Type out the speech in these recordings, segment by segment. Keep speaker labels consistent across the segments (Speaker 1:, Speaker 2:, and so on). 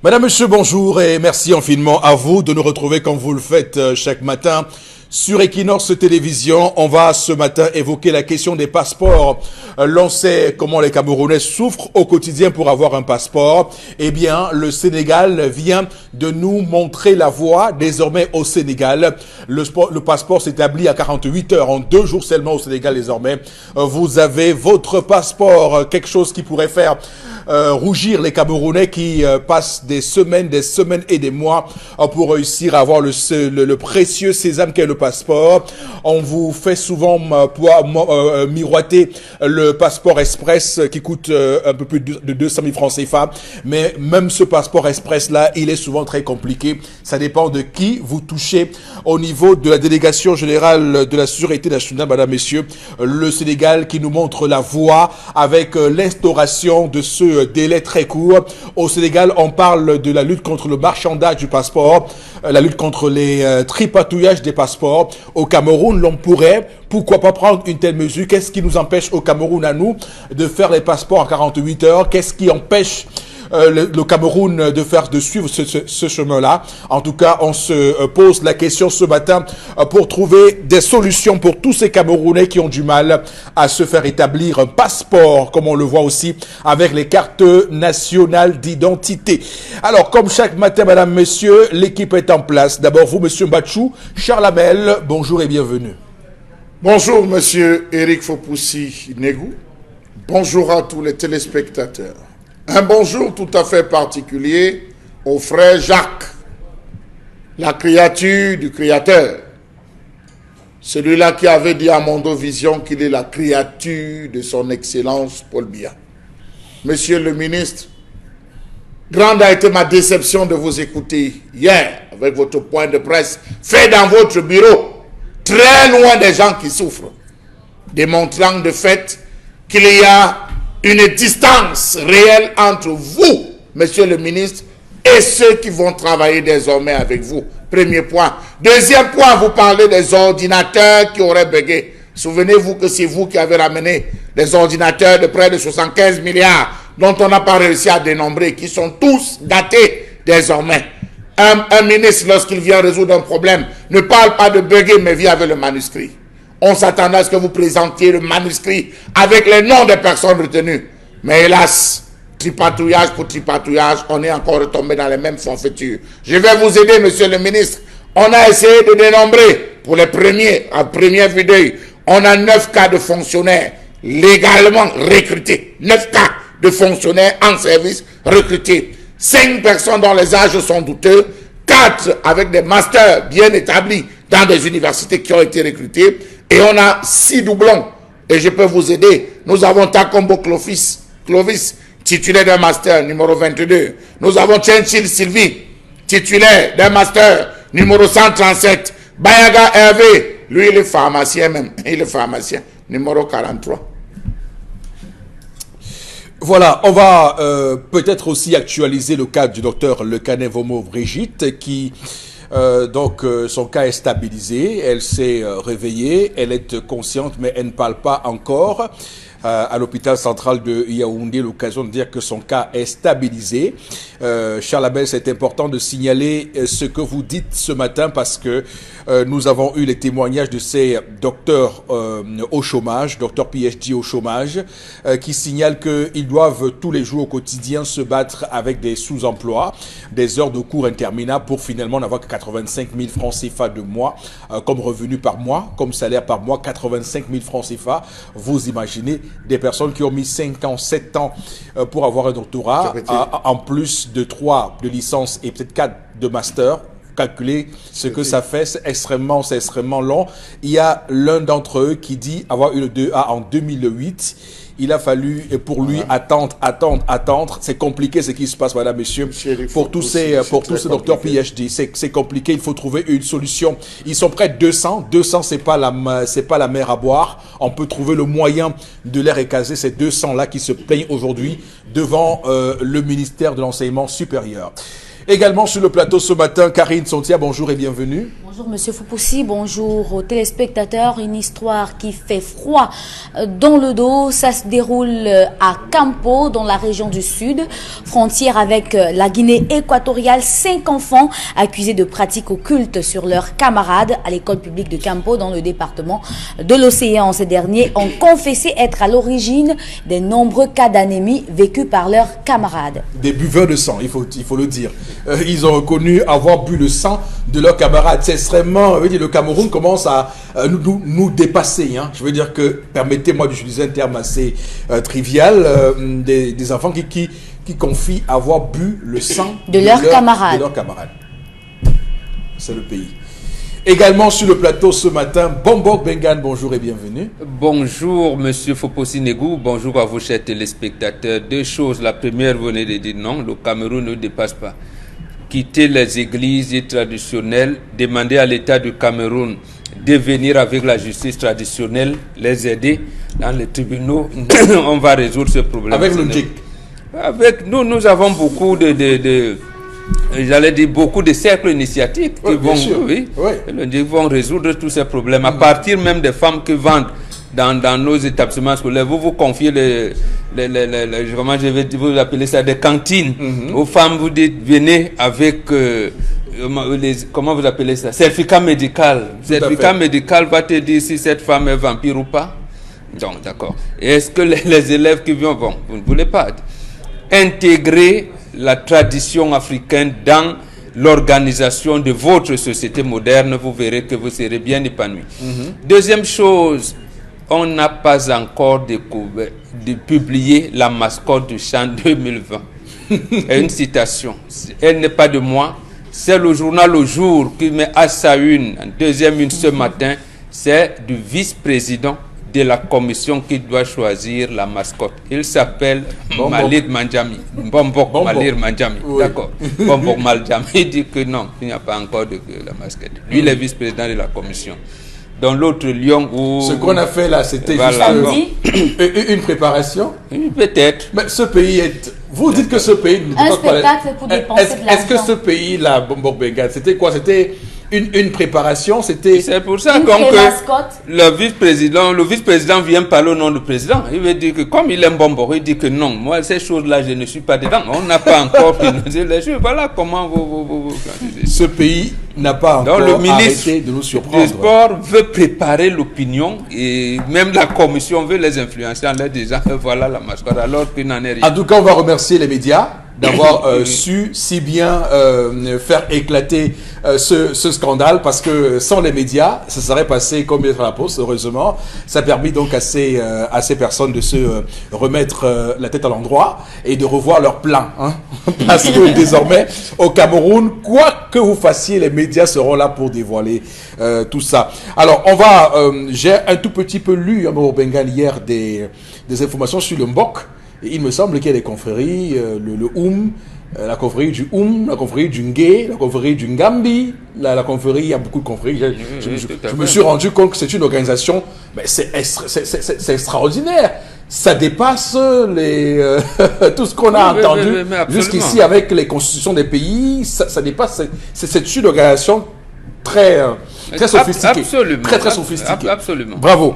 Speaker 1: Madame, Monsieur, bonjour et merci infiniment à vous de nous retrouver comme vous le faites chaque matin sur Equinox Télévision. On va ce matin évoquer la question des passeports. L'on sait comment les Camerounais souffrent au quotidien pour avoir un passeport. Eh bien, le Sénégal vient de nous montrer la voie. Désormais au Sénégal, le passeport s'établit à 48 heures, en 2 jours seulement au Sénégal désormais. Vous avez votre passeport, quelque chose qui pourrait faire rougir les Camerounais qui passent des semaines et des mois pour réussir à avoir le précieux sésame qu'est le passeport. On vous fait souvent miroiter le passeport express qui coûte un peu plus de 200 000 francs CFA. Mais même ce passeport express là, il est souvent très compliqué. Ça dépend de qui vous touchez. Au niveau de la délégation générale de la sécurité nationale, madame, messieurs, le Sénégal qui nous montre la voie avec l'instauration de ce délai très court. Au Sénégal, on parle de la lutte contre le marchandage du passeport, la lutte contre les tripatouillages des passeports. Au Cameroun, l'on pourrait, pourquoi pas prendre une telle mesure? Qu'est-ce qui nous empêche au Cameroun à nous de faire les passeports en 48 heures? Qu'est-ce qui empêche le Cameroun de suivre ce chemin-là? En tout cas, on se pose la question ce matin pour trouver des solutions pour tous ces Camerounais qui ont du mal à se faire établir un passeport, comme on le voit aussi avec les cartes nationales d'identité. Alors, comme chaque matin, madame, messieurs, l'équipe est en place. D'abord, vous, monsieur Mbachou, Charles Amel, bonjour et bienvenue.
Speaker 2: Bonjour, monsieur Eric Fopoussi-Negou. Bonjour à tous les téléspectateurs. Un bonjour tout à fait particulier au frère Jacques, la créature du Créateur. Celui-là qui avait dit à Mondovision qu'il est la créature de son Excellence Paul Biya. Monsieur le ministre, grande a été ma déception de vous écouter hier avec votre point de presse fait dans votre bureau, très loin des gens qui souffrent, démontrant de fait qu'il y a une distance réelle entre vous, monsieur le ministre, et ceux qui vont travailler désormais avec vous. Premier point. Deuxième point, vous parlez des ordinateurs qui auraient bugué. Souvenez-vous que c'est vous qui avez ramené des ordinateurs de près de 75 milliards dont on n'a pas réussi à dénombrer, qui sont tous datés désormais. Un ministre, lorsqu'il vient résoudre un problème, ne parle pas de bugger, mais vient avec le manuscrit. On s'attendait à ce que vous présentiez le manuscrit avec les noms des personnes retenues. Mais hélas, tripatouillage pour tripatouillage, on est encore retombé dans les mêmes forfaitures. Je vais vous aider, monsieur le ministre. On a essayé de dénombrer, pour les premiers, à première vue d'œil, on a 9 cas de fonctionnaires légalement recrutés. 9 cas de fonctionnaires en service recrutés. 5 personnes dont les âges sont douteux. 4 avec des masters bien établis dans des universités qui ont été recrutés. Et on a 6 doublons. Et je peux vous aider. Nous avons Takombo Clovis, titulaire d'un master, numéro 22. Nous avons Tchenchil Sylvie, titulaire d'un master, numéro 137. Bayaga Hervé, lui il est pharmacien même. Il est pharmacien, numéro 43.
Speaker 1: Voilà, on va peut-être aussi actualiser le cas du docteur Lekané Vomo Brigitte qui... son cas est stabilisé, elle s'est réveillée, elle est consciente mais elle ne parle pas encore. À l'hôpital central de Yaoundé, l'occasion de dire que son cas est stabilisé. Charles Abel, c'est important de signaler ce que vous dites ce matin parce que nous avons eu les témoignages de ces docteurs au chômage, docteurs PhD au chômage, qui signalent qu'ils doivent tous les jours au quotidien se battre avec des sous-emplois, des heures de cours interminables pour finalement n'avoir que 85 000 francs CFA de mois comme revenu par mois, comme salaire par mois, 85 000 francs CFA. Vous imaginez des personnes qui ont mis 5 ans, 7 ans pour avoir un doctorat, en plus de 3 de licence et peut-être 4 de master. Calculer ce que ça fait, c'est extrêmement long. Il y a l'un d'entre eux qui dit avoir eu le 2A en 2008. Il a fallu pour lui attendre. C'est compliqué ce qui se passe, madame, messieurs. Pour tous ces docteurs PhD, c'est compliqué. Il faut trouver une solution. Ils sont près de 200. 200, c'est pas la mer à boire. On peut trouver le moyen de les recaser, ces 200-là qui se plaignent aujourd'hui devant le ministère de l'Enseignement supérieur. Également sur le plateau ce matin, Karine Sontia, bonjour et bienvenue.
Speaker 3: Bonjour Bonjour Monsieur Foupoussi, bonjour aux téléspectateurs. Une histoire qui fait froid dans le dos. Ça se déroule à Campo, dans la région du Sud, frontière avec la Guinée équatoriale. 5 enfants accusés de pratiques occultes sur leurs camarades à l'école publique de Campo, dans le département de l'Océan. Ces derniers ont confessé être à l'origine des nombreux cas d'anémie vécus par leurs camarades.
Speaker 1: Des buveurs de sang, il faut le dire. Ils ont reconnu avoir bu le sang de leurs camarades. C'est extrêmement, le Cameroun commence à nous dépasser. Hein. Je veux dire que, permettez-moi d'utiliser un terme assez trivial, des enfants qui confient avoir bu le sang
Speaker 3: de leurs camarades.
Speaker 1: C'est le pays. Également sur le plateau ce matin, Bombok Bengan, bonjour et bienvenue.
Speaker 4: Bonjour Monsieur Foposi Negou, bonjour à vous chers téléspectateurs. Deux choses, la première, vous venez de dire non, le Cameroun ne dépasse pas. Quitter les églises traditionnelles, demander à l'État du Cameroun de venir avec la justice traditionnelle, les aider dans les tribunaux, on va résoudre ce problème.
Speaker 1: Avec logique.
Speaker 4: Avec nous avons beaucoup j'allais dire beaucoup de cercles initiatiques qui vont résoudre tous ces problèmes. À partir même des femmes qui vendent dans nos établissements scolaires, vous confiez comment je vais vous appeler ça, des cantines aux femmes. Vous dites venez avec comment vous appelez ça, certificat médical. Certificat médical va te dire si cette femme est vampire ou pas. Donc d'accord. Est-ce que les élèves qui viennent, vous ne voulez pas intégrer la tradition africaine dans l'organisation de votre société moderne, vous verrez que vous serez bien épanoui. Deuxième chose, on n'a pas encore publié la mascotte du chant 2020. Une citation, elle n'est pas de moi, c'est le journal Le Jour qui met à sa une, en deuxième une ce matin, c'est du vice-président de la commission qui doit choisir la mascotte. Il s'appelle Malir Manjami. Bombok Malir Manjami. Oui. D'accord. Bombok Manjami dit que non, il n'y a pas encore de la mascotte. Lui, il est vice-président de la commission. Dans l'autre lion où...
Speaker 1: Ce qu'on a fait là, c'était juste une préparation.
Speaker 4: Peut-être.
Speaker 1: Mais ce pays est... Vous dites que ce pays...
Speaker 3: Un spectacle pour dépenser de l'argent.
Speaker 1: Est-ce que ce pays-là, Bombok Bengan, c'était quoi? C'était... Une préparation, c'était...
Speaker 4: C'est pour ça que le vice-président vient parler au nom du président. Il veut dire que comme il aime Bombok, il dit que non, moi ces choses-là, je ne suis pas dedans. On n'a pas encore financé les choses. Voilà comment vous...
Speaker 1: Ce pays n'a pas encore arrêté de nous surprendre.
Speaker 4: Le sport veut préparer l'opinion et même la commission veut les influencer en leur disant voilà la mascotte, alors qu'il n'en est rien.
Speaker 1: En tout cas, on va remercier les médias d'avoir su si bien faire éclater ce scandale, parce que sans les médias, ça serait passé comme lettre à la poste. Heureusement, ça a permis donc à ces personnes de se remettre la tête à l'endroit et de revoir leur plan. Hein, parce que désormais, au Cameroun, quoi que vous fassiez, les médias seront là pour dévoiler tout ça. Alors, j'ai un tout petit peu lu à Bengal hier des informations sur le Mbok. Il me semble qu'il y a des confréries, la confrérie du la confrérie du Ngé, la confrérie du Ngambi, la confrérie, il y a beaucoup de confréries. Je me suis rendu compte que c'est une organisation, mais c'est extraordinaire. Ça dépasse tout ce qu'on a entendu jusqu'ici avec les constitutions des pays. Ça dépasse. C'est une organisation très sophistiqué.
Speaker 4: Absolument.
Speaker 1: Très sophistiqué.
Speaker 4: Absolument.
Speaker 1: Bravo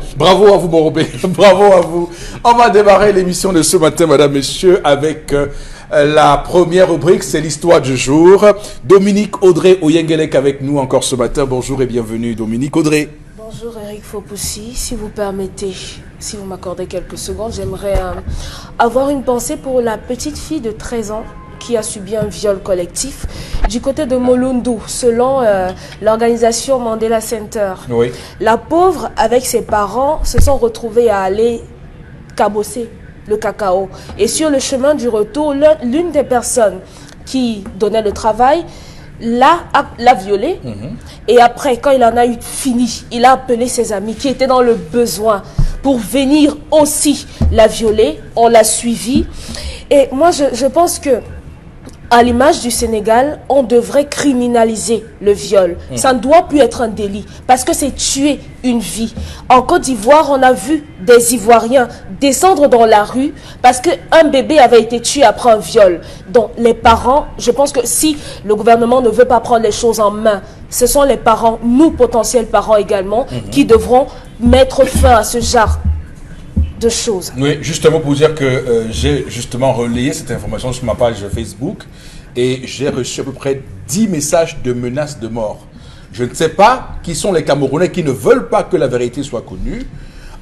Speaker 1: à vous, Morobé. Bravo à vous. On va démarrer l'émission de ce matin, madame, messieurs, avec la première rubrique, c'est l'histoire du jour. Dominique Audrey Oyengelek avec nous encore ce matin. Bonjour et bienvenue, Dominique Audrey.
Speaker 5: Bonjour Eric Fopoussi, si vous permettez, si vous m'accordez quelques secondes, j'aimerais avoir une pensée pour la petite fille de 13 ans qui a subi un viol collectif du côté de Molundu, selon l'organisation Mandela Center.
Speaker 1: Oui.
Speaker 5: La pauvre, avec ses parents, se sont retrouvés à aller cabosser le cacao. Et sur le chemin du retour, l'une des personnes qui donnait le travail l'a violée. Et après, quand il en a eu fini, il a appelé ses amis qui étaient dans le besoin pour venir aussi la violer. On l'a suivie. Et moi, je pense que à l'image du Sénégal, on devrait criminaliser le viol. Ça ne doit plus être un délit parce que c'est tuer une vie. En Côte d'Ivoire, on a vu des Ivoiriens descendre dans la rue parce qu'un bébé avait été tué après un viol. Donc les parents, je pense que si le gouvernement ne veut pas prendre les choses en main, ce sont les parents, nous potentiels parents également, qui devront mettre fin à ce genre de choses.
Speaker 1: Oui, justement pour dire que j'ai justement relayé cette information sur ma page Facebook et j'ai reçu à peu près 10 messages de menaces de mort. Je ne sais pas qui sont les Camerounais qui ne veulent pas que la vérité soit connue.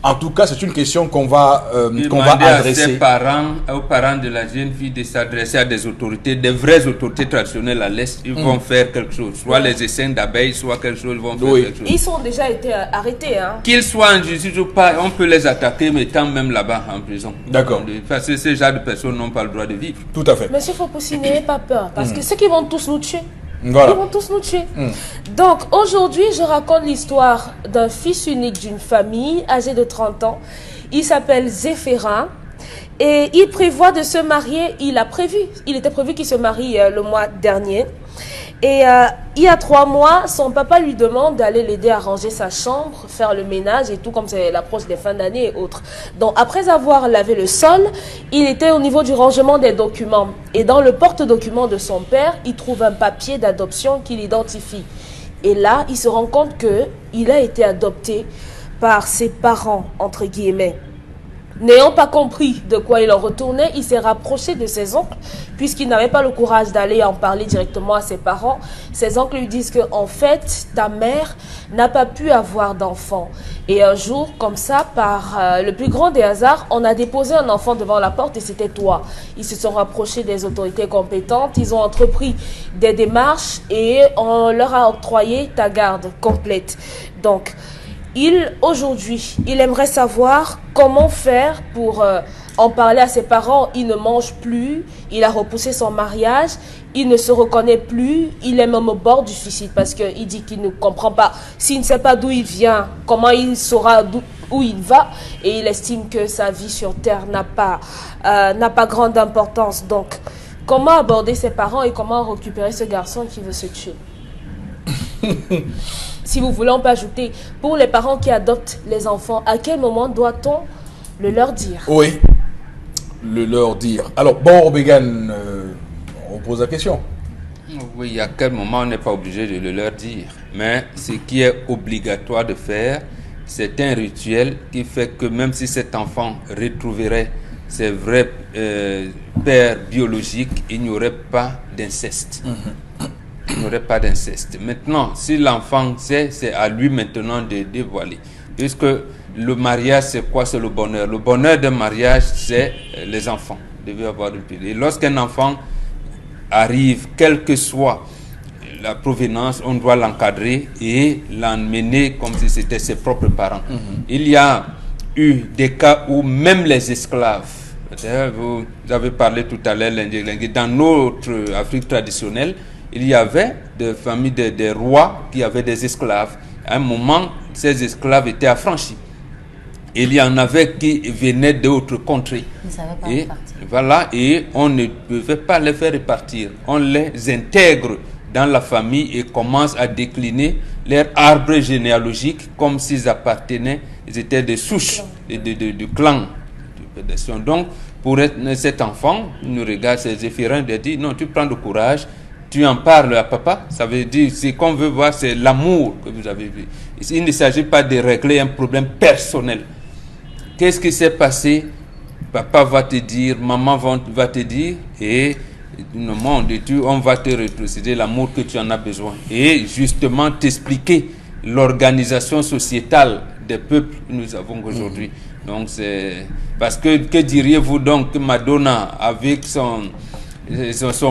Speaker 1: En tout cas, c'est une question qu'on va adresser.
Speaker 4: Aux parents de la jeune fille de s'adresser à des autorités, des vraies autorités traditionnelles à l'Est. Ils vont faire quelque chose. Soit les essaims d'abeilles, soit quelque chose, ils vont faire quelque chose.
Speaker 5: Ils ont déjà été arrêtés. Hein.
Speaker 4: Qu'ils soient en justice ou pas, on peut les attaquer, mais tant même là-bas en prison.
Speaker 1: D'accord.
Speaker 4: Parce que ces genre de personnes n'ont pas le droit de vivre.
Speaker 1: Tout à fait.
Speaker 5: Monsieur Fopoussi, n'ayez pas peur, parce que ceux qui vont tous nous tuer.
Speaker 1: Voilà.
Speaker 5: Ils vont tous nous tuer. Donc aujourd'hui, je raconte l'histoire d'un fils unique d'une famille âgé de 30 ans. Il s'appelle Zéphérin et il prévoit de se marier. Il était prévu qu'il se marie le mois dernier. Et il y a 3 mois, son papa lui demande d'aller l'aider à ranger sa chambre, faire le ménage et tout, comme c'est l'approche des fins d'année et autres. Donc après avoir lavé le sol, il était au niveau du rangement des documents. Et dans le porte-documents de son père, il trouve un papier d'adoption qui l'identifie. Et là, il se rend compte qu'il a été adopté par ses parents, entre guillemets. N'ayant pas compris de quoi il en retournait, il s'est rapproché de ses oncles, puisqu'il n'avait pas le courage d'aller en parler directement à ses parents. Ses oncles lui disent que, en fait, ta mère n'a pas pu avoir d'enfant. Et un jour, comme ça, par le plus grand des hasards, on a déposé un enfant devant la porte et c'était toi. Ils se sont rapprochés des autorités compétentes, ils ont entrepris des démarches et on leur a octroyé ta garde complète. Donc, aujourd'hui, il aimerait savoir comment faire pour en parler à ses parents. Il ne mange plus, il a repoussé son mariage, il ne se reconnaît plus, il est même au bord du suicide parce qu'il dit qu'il ne comprend pas. S'il ne sait pas d'où il vient, comment il saura où il va, et il estime que sa vie sur Terre n'a pas grande importance. Donc, comment aborder ses parents et comment récupérer ce garçon qui veut se tuer? Si vous voulez, on peut ajouter, pour les parents qui adoptent les enfants, à quel moment doit-on le leur dire?
Speaker 1: Oui, le leur dire. Alors, bon, Bégan, on pose la question.
Speaker 4: Oui, à quel moment on n'est pas obligé de le leur dire. Mais ce qui est obligatoire de faire, c'est un rituel qui fait que même si cet enfant retrouverait ses vrais pères biologiques, il n'y aurait pas d'inceste. Il n'y aurait pas d'inceste. Maintenant, si l'enfant sait, c'est à lui maintenant de dévoiler. Puisque le mariage, c'est quoi? C'est le bonheur. Le bonheur d'un mariage, c'est les enfants. Vous devez avoir le plaisir. Et lorsqu'un enfant arrive, quelle que soit la provenance, on doit l'encadrer et l'emmener comme si c'était ses propres parents. Il y a eu des cas où même les esclaves, vous avez parlé tout à l'heure, dans notre Afrique traditionnelle, il y avait des familles des rois qui avaient des esclaves. À un moment, ces esclaves étaient affranchis. Il y en avait qui venaient d'autres contrées. Et voilà, et on ne pouvait pas les faire repartir. On les intègre dans la famille et commence à décliner leur arbre généalogique comme s'ils appartenaient, ils étaient des souches du clan. Donc, pour cet enfant, il nous regarde, ses Zéphérin, il dit non, tu prends du courage. Tu en parles à papa, ça veut dire, ce qu'on veut voir, c'est l'amour que vous avez vu. Il ne s'agit pas de régler un problème personnel. Qu'est-ce qui s'est passé? Papa va te dire, maman va te dire, et on va te rétrocéder l'amour que tu en as besoin. Et justement, t'expliquer l'organisation sociétale des peuples que nous avons aujourd'hui. Donc, c'est... Parce que diriez-vous donc que Madonna, avec son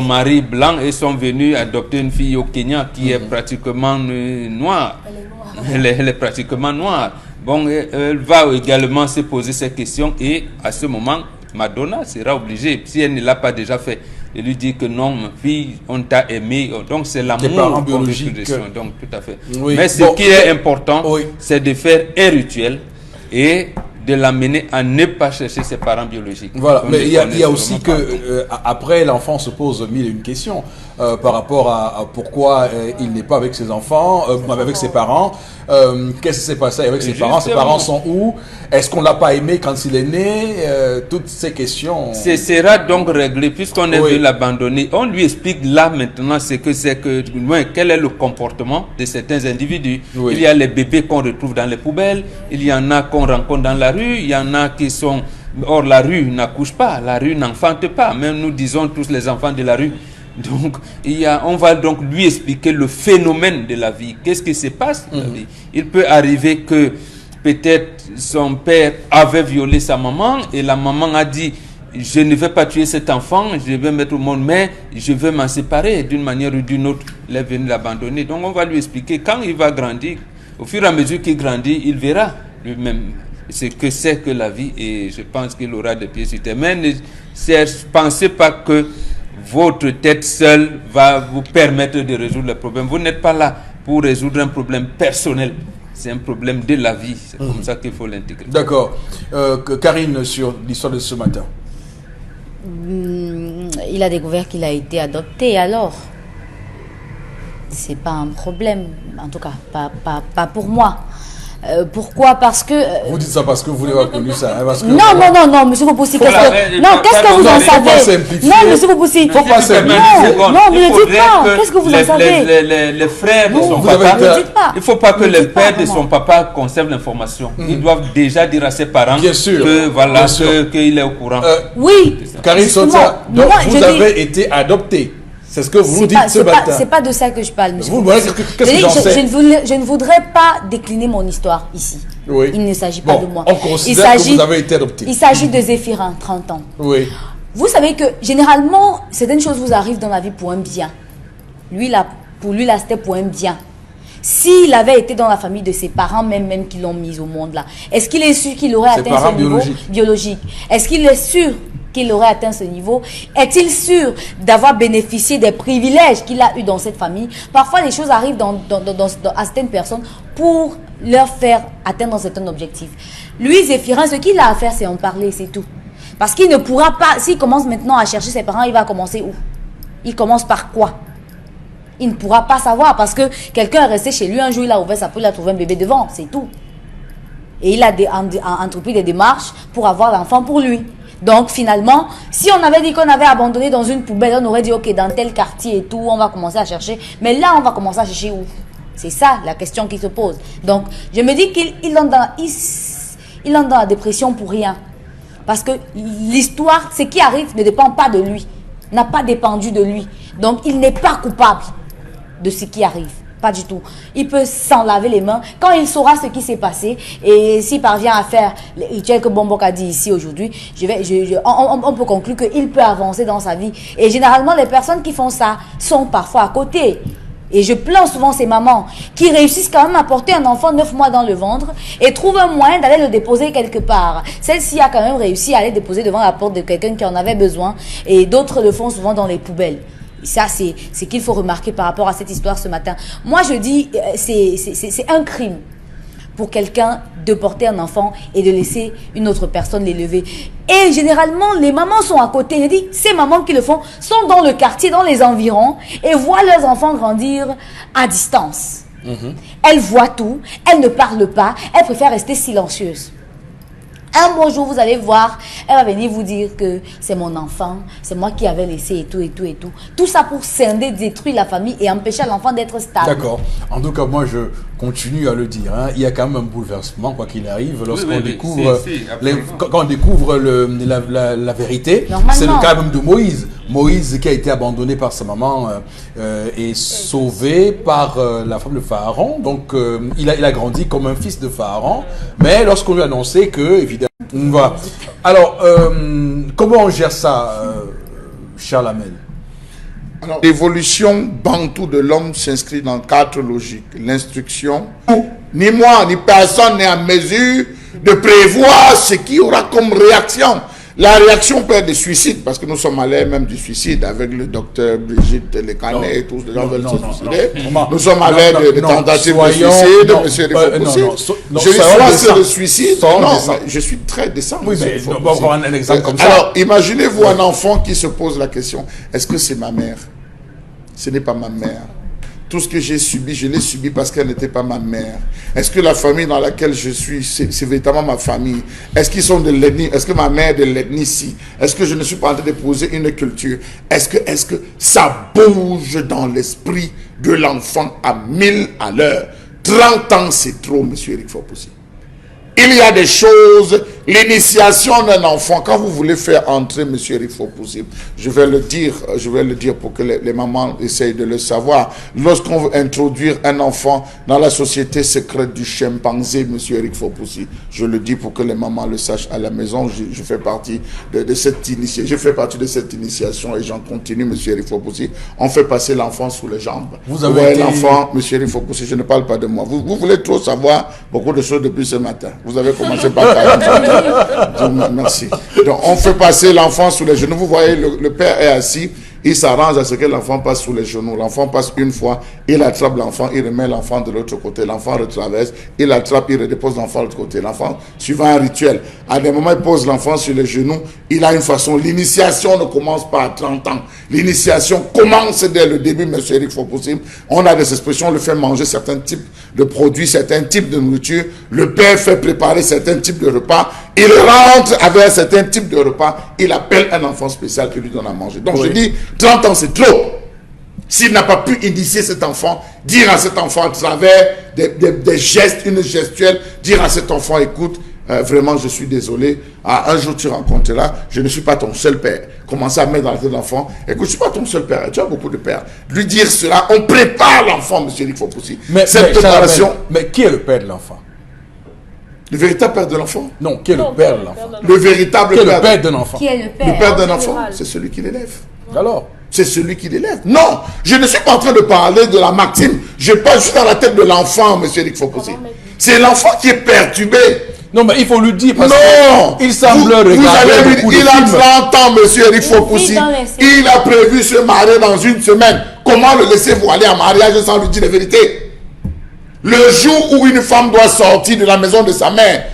Speaker 4: mari blanc, et sont venus adopter une fille au Kenya qui est pratiquement noire. Elle est pratiquement noire. Bon, elle va également se poser ces questions et à ce moment, Madonna sera obligée, si elle ne l'a pas déjà fait, de lui dire que non, ma fille, on t'a aimé. Donc c'est l'amour biologique. Donc tout à fait. Oui. Mais ce qui est important, c'est de faire un rituel et de l'amener à ne pas chercher ses parents biologiques.
Speaker 1: Voilà, mais il y a aussi que après l'enfant se pose mille et une questions par rapport à pourquoi il n'est pas avec ses enfants, avec ses parents. Qu'est-ce qui s'est passé avec ses parents? Ses parents sont où? Est-ce qu'on l'a pas aimé quand il est né? Toutes ces questions.
Speaker 4: Ce sera donc réglé puisqu'on est venu l'abandonner. On lui explique là maintenant ce que c'est que quel est le comportement de certains individus. Oui. Il y a les bébés qu'on retrouve dans les poubelles, il y en a qu'on rencontre dans la rue, il y en a qui sont... Or la rue n'accouche pas, la rue n'enfante pas, même nous disons tous les enfants de la rue. Donc on va donc lui expliquer le phénomène de la vie. Qu'est-ce qui se passe dans la vie? Il peut arriver que peut-être son père avait violé sa maman et la maman a dit je ne vais pas tuer cet enfant, je vais mettre au monde, mais je vais m'en séparer d'une manière ou d'une autre. Il est venu l'abandonner. Donc on va lui expliquer quand il va grandir, au fur et à mesure qu'il grandit, il verra lui-même ce que c'est que la vie et je pense qu'il aura des pieds sur terre. Mais ne pensez pas que votre tête seule va vous permettre de résoudre le problème. Vous n'êtes pas là pour résoudre un problème personnel. C'est un problème de la vie. C'est comme ça qu'il faut l'intégrer.
Speaker 1: D'accord. Karine, sur l'histoire de ce matin.
Speaker 3: Il a découvert qu'il a été adopté, alors c'est pas un problème, en tout cas pas pour moi. Pourquoi? Parce que...
Speaker 1: Vous dites ça parce que vous n'avez pas connu ça. Hein, parce que
Speaker 3: non, monsieur Fopoussi, qu'est-ce que vous en savez? Non, monsieur Fopoussi.
Speaker 1: Il faut pas simplifier.
Speaker 3: Non, vous ne dites pas. Qu'est-ce que vous en savez?
Speaker 4: Les frères de son papa, il ne faut pas que les pères de son papa conservent l'information. Ils doivent déjà dire à ses parents que voilà, qu'il est au courant.
Speaker 3: Oui.
Speaker 1: Karine Sotia, donc vous avez été adopté. C'est ce que vous dites ce matin.
Speaker 3: C'est pas de ça que je parle, monsieur.
Speaker 1: Qu'est-ce que j'en sais?
Speaker 3: Je ne voudrais pas décliner mon histoire ici.
Speaker 1: Oui.
Speaker 3: Il ne s'agit pas de moi.
Speaker 1: On considère que vous avez été adopté.
Speaker 3: Il s'agit de Zéphirin, 30 ans.
Speaker 1: Oui.
Speaker 3: Vous savez que généralement, certaines choses vous arrivent dans la vie pour un bien. Pour lui, là, c'était pour un bien. S'il avait été dans la famille de ses parents, même qui l'ont mis au monde là, est-ce qu'il est sûr qu'il aurait atteint ce niveau biologique? Est-ce qu'il est sûr qu'il aurait atteint ce niveau? Est-il sûr d'avoir bénéficié des privilèges qu'il a eu dans cette famille? Parfois, les choses arrivent à certaines personnes pour leur faire atteindre certains objectifs. Lui, Zéphirin, ce qu'il a à faire, c'est en parler, c'est tout. Parce qu'il ne pourra pas, s'il commence maintenant à chercher ses parents, il va commencer où? Il commence par quoi? Il ne pourra pas savoir parce que quelqu'un est resté chez lui un jour, il a ouvert sa porte, il a trouvé un bébé devant, c'est tout. Et il a entrepris des démarches pour avoir l'enfant pour lui. Donc finalement, si on avait dit qu'on avait abandonné dans une poubelle, on aurait dit ok, dans tel quartier et tout, on va commencer à chercher. Mais là, on va commencer à chercher où? C'est ça la question qui se pose. Donc je me dis qu'il entre dans la dépression pour rien. Parce que l'histoire, ce qui arrive ne dépend pas de lui, n'a pas dépendu de lui. Donc il n'est pas coupable de ce qui arrive. Pas du tout. Il peut s'en laver les mains quand il saura ce qui s'est passé et s'il parvient à faire les rituels que Bombok a dit ici aujourd'hui, on peut conclure qu'il peut avancer dans sa vie. Et généralement, les personnes qui font ça sont parfois à côté. Et je plains souvent ces mamans qui réussissent quand même à porter un enfant 9 mois dans le ventre et trouvent un moyen d'aller le déposer quelque part. Celle-ci a quand même réussi à aller déposer devant la porte de quelqu'un qui en avait besoin et d'autres le font souvent dans les poubelles. Ça, c'est ce qu'il faut remarquer par rapport à cette histoire ce matin. Moi, je dis, c'est un crime pour quelqu'un de porter un enfant et de laisser une autre personne l'élever. Et généralement, les mamans sont à côté. Je dis, ces mamans qui le font sont dans le quartier, dans les environs, et voient leurs enfants grandir à distance. Elles voient tout, elles ne parlent pas, elles préfèrent rester silencieuses. Un beau jour, vous allez voir, elle va venir vous dire que c'est mon enfant, c'est moi qui avais laissé et tout, et tout, et tout. Tout ça pour scinder, détruire la famille et empêcher l'enfant d'être stable.
Speaker 1: D'accord. En tout cas, moi, je continue à le dire. Hein. Il y a quand même un bouleversement, quoi qu'il arrive, lorsqu'on découvre, quand on découvre la vérité. C'est le cas même de Moïse. Moïse qui a été abandonné par sa maman est sauvé par la femme de Pharaon. Donc, il a grandi comme un fils de Pharaon. Mais lorsqu'on lui a annoncé que, évidemment, voilà. Alors, comment on gère ça, Charles Hamel?
Speaker 2: L'évolution bantou de l'homme s'inscrit dans 4 logiques. L'instruction, ni moi, ni personne n'est en mesure de prévoir ce qu'il y aura comme réaction. La réaction peut être des suicides, parce que nous sommes allés même du suicide avec le docteur Brigitte Lecanet et tous les gens veulent se suicider. Nous sommes allés de tentatives de suicide, monsieur Rifopoussi. Je dis soit c'est le suicide, je suis très décent.
Speaker 1: Oui, mais on va prendre un exemple comme ça.
Speaker 2: Alors, imaginez-vous un enfant qui se pose la question, est-ce que c'est ma mère? Ce n'est pas ma mère. Tout ce que j'ai subi, je l'ai subi parce qu'elle n'était pas ma mère. Est-ce que la famille dans laquelle je suis, c'est véritablement ma famille? Est-ce qu'ils sont de l'ethnie? Est-ce que ma mère est de l'ethnie ici? Est-ce que je ne suis pas en train d'épouser une culture? Est-ce que ça bouge dans l'esprit de l'enfant à 1000 à l'heure? 30 ans, c'est trop, monsieur Eric Fopoussi. Il y a des choses, l'initiation d'un enfant, quand vous voulez faire entrer monsieur Eric Fopoussi, je vais le dire pour que les mamans essayent de le savoir. Lorsqu'on veut introduire un enfant dans la société secrète du chimpanzé, monsieur Eric Fopoussi, je le dis pour que les mamans le sachent à la maison, je fais partie de cette initiation, je fais partie de cette initiation et j'en continue, monsieur Eric Fopoussi. On fait passer l'enfant sous les jambes. Vous voyez l'enfant, monsieur Eric Fopoussi, je ne parle pas de moi. Vous voulez trop savoir beaucoup de choses depuis ce matin. Vous avez commencé par 40 ans. Merci. Donc, on fait passer l'enfant sous les genoux. Vous voyez, le père est assis. Il s'arrange à ce que l'enfant passe sous les genoux. L'enfant passe une fois, il attrape l'enfant, il remet l'enfant de l'autre côté. L'enfant retraverse, il attrape, il redépose l'enfant de l'autre côté. L'enfant, suivant un rituel. À des moments, il pose l'enfant sur les genoux. Il a une façon. L'initiation ne commence pas à 30 ans. L'initiation commence dès le début, monsieur Eric Fopoussi. On a des expressions, on le fait manger certains types de produits, certains types de nourriture. Le père fait préparer certains types de repas. Il rentre avec un certain type de repas. Il appelle un enfant spécial qui lui donne à manger. Donc, je dis, 30 ans, c'est trop. S'il n'a pas pu initier cet enfant, dire à cet enfant à travers des gestes, une gestuelle, dire à cet enfant, écoute, vraiment, je suis désolé. Un jour, tu rencontreras, je ne suis pas ton seul père. Commencer à mettre dans la tête de l'enfant, écoute, je ne suis pas ton seul père, tu as beaucoup de pères. Lui dire cela, on prépare l'enfant, monsieur Eric Fopoussi. Cette préparation.
Speaker 1: Mais qui est le père de l'enfant?
Speaker 2: Le véritable père de l'enfant?
Speaker 1: Non, qui est le père de l'enfant?
Speaker 2: Le véritable
Speaker 1: père de l'enfant?
Speaker 3: Qui est le père?
Speaker 2: Le père d'un enfant, c'est celui qui l'élève.
Speaker 1: Alors?
Speaker 2: C'est celui qui l'élève. Non, je ne suis pas en train de parler de la Maxime. Je parle juste dans la tête de l'enfant, monsieur Eric Fopoussi. C'est l'enfant qui est perturbé.
Speaker 1: Non, mais il faut lui dire parce
Speaker 2: qu'il
Speaker 1: semble regarder beaucoup de films.
Speaker 2: Il a 30 ans, monsieur Eric Fopoussi. Il a prévu se marier dans une semaine. Comment le laisser voiler en mariage sans lui dire la vérité? Le jour où une femme doit sortir de la maison de sa mère,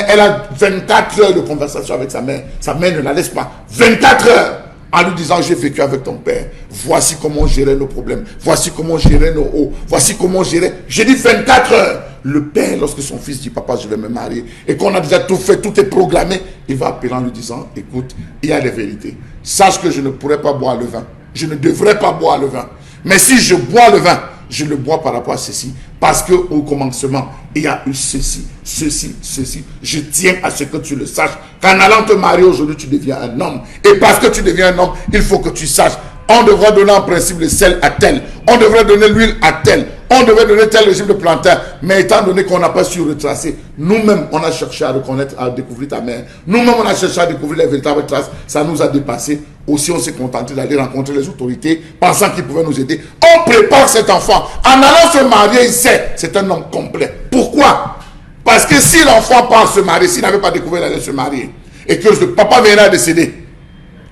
Speaker 2: elle a 24 heures de conversation avec sa mère. Sa mère ne la laisse pas. 24 heures. En lui disant, j'ai vécu avec ton père. Voici comment gérer nos problèmes. Voici comment gérer nos hauts. Voici comment gérer. J'ai dit 24 heures. Le père, lorsque son fils dit, papa, je vais me marier, et qu'on a déjà tout fait, tout est programmé, il va appeler en lui disant, écoute, il y a des vérités. Sache que je ne pourrais pas boire le vin. Je ne devrais pas boire le vin. Mais si je bois le vin, je le bois par rapport à ceci. Parce qu'au commencement, il y a eu ceci, ceci, ceci. Je tiens à ce que tu le saches. Qu'en allant te marier aujourd'hui, tu deviens un homme. Et parce que tu deviens un homme, il faut que tu saches. On devrait donner en principe le sel à tel. On devrait donner l'huile à tel. On devrait donner tel régime de plantain. Mais étant donné qu'on n'a pas su retracer, nous-mêmes, on a cherché à reconnaître, à découvrir ta mère. Nous-mêmes, on a cherché à découvrir les véritables traces. Ça nous a dépassé. Aussi, on s'est contenté d'aller rencontrer les autorités, pensant qu'ils pouvaient nous aider. On prépare cet enfant. En allant se marier, il sait, c'est un homme complet. Pourquoi? Parce que si l'enfant part se marier, s'il n'avait pas découvert d'aller se marier, et que le papa venait à décéder,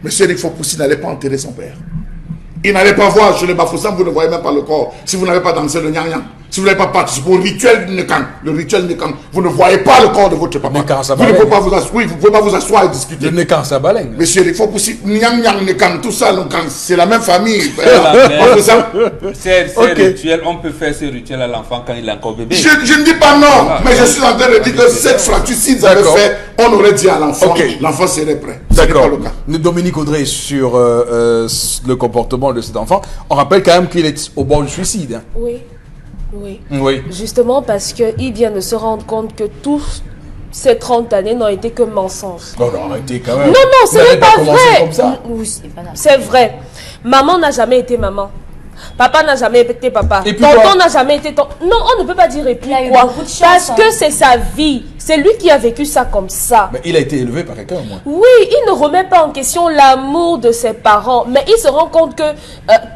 Speaker 2: monsieur Eric Fopoussi n'allait pas enterrer son père. Il n'allait pas voir chez les Bafoussam, vous ne voyez même pas le corps. Si vous n'avez pas dansé le nyang-nyang, si vous n'avez pas participé au rituel du Nekang, le rituel Nekang, vous ne voyez pas le corps de votre papa. Vous ne pouvez pas vous asseoir, vous pouvez pas vous asseoir et discuter.
Speaker 1: Le Nekang, ça balègue.
Speaker 2: Monsieur, il faut aussi nyang-nyang, Nekang, tout ça, c'est la même famille.
Speaker 4: Ces rituels, on peut faire ces rituels à l'enfant quand il est encore bébé.
Speaker 2: Je ne dis pas non, mais je suis en train de dire que cette fracture, s'ils avaient fait, on aurait dit à l'enfant, l'enfant serait prêt.
Speaker 1: D'accord. Dominique Audrey, sur le comportement de cet enfant, on rappelle quand même qu'il est au bord du suicide. Hein.
Speaker 5: Oui. Justement parce qu'il vient de se rendre compte que tous ces 30 années n'ont été que mensonges.
Speaker 1: Non, arrêtez quand même.
Speaker 5: Non, ce n'est pas vrai.
Speaker 3: Oui,
Speaker 5: c'est vrai. Maman n'a jamais été maman. Papa n'a jamais été papa. Tonton n'a jamais été tonton. Non, on ne peut pas dire et puis quoi. Parce que c'est sa vie. C'est lui qui a vécu ça comme ça.
Speaker 1: Mais il a été élevé par quelqu'un au moins.
Speaker 5: Oui, il ne remet pas en question l'amour de ses parents. Mais il se rend compte que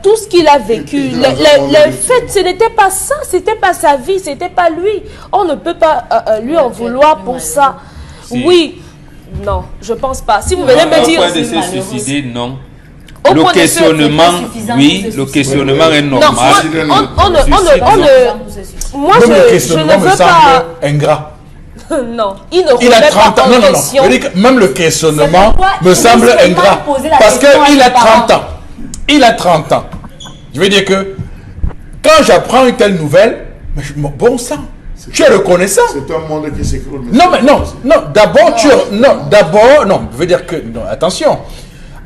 Speaker 5: tout ce qu'il a vécu, les faits, ce n'était pas ça. C'était pas sa vie, c'était pas lui. On ne peut pas lui en vouloir pour ça. Oui. Non, je pense pas. Si vous venez me dire...
Speaker 4: Au point de se suicider, non.
Speaker 5: Au
Speaker 4: Le
Speaker 5: point de se-
Speaker 4: questionnement, oui, le questionnement est normal.
Speaker 5: Non, moi,
Speaker 1: Même le
Speaker 5: je ne
Speaker 1: questionnement me
Speaker 5: veux
Speaker 1: semble
Speaker 5: pas...
Speaker 1: ingrat.
Speaker 5: Non, il ne
Speaker 1: Il a
Speaker 5: remet
Speaker 1: 30
Speaker 5: pas
Speaker 1: ans.
Speaker 5: en
Speaker 1: Non, non, non.
Speaker 5: question.
Speaker 1: Je dis que même le questionnement
Speaker 3: C'est pourquoi
Speaker 1: me
Speaker 3: il
Speaker 1: semble
Speaker 3: faut seulement
Speaker 1: ingrat.
Speaker 3: poser la
Speaker 1: Parce
Speaker 3: question à
Speaker 1: qu'il a
Speaker 3: ses parents.
Speaker 1: 30 ans. Il a 30 ans. Je veux dire que quand j'apprends une telle nouvelle, mais bon sang, tu es reconnaissant.
Speaker 2: C'est un monde qui s'écroule.
Speaker 1: Non, mais non, d'abord, non, je veux dire que, non, attention,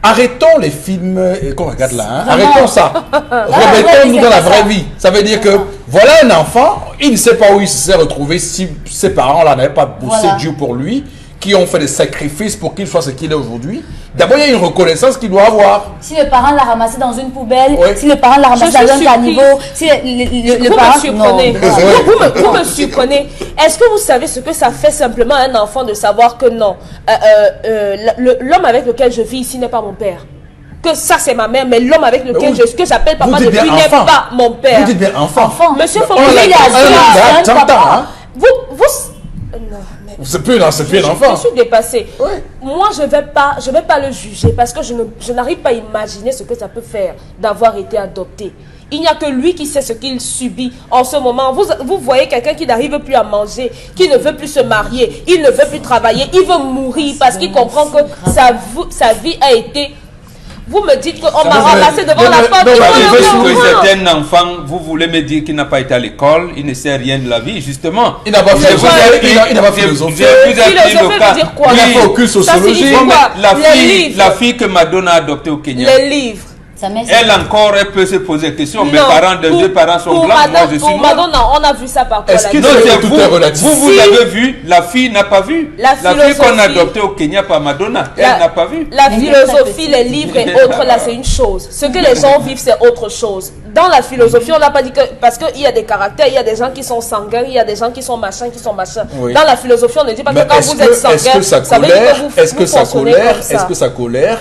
Speaker 1: arrêtons les films, qu'on regarde là, hein, arrêtons ça, remettons-nous dans la vraie vie. Ça veut dire que, voilà un enfant, il ne sait pas où il s'est retrouvé si ses parents là n'avaient pas poussé Dieu pour lui, qui ont fait des sacrifices pour qu'il soit ce qu'il est aujourd'hui. D'abord, il y a une reconnaissance qu'il doit avoir.
Speaker 3: Si le parent l'a ramassé dans une poubelle,
Speaker 1: Oui.
Speaker 3: si le parent l'a ramassé
Speaker 5: Je suis
Speaker 3: dans un
Speaker 5: surprise.
Speaker 3: caniveau, si le
Speaker 5: Vous
Speaker 3: parent...
Speaker 5: me surprenez.
Speaker 3: Non.
Speaker 5: Vous me surprenez. Est-ce que vous savez ce que ça fait simplement à un enfant de savoir que non, l'homme avec lequel je vis ici n'est pas mon père? Que ça c'est ma mère, mais l'homme avec lequel que j'appelle
Speaker 1: Vous
Speaker 5: papa
Speaker 1: dites bien
Speaker 5: depuis n'est
Speaker 1: enfant.
Speaker 5: pas mon père.
Speaker 1: Vous dites bien enfant.
Speaker 5: Monsieur
Speaker 1: On
Speaker 5: Fopousi,
Speaker 1: l'a-
Speaker 5: il a
Speaker 1: on l'a-
Speaker 5: dit-
Speaker 1: 30 ans, hein.
Speaker 5: Vous... Non, mais...
Speaker 1: C'est plus un enfant.
Speaker 5: Je suis dépassée.
Speaker 1: Ouais.
Speaker 5: Moi, je vais pas le juger parce que je n'arrive pas à imaginer ce que ça peut faire d'avoir été adopté. Il n'y a que lui qui sait ce qu'il subit en ce moment. Vous voyez quelqu'un qui n'arrive plus à manger, qui ne veut plus se marier, il ne veut plus travailler, il veut mourir parce qu'il comprend que sa vie a été... Vous me dites qu'on m'a ramassé devant la porte.
Speaker 1: non,
Speaker 5: il
Speaker 1: bah,
Speaker 5: faut
Speaker 1: il
Speaker 5: le
Speaker 1: veut
Speaker 5: comprendre.
Speaker 4: C'est un enfant, vous voulez me dire qu'il n'a pas été à l'école, il ne sait rien de la vie, justement.
Speaker 1: Il n'a pas
Speaker 4: Je vous ai-
Speaker 1: il n'a pas
Speaker 4: je-
Speaker 1: philosophé.
Speaker 4: je vous ai pris le
Speaker 5: Philosophie
Speaker 4: cas.
Speaker 5: veut dire quoi?
Speaker 1: Il n'a
Speaker 4: Oui.
Speaker 1: pas aucune sociologie.
Speaker 5: signifie
Speaker 4: Bon, mais
Speaker 5: quoi? Les
Speaker 4: la
Speaker 5: livres.
Speaker 4: fille que Madonna a adoptée au Kenya,
Speaker 5: Les livres.
Speaker 3: Sa mère,
Speaker 4: elle encore, elle peut se poser des questions. Mes
Speaker 5: Non,
Speaker 4: parents,
Speaker 5: pour-
Speaker 4: deux parents sont
Speaker 5: pour
Speaker 4: blancs, moi
Speaker 5: Madonna-
Speaker 4: je suis
Speaker 5: pour
Speaker 4: noir.
Speaker 5: Madonna, on a vu ça par
Speaker 1: Est-ce
Speaker 5: la
Speaker 1: qu'il
Speaker 4: Non,
Speaker 1: C'est
Speaker 4: c'est
Speaker 1: tout
Speaker 4: vous,
Speaker 1: est relatif.
Speaker 4: vous
Speaker 5: Si-
Speaker 4: avez vu, la fille n'a pas vu.
Speaker 5: La
Speaker 4: fille qu'on a
Speaker 5: philosophie-
Speaker 4: adoptée au Kenya par Madonna, elle n'a pas vu.
Speaker 5: La
Speaker 3: Mais
Speaker 5: philosophie, les livres et autres, là, c'est une chose. Ce que les gens vivent, c'est autre chose. Dans la philosophie, on n'a pas dit que... Parce qu'il y a des caractères, il y a des gens qui sont sanguins, il y a des gens qui sont machins, qui sont machins.
Speaker 1: Oui.
Speaker 5: Dans la philosophie, on ne dit pas
Speaker 1: Mais
Speaker 5: que quand
Speaker 1: est-ce
Speaker 5: vous êtes
Speaker 1: que
Speaker 5: sanguin,
Speaker 1: sa
Speaker 5: ça veut dire
Speaker 1: colère,
Speaker 5: que vous,
Speaker 1: est-ce que
Speaker 5: vous
Speaker 1: sa
Speaker 5: fonctionnez
Speaker 1: colère,
Speaker 5: comme ça.
Speaker 1: est-ce que sa colère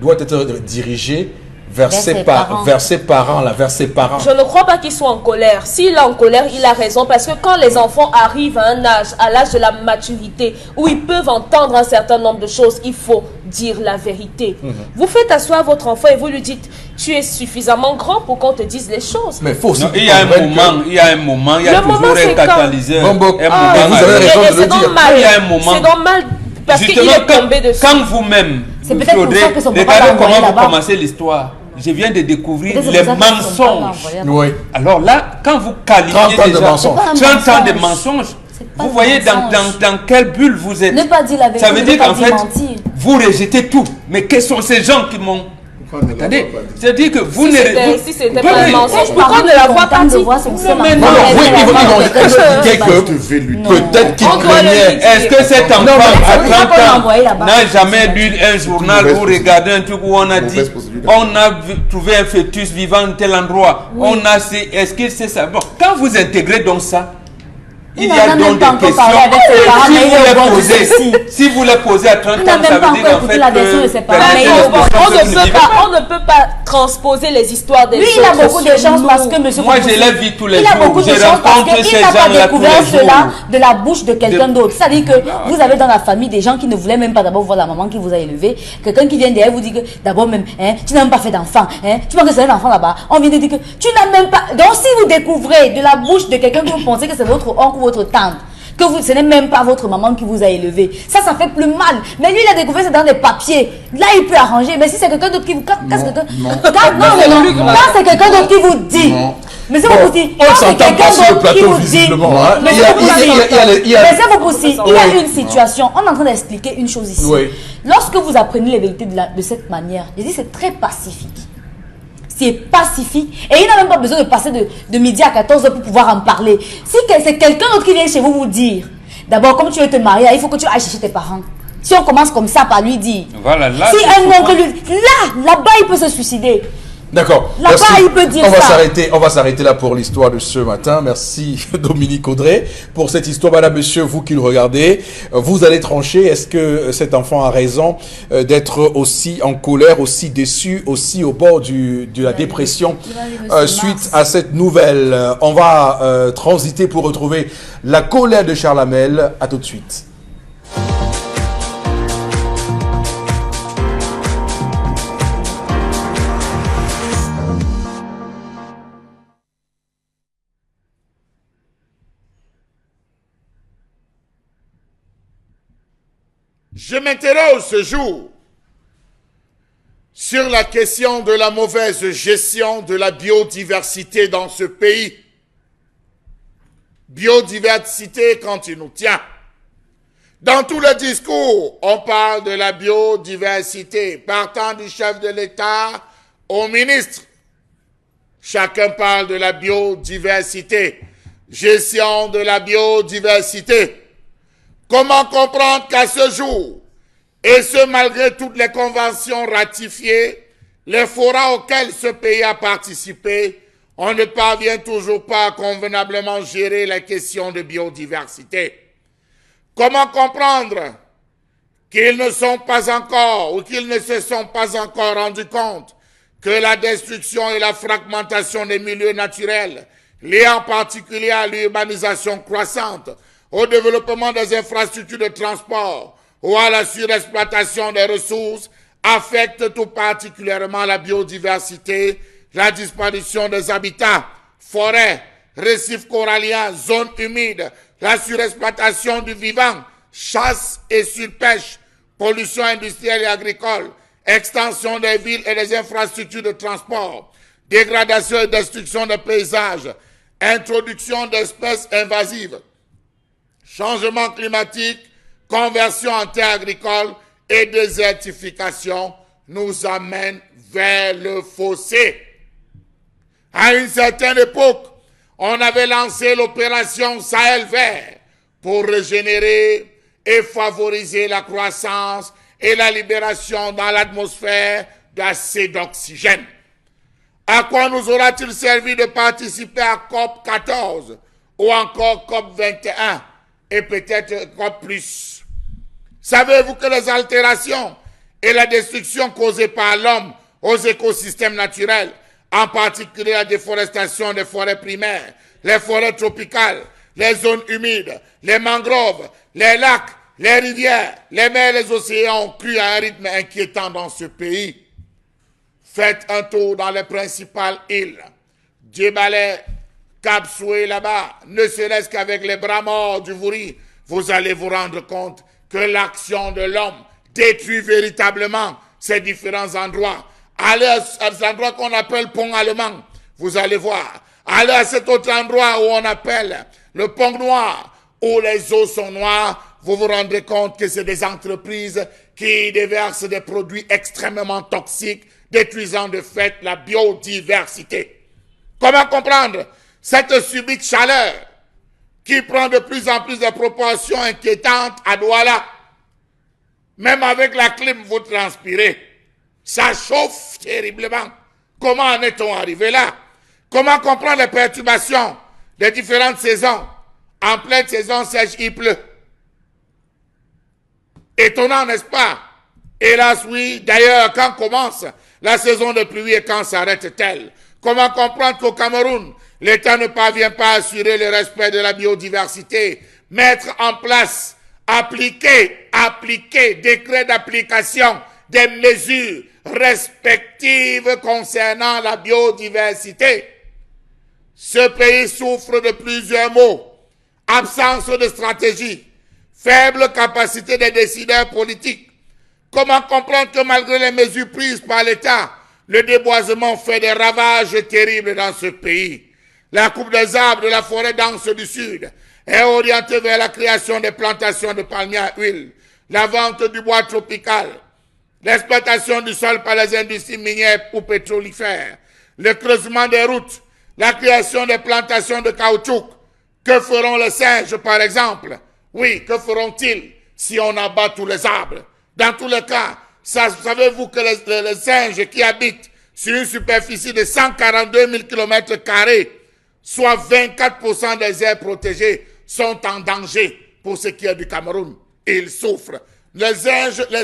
Speaker 1: doit être dirigée vers
Speaker 3: Vers
Speaker 1: ses
Speaker 3: ses parents.
Speaker 1: vers ses parents, là, vers ses parents?
Speaker 5: Je ne crois pas qu'il soit en colère. S'il est en colère, il a raison. Parce que quand les enfants arrivent à un âge, à l'âge de la maturité, où ils peuvent entendre un certain nombre de choses, il faut dire la vérité. Vous faites asseoir votre enfant et vous lui dites, tu es suffisamment grand pour qu'on te dise les choses.
Speaker 1: Mais il faut aussi
Speaker 4: Non, il y a un
Speaker 1: comprendre que-
Speaker 4: moment, il y a
Speaker 5: Le
Speaker 4: toujours
Speaker 5: moment,
Speaker 4: un
Speaker 5: c'est quand?
Speaker 4: catalyseur.
Speaker 1: Bon, bon,
Speaker 4: un
Speaker 5: Ah,
Speaker 4: moment
Speaker 1: vous avez
Speaker 4: majeur.
Speaker 1: raison
Speaker 5: et
Speaker 1: de le
Speaker 5: c'est
Speaker 1: dire.
Speaker 5: normal.
Speaker 4: Il y a un moment.
Speaker 5: C'est normal parce qu'il
Speaker 4: Justement,
Speaker 5: est tombé dessus.
Speaker 4: quand vous-même,
Speaker 3: C'est peut-être pour
Speaker 4: Claudie,
Speaker 3: ça que son papa
Speaker 4: regardez
Speaker 3: l'a envoyé
Speaker 4: comment vous
Speaker 3: là-bas.
Speaker 4: commencez l'histoire. Je viens de découvrir
Speaker 3: Peut-être
Speaker 4: les
Speaker 3: c'est pour ça que son papa l'a
Speaker 4: mensonges.
Speaker 3: envoyé là-bas.
Speaker 1: Oui.
Speaker 4: Alors là, quand vous qualifiez
Speaker 1: 30 ans de
Speaker 4: déjà
Speaker 1: mensonges.
Speaker 3: C'est pas un
Speaker 4: 30 ans de
Speaker 3: mensonge.
Speaker 4: mensonges,
Speaker 3: C'est pas
Speaker 4: vous
Speaker 3: un
Speaker 4: voyez
Speaker 3: mensonge.
Speaker 4: dans quelle bulle vous êtes.
Speaker 3: Ne pas dire la vérité,
Speaker 4: Ça veut
Speaker 3: ne
Speaker 4: dire
Speaker 3: pas
Speaker 4: qu'en
Speaker 3: dire
Speaker 4: fait,
Speaker 3: mentir.
Speaker 4: vous rejetez tout. Mais quels sont ces gens qui m'ont... Attendez, c'est-à-dire que vous
Speaker 5: Si
Speaker 4: ne...
Speaker 5: c'était
Speaker 4: vous-
Speaker 5: pas un
Speaker 4: oui,
Speaker 5: mensonge,
Speaker 3: Mes
Speaker 5: pourquoi
Speaker 3: parents
Speaker 5: ne l'avoir
Speaker 3: sont
Speaker 5: pas
Speaker 3: contents de
Speaker 5: dit?
Speaker 3: voir son seul
Speaker 4: mais
Speaker 3: enfant.
Speaker 4: non,
Speaker 1: Oui,
Speaker 3: Elle
Speaker 1: ils vont
Speaker 3: va
Speaker 1: expliquer
Speaker 3: voir
Speaker 1: que
Speaker 3: quelqu'un de-
Speaker 2: Non.
Speaker 1: peut-être qu'il
Speaker 5: On doit le
Speaker 1: craignait.
Speaker 5: dire.
Speaker 4: Est-ce que cet enfant
Speaker 1: mais
Speaker 4: à
Speaker 3: c'est pour ça
Speaker 4: 30
Speaker 3: qu'on l'a
Speaker 4: ans
Speaker 3: envoyé là-bas.
Speaker 4: n'a jamais lu un journal
Speaker 2: mauvaise
Speaker 4: ou regardé un truc où on a dit
Speaker 2: Mauvaise procédure.
Speaker 4: on a trouvé un fœtus vivant à tel endroit. On a est-ce qu'il sait ça? Bon, quand vous intégrez donc ça, il y
Speaker 3: n'a
Speaker 4: a
Speaker 3: même
Speaker 4: donc
Speaker 3: pas
Speaker 4: des
Speaker 3: encore
Speaker 4: questions.
Speaker 3: parlé avec ses parents, mais
Speaker 4: Si
Speaker 3: il
Speaker 4: vous
Speaker 3: est au
Speaker 4: les
Speaker 3: bord du
Speaker 4: posez,
Speaker 3: souci.
Speaker 4: si vous les posez à 30
Speaker 3: Il n'a
Speaker 4: ans,
Speaker 3: même
Speaker 4: ça
Speaker 3: pas
Speaker 4: veut dire
Speaker 3: encore
Speaker 4: qu'en
Speaker 3: écouté
Speaker 4: fait
Speaker 3: la version de ses parents, mais il est au bord.
Speaker 5: On ne peut pas transposer les histoires des
Speaker 3: Lui,
Speaker 5: autres.
Speaker 3: il a beaucoup de
Speaker 5: sur
Speaker 3: chance
Speaker 5: nous.
Speaker 3: parce que monsieur
Speaker 4: Moi, je
Speaker 3: Fopousi,
Speaker 4: l'ai vu tous les
Speaker 3: il a
Speaker 4: jours.
Speaker 3: beaucoup de
Speaker 4: Je
Speaker 3: chance parce
Speaker 4: rencontre
Speaker 3: qu'il
Speaker 4: ces
Speaker 3: n'a pas
Speaker 4: gens-là
Speaker 3: découvert
Speaker 4: tous les
Speaker 3: cela
Speaker 4: jours.
Speaker 3: de la bouche de quelqu'un
Speaker 4: De-
Speaker 3: d'autre. C'est-à-dire que vous avez dans la famille des gens qui ne voulaient même pas d'abord voir la maman qui vous a élevé. Quelqu'un qui vient derrière vous dit que d'abord même, hein, tu n'as même pas fait d'enfant. Hein, tu penses que c'est un enfant là-bas. On vient de dire que tu n'as même pas... Donc si vous découvrez de la bouche de quelqu'un que vous pensez que c'est votre oncle ou votre tante, que ce n'est même pas votre maman qui vous a élevé. Ça fait plus mal. Mais lui, il a découvert ça dans des papiers. Là, il peut arranger. Mais si c'est quelqu'un d'autre qui vous... Quand c'est quelqu'un d'autre qui vous dit...
Speaker 2: Non.
Speaker 3: Mais c'est
Speaker 1: Bon,
Speaker 3: vous pousser.
Speaker 1: on
Speaker 3: Quand c'est
Speaker 1: s'entend
Speaker 3: quelqu'un
Speaker 1: pas sur le
Speaker 3: d'autre qui
Speaker 1: plateau
Speaker 3: vous dit...
Speaker 1: visiblement. Hein.
Speaker 3: Mais
Speaker 1: Il y a-
Speaker 3: c'est vous pousser.
Speaker 1: il y a-
Speaker 3: Mais c'est vous pousser. Il y a
Speaker 1: Oui.
Speaker 3: une situation. On est en train d'expliquer une chose ici.
Speaker 1: Oui.
Speaker 3: Lorsque vous apprenez les vérités de cette manière, je dis c'est très pacifique. C'est pacifique. Et il n'a même pas besoin de passer de midi à 14h pour pouvoir en parler. Si c'est quelqu'un d'autre qui vient chez vous dire, d'abord, comme tu veux te marier, il faut que tu ailles chercher tes parents. Si on commence comme ça par lui dire,
Speaker 4: Voilà, là,
Speaker 3: si
Speaker 4: c'est
Speaker 3: un
Speaker 4: pourquoi-
Speaker 3: oncle lui... Là-bas, il peut se suicider.
Speaker 1: D'accord.
Speaker 3: Là-bas,
Speaker 1: Merci.
Speaker 3: il peut dire
Speaker 1: on va
Speaker 3: ça.
Speaker 1: on va s'arrêter là pour l'histoire de ce matin. Merci Dominique Audrey pour cette histoire. Madame, monsieur, vous qui le regardez, vous allez trancher. Est-ce que cet enfant a raison d'être aussi en colère, aussi déçu, aussi au bord de la dépression suite à cette nouvelle? On va transiter pour retrouver la colère de Charles Hamel. À tout de suite.
Speaker 2: Je m'interroge ce jour sur la question de la mauvaise gestion de la biodiversité dans ce pays. Biodiversité quand il nous tient. Dans tous les discours, on parle de la biodiversité, partant du chef de l'État au ministre. Chacun parle de la biodiversité, gestion de la biodiversité. Comment comprendre qu'à ce jour, et ce malgré toutes les conventions ratifiées, les forats auxquels ce pays a participé, on ne parvient toujours pas à convenablement gérer la question de biodiversité. Comment comprendre qu'ils ne sont pas encore ou qu'ils ne se sont pas encore rendus compte que la destruction et la fragmentation des milieux naturels, liés en particulier à l'urbanisation croissante, au développement des infrastructures de transport ou à la surexploitation des ressources, affectent tout particulièrement la biodiversité, la disparition des habitats, forêts, récifs coralliens, zones humides, la surexploitation du vivant, chasse et surpêche, pollution industrielle et agricole, extension des villes et des infrastructures de transport, dégradation et destruction des paysages, introduction d'espèces invasives, changement climatique, conversion en terres agricoles et désertification nous amènent vers le fossé. À une certaine époque, on avait lancé l'opération Sahel vert pour régénérer et favoriser la croissance et la libération dans l'atmosphère d'assez d'oxygène. À quoi nous aura-t-il servi de participer à COP 14 ou encore COP 21 et peut-être COP plus? Savez-vous que les altérations et la destruction causées par l'homme aux écosystèmes naturels, en particulier la déforestation des forêts primaires, les forêts tropicales, les zones humides, les mangroves, les lacs, les rivières, les mers et les océans ont cru à un rythme inquiétant dans ce pays. Faites un tour dans les principales îles. Djebel, Cap Soué là-bas, ne serait-ce qu'avec les bras morts du Vouri, vous allez vous rendre compte que l'action de l'homme détruit véritablement ces différents endroits. Allez à cet endroit qu'on appelle pont allemand, vous allez voir. Allez à cet autre endroit où on appelle le pont noir, où les eaux sont noires, vous vous rendrez compte que c'est des entreprises qui déversent des produits extrêmement toxiques, détruisant de fait la biodiversité. Comment comprendre cette subite chaleur qui prend de plus en plus de proportions inquiétantes à Douala? Même avec la clim, vous transpirez. Ça chauffe terriblement. Comment en est-on arrivé là? Comment comprendre les perturbations des différentes saisons? En pleine saison sèche, il pleut. Étonnant, n'est-ce pas? Hélas, oui. D'ailleurs, quand commence la saison de pluie et quand s'arrête-t-elle? Comment comprendre qu'au Cameroun, l'État ne parvient pas à assurer le respect de la biodiversité, mettre en place, appliquer, décret d'application des mesures respectives concernant la biodiversité? Ce pays souffre de plusieurs maux. Absence de stratégie, faible capacité des décideurs politiques. Comment comprendre que malgré les mesures prises par l'État, le déboisement fait des ravages terribles dans ce pays? La coupe des arbres de la forêt dense du Sud est orientée vers la création des plantations de palmiers à huile, la vente du bois tropical, l'exploitation du sol par les industries minières ou pétrolifères, le creusement des routes, la création des plantations de caoutchouc. Que feront les singes, par exemple? Oui, que feront-ils si on abat tous les arbres? Dans tous les cas, savez-vous que les singes qui habitent sur une superficie de 142 000 km², soit 24% des aires protégées, sont en danger pour ce qui est du Cameroun. Et ils souffrent. Les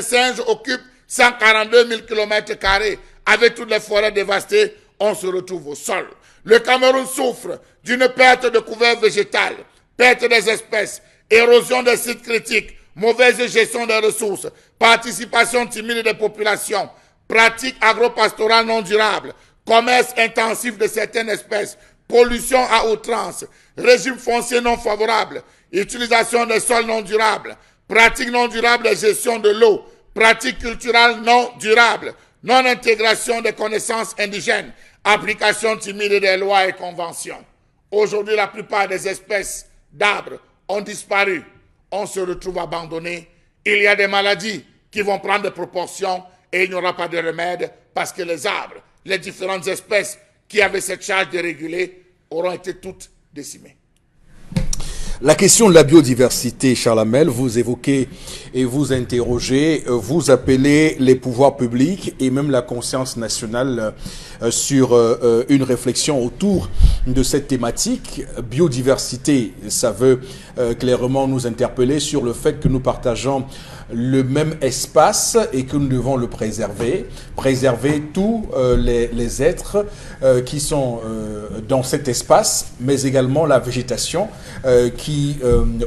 Speaker 2: singes occupent 142 000 km². Avec toutes les forêts dévastées, on se retrouve au sol. Le Cameroun souffre d'une perte de couvert végétal, perte des espèces, érosion des sites critiques, mauvaise gestion des ressources, participation timide des populations, pratiques agro-pastorales non durables, commerce intensif de certaines espèces, pollution à outrance, régime foncier non favorable, utilisation des sols non durables, pratique non durable de gestion de l'eau, pratique culturelle non durable, non-intégration des connaissances indigènes, application timide des lois et conventions. Aujourd'hui, la plupart des espèces d'arbres ont disparu. On se retrouve abandonné. Il y a des maladies qui vont prendre des proportions et il n'y aura pas de remède parce que les arbres, les différentes espèces qui avaient cette charge de réguler auront été toutes décimées.
Speaker 1: La question de la biodiversité, Charles Hamel, vous évoquez et vous interrogez, vous appelez les pouvoirs publics et même la conscience nationale sur une réflexion autour de cette thématique. Biodiversité, ça veut clairement nous interpeller sur le fait que nous partageons le même espace et que nous devons le préserver tous les êtres qui sont dans cet espace, mais également la végétation qui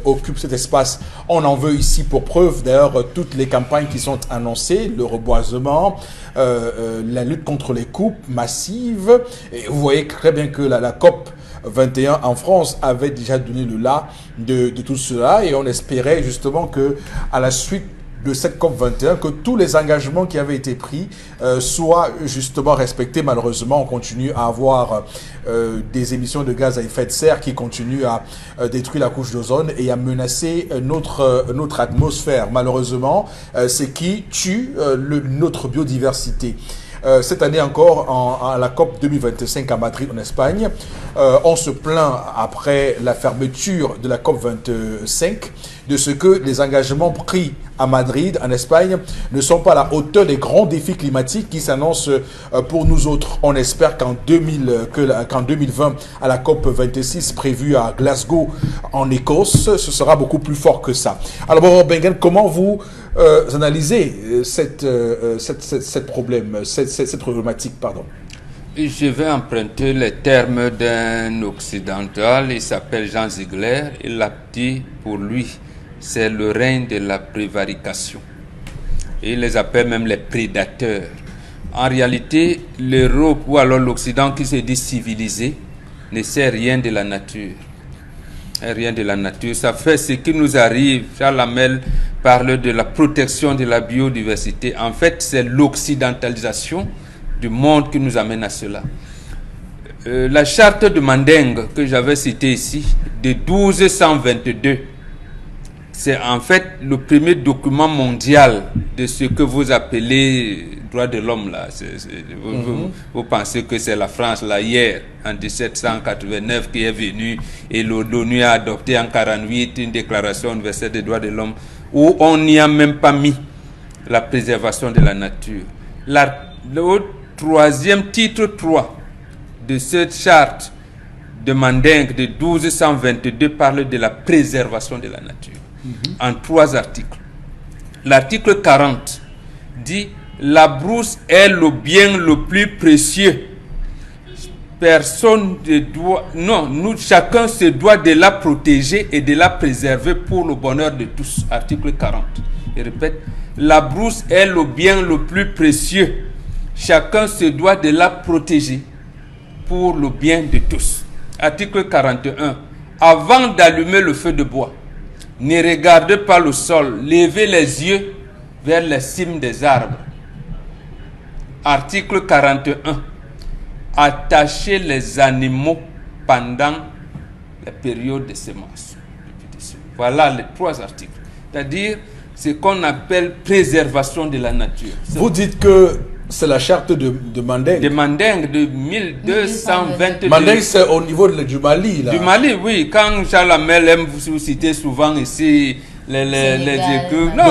Speaker 1: occupe cet espace. On en veut ici pour preuve d'ailleurs toutes les campagnes qui sont annoncées, le reboisement, la lutte contre les coupes massives. Et vous voyez très bien que la COP 21 en France avait déjà donné le là de tout cela et on espérait justement que à la suite de cette COP 21 que tous les engagements qui avaient été pris soient justement respectés. Malheureusement, on continue à avoir des émissions de gaz à effet de serre qui continuent à détruire la couche d'ozone et à menacer notre atmosphère. Malheureusement, c'est qui tue notre biodiversité. Cette année encore, à la COP 2025 à Madrid, en Espagne, on se plaint après la fermeture de la COP 25 de ce que les engagements pris à Madrid, en Espagne, ne sont pas à la hauteur des grands défis climatiques qui s'annoncent pour nous autres. On espère qu'en 2020, à la COP 26 prévue à Glasgow, en Écosse, ce sera beaucoup plus fort que ça. Alors, Bobo Bengen, comment vous analysez cette problématique, pardon?
Speaker 4: Je vais emprunter les termes d'un occidental, il s'appelle Jean Ziegler, il l'a dit pour lui, c'est le règne de la prévarication. Et il les appelle même les prédateurs. En réalité, l'Europe ou alors l'Occident qui se dit civilisé ne sait rien de la nature. Rien de la nature. Ça fait ce qui nous arrive. Charles Hamel parle de la protection de la biodiversité. En fait, c'est l'occidentalisation du monde qui nous amène à cela. La charte de Mandingue que j'avais citée ici, de 1222, c'est en fait le premier document mondial de ce que vous appelez droit de l'homme là. Vous pensez que c'est la France là hier en 1789 qui est venue et l'ONU a adopté en 48 une déclaration universelle des droits de l'homme où on n'y a même pas mis la préservation de la nature. Le troisième titre 3 de cette charte de Mandingue de 1222 parle de la préservation de la nature. En 3 articles. L'article 40 dit la brousse est le bien le plus précieux. Personne ne doit, chacun se doit de la protéger et de la préserver pour le bonheur de tous. Article 40. Je répète, la brousse est le bien le plus précieux. Chacun se doit de la protéger pour le bien de tous. Article 41. Avant d'allumer le feu de bois, ne regardez pas le sol, levez les yeux vers les cimes des arbres. Article 41. Attachez les animaux pendant la période de semences. Voilà les 3 articles. C'est-à-dire ce qu'on appelle préservation de la nature.
Speaker 1: Vous dites que c'est la charte de Mandingue.
Speaker 4: De Mandingue de 1222.
Speaker 1: Mandingue, c'est au niveau du Mali, là.
Speaker 4: Du Mali, oui. Quand Charles Hamel aime vous citer souvent ici les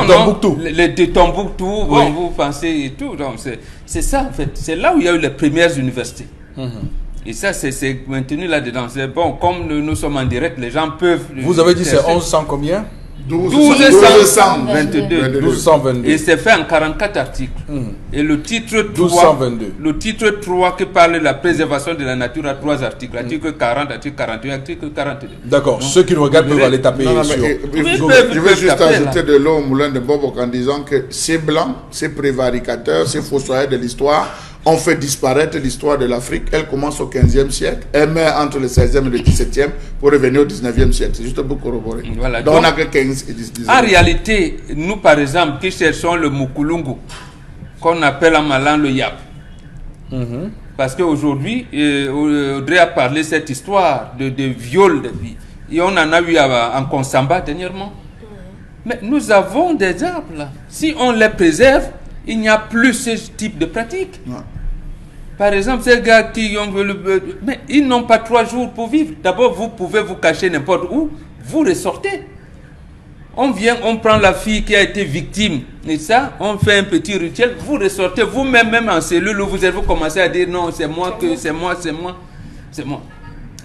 Speaker 1: Tombouctou.
Speaker 4: Les de Tombouctou, oui. Vous pensez et tout. Donc c'est ça, en fait. C'est là où il y a eu les premières universités. Et ça, c'est maintenu là-dedans. C'est bon, comme nous sommes en direct, les gens peuvent...
Speaker 1: Vous avez dit c'est 1100 combien?
Speaker 4: 1222. Et c'est fait en 44 articles. Et le titre 3, le titre 3 qui parle de la préservation de la nature a 3 articles. Article 40, article 41, article 42.
Speaker 1: D'accord. Ceux qui nous regardent peuvent aller taper sur...
Speaker 2: Je veux juste ajouter de l'eau au moulin de Bobo en disant que ces blancs, ces prévaricateurs, ces fossoyeurs de l'histoire ont fait disparaître l'histoire de l'Afrique. Elle commence au 15e siècle, elle met entre le 16e et le 17e pour revenir au 19e siècle. C'est juste pour corroborer.
Speaker 4: Voilà.
Speaker 2: Donc on n'a que 15 et 19.
Speaker 4: En réalité, nous par exemple, qui cherchons le Mukulungu, qu'on appelle en malan le Yap. Parce qu'aujourd'hui, Audrey a parlé de cette histoire de viol de vie. Et on en a eu en Konsamba dernièrement. Mais nous avons des arbres là. Si on les préserve, il n'y a plus ce type de pratique. Ouais. Par exemple, ces gars qui ont mais ils n'ont pas 3 jours pour vivre. D'abord, vous pouvez vous cacher n'importe où, vous ressortez. On vient, on prend la fille qui a été victime, et ça, on fait un petit rituel, vous ressortez, vous-même, même en cellule, vous commencez à dire non, c'est moi, c'est moi.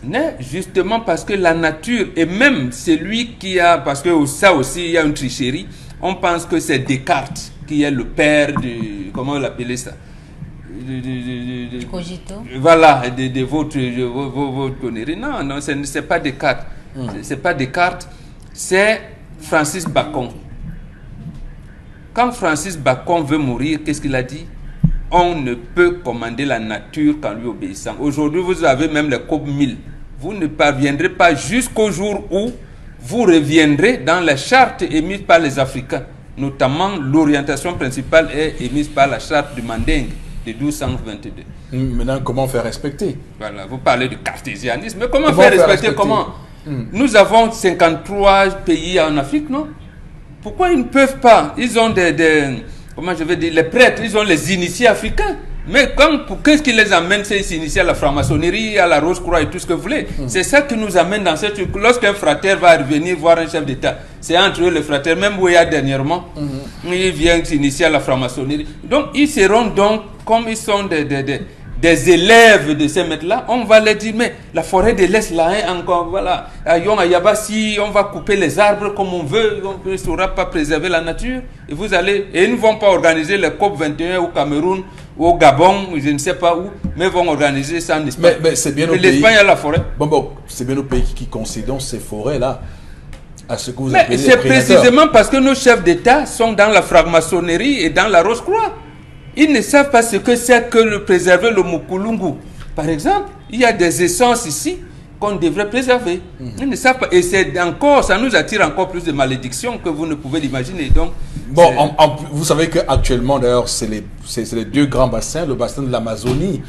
Speaker 4: Mais justement parce que la nature, et même celui qui a, parce que ça aussi, il y a une tricherie, on pense que c'est Descartes qui est le père de, comment on l'appelait ça,
Speaker 3: du cogito.
Speaker 4: Voilà, de votre connerie. Non, c'est pas Descartes. C'est pas Descartes, c'est Francis Bacon. Quand Francis Bacon veut mourir, qu'est-ce qu'il a dit? On ne peut commander la nature qu'en lui obéissant. Aujourd'hui, vous avez même les COP 1000. Vous ne parviendrez pas jusqu'au jour où vous reviendrez dans les chartes émises par les Africains. Notamment, l'orientation principale est émise par la charte du Mandingue de 1222.
Speaker 1: Maintenant, comment faire respecter?
Speaker 4: Voilà, vous parlez du cartésianisme. Mais comment faire respecter? Comment? Nous avons 53 pays en Afrique, non? Pourquoi ils ne peuvent pas? Ils ont comment je vais dire, les prêtres, ils ont les initiés africains. Mais qu'est-ce qui les amène, ces initiés, à la franc-maçonnerie, à la Rose-Croix et tout ce que vous voulez? C'est ça qui nous amène dans cette truc. Lorsqu'un frater va revenir voir un chef d'État, c'est entre eux les fratères, même Ouéa dernièrement, ils viennent s'initier à la franc-maçonnerie. Donc, ils seront donc, comme ils sont des élèves de ces maîtres-là, on va leur dire, mais la forêt de l'Est, là, hein, encore, voilà, à Yabassi, on va couper les arbres comme on veut, on ne saura pas préserver la nature, et ils ne vont pas organiser le COP 21 au Cameroun, ou au Gabon, je ne sais pas où, mais vont organiser ça en Espagne.
Speaker 1: Mais c'est bien
Speaker 4: l'Espagne a la forêt.
Speaker 1: Bon, c'est bien nos pays qui concédons ces forêts-là à ce que vous
Speaker 4: appelez
Speaker 1: les
Speaker 4: prédateurs. C'est précisément parce que nos chefs d'État sont dans la franc-maçonnerie et dans la Rose-Croix. Ils ne savent pas ce que c'est que le préserver le Mukulungu. Par exemple, il y a des essences ici qu'on devrait préserver. Ils ne savent pas. Et ça nous attire encore plus de malédictions que vous ne pouvez l'imaginer. Donc,
Speaker 1: bon, vous savez qu'actuellement, d'ailleurs, c'est les 2 grands bassins, le bassin de l'Amazonie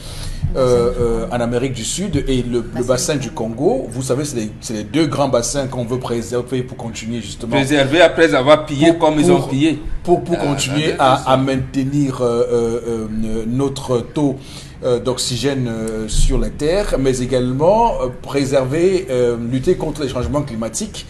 Speaker 1: en Amérique du Sud et le bassin du Congo. Vous savez, c'est les 2 grands bassins qu'on veut préserver pour continuer justement.
Speaker 4: Préserver après avoir pillé ils ont pillé.
Speaker 1: Pour continuer à maintenir notre taux d'oxygène sur la Terre, mais également préserver, lutter contre les changements climatiques,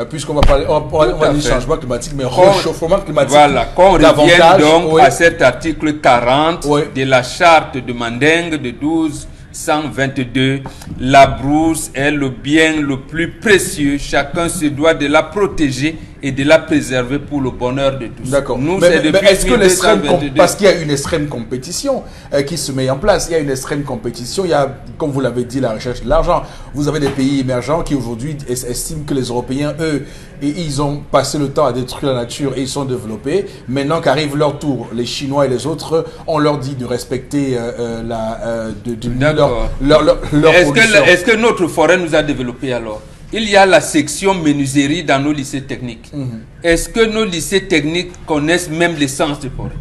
Speaker 1: puisqu'on va parler, on va dire changement climatique, mais réchauffement climatique.
Speaker 4: Voilà, qu'on revienne donc à cet article 40 de la charte de Mandingue de 1222. La brousse est le bien le plus précieux. Chacun se doit de la protéger et de la préserver pour le bonheur de tous.
Speaker 1: D'accord. Mais est-ce que parce qu'il y a une extrême compétition qui se met en place, il y a une extrême compétition, il y a, comme vous l'avez dit, la recherche de l'argent. Vous avez des pays émergents qui aujourd'hui estiment que les Européens, eux, ils ont passé le temps à détruire la nature et ils sont développés. Maintenant qu'arrive leur tour, les Chinois et les autres, on leur dit de respecter leur production.
Speaker 4: Est-ce que notre forêt nous a développé alors? Il y a la section menuiserie dans nos lycées techniques. Est-ce que nos lycées techniques connaissent même l'essence de forêt?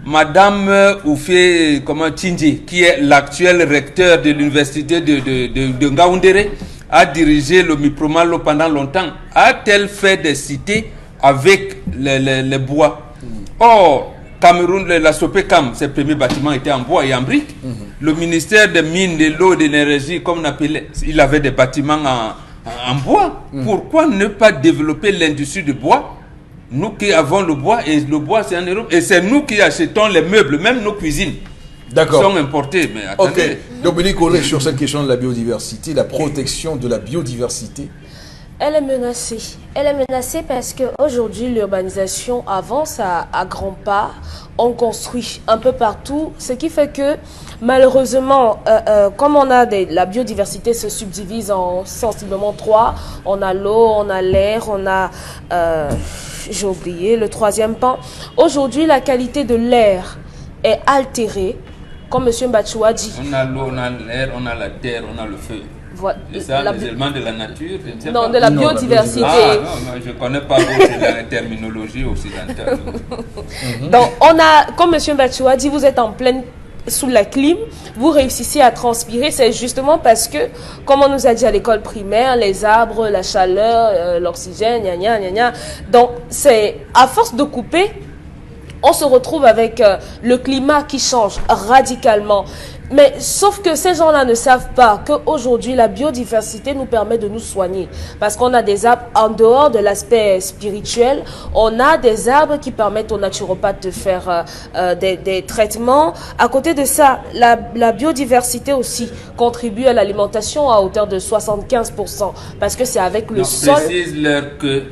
Speaker 4: Madame Oufé Tindje, qui est l'actuel recteur de l'université de Ngaoundéré, a dirigé le Mipromalo pendant longtemps. A-t-elle fait des cités avec les bois? Or, Cameroun, la Sopecam, ses premiers bâtiments étaient en bois et en briques. Le ministère des Mines, de l'eau, de l'énergie, comme on appelait, il avait des bâtiments en bois. Pourquoi ne pas développer l'industrie du bois? Nous qui avons le bois, et le bois c'est en Europe, et c'est nous qui achetons les meubles, même nos cuisines.
Speaker 1: D'accord.
Speaker 4: Sont importés. Mais attendez.
Speaker 1: Ok. Dominique Olé, sur cette question de la biodiversité, la protection de la biodiversité.
Speaker 5: Elle est menacée. Elle est menacée parce qu'aujourd'hui, l'urbanisation avance à grands pas. On construit un peu partout, ce qui fait que malheureusement, comme on a la biodiversité se subdivise en sensiblement 3. On a l'eau, on a l'air, on a, j'ai oublié, le 3e pan. Aujourd'hui, la qualité de l'air est altérée comme M. Mbachou a dit.
Speaker 4: On a l'eau, on a l'air, on a la terre, on a le feu.
Speaker 5: Voilà,
Speaker 4: c'est ça, les éléments de la nature, je ne sais
Speaker 5: non,
Speaker 4: pas.
Speaker 5: de la biodiversité.
Speaker 4: Ah, non, je ne connais pas la terminologie occidentale.
Speaker 5: Donc, on a, comme M. Mbachou a dit, vous êtes en pleine sous la clim, vous réussissez à transpirer, c'est justement parce que, comme on nous a dit à l'école primaire, les arbres, la chaleur, l'oxygène, gna gna gna gna. Donc, c'est à force de couper, on se retrouve avec le climat qui change radicalement. Mais sauf que ces gens-là ne savent pas qu'aujourd'hui, la biodiversité nous permet de nous soigner. Parce qu'on a des arbres, en dehors de l'aspect spirituel, on a des arbres qui permettent aux naturopathes de faire des traitements. À côté de ça, la biodiversité aussi contribue à l'alimentation à hauteur de 75%. Parce que c'est avec le sol...
Speaker 4: Précise-leur que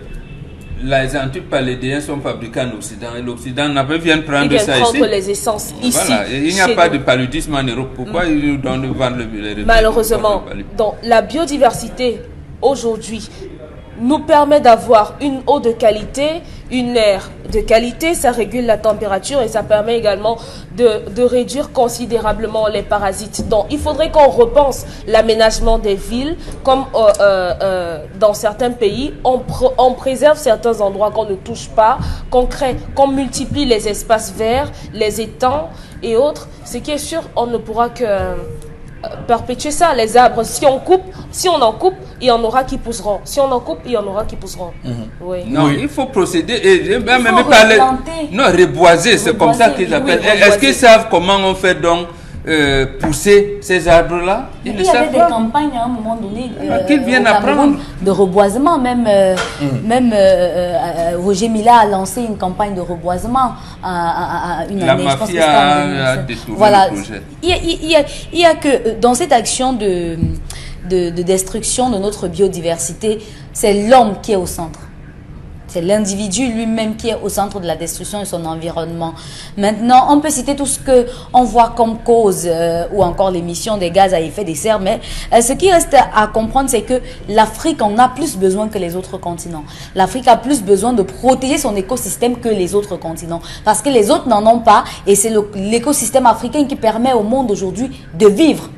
Speaker 4: les antipalédiens sont fabriqués en Occident et l'Occident vient prendre ça ici.
Speaker 5: Les essences ici.
Speaker 4: Voilà. Et il n'y a pas de paludisme en Europe. Pourquoi ils nous donnent de vendre les
Speaker 5: malheureusement, donc la biodiversité aujourd'hui nous permet d'avoir une eau de qualité, une air de qualité, ça régule la température et ça permet également de réduire considérablement les parasites. Donc il faudrait qu'on repense l'aménagement des villes, comme dans certains pays, on préserve certains endroits qu'on ne touche pas, qu'on crée, qu'on multiplie les espaces verts, les étangs et autres. Ce qui est sûr, on ne pourra que... perpétuer ça, les arbres, si on en coupe, il y en aura qui pousseront. Si on en coupe, il y en aura qui pousseront. Oui.
Speaker 4: Non, il faut procéder et même parler. Non, reboiser, c'est comme ça qu'ils appellent. Est-ce qu'ils savent comment on fait donc pousser ces arbres-là?
Speaker 3: Il y avait des campagnes à un moment donné
Speaker 4: qu'ils viennent apprendre
Speaker 3: de reboisement. Même Roger Mila a lancé une campagne de reboisement à une année.
Speaker 4: La mafia a détourné
Speaker 3: voilà.
Speaker 4: le projet.
Speaker 3: Il y a que dans cette action de destruction de notre biodiversité, c'est l'homme qui est au centre. C'est l'individu lui-même qui est au centre de la destruction de son environnement. Maintenant, on peut citer tout ce qu'on voit comme cause ou encore l'émission des gaz à effet de serre, mais ce qui reste à comprendre, c'est que l'Afrique en a plus besoin que les autres continents. L'Afrique a plus besoin de protéger son écosystème que les autres continents, parce que les autres n'en ont pas, et c'est l'écosystème africain qui permet au monde aujourd'hui de vivre.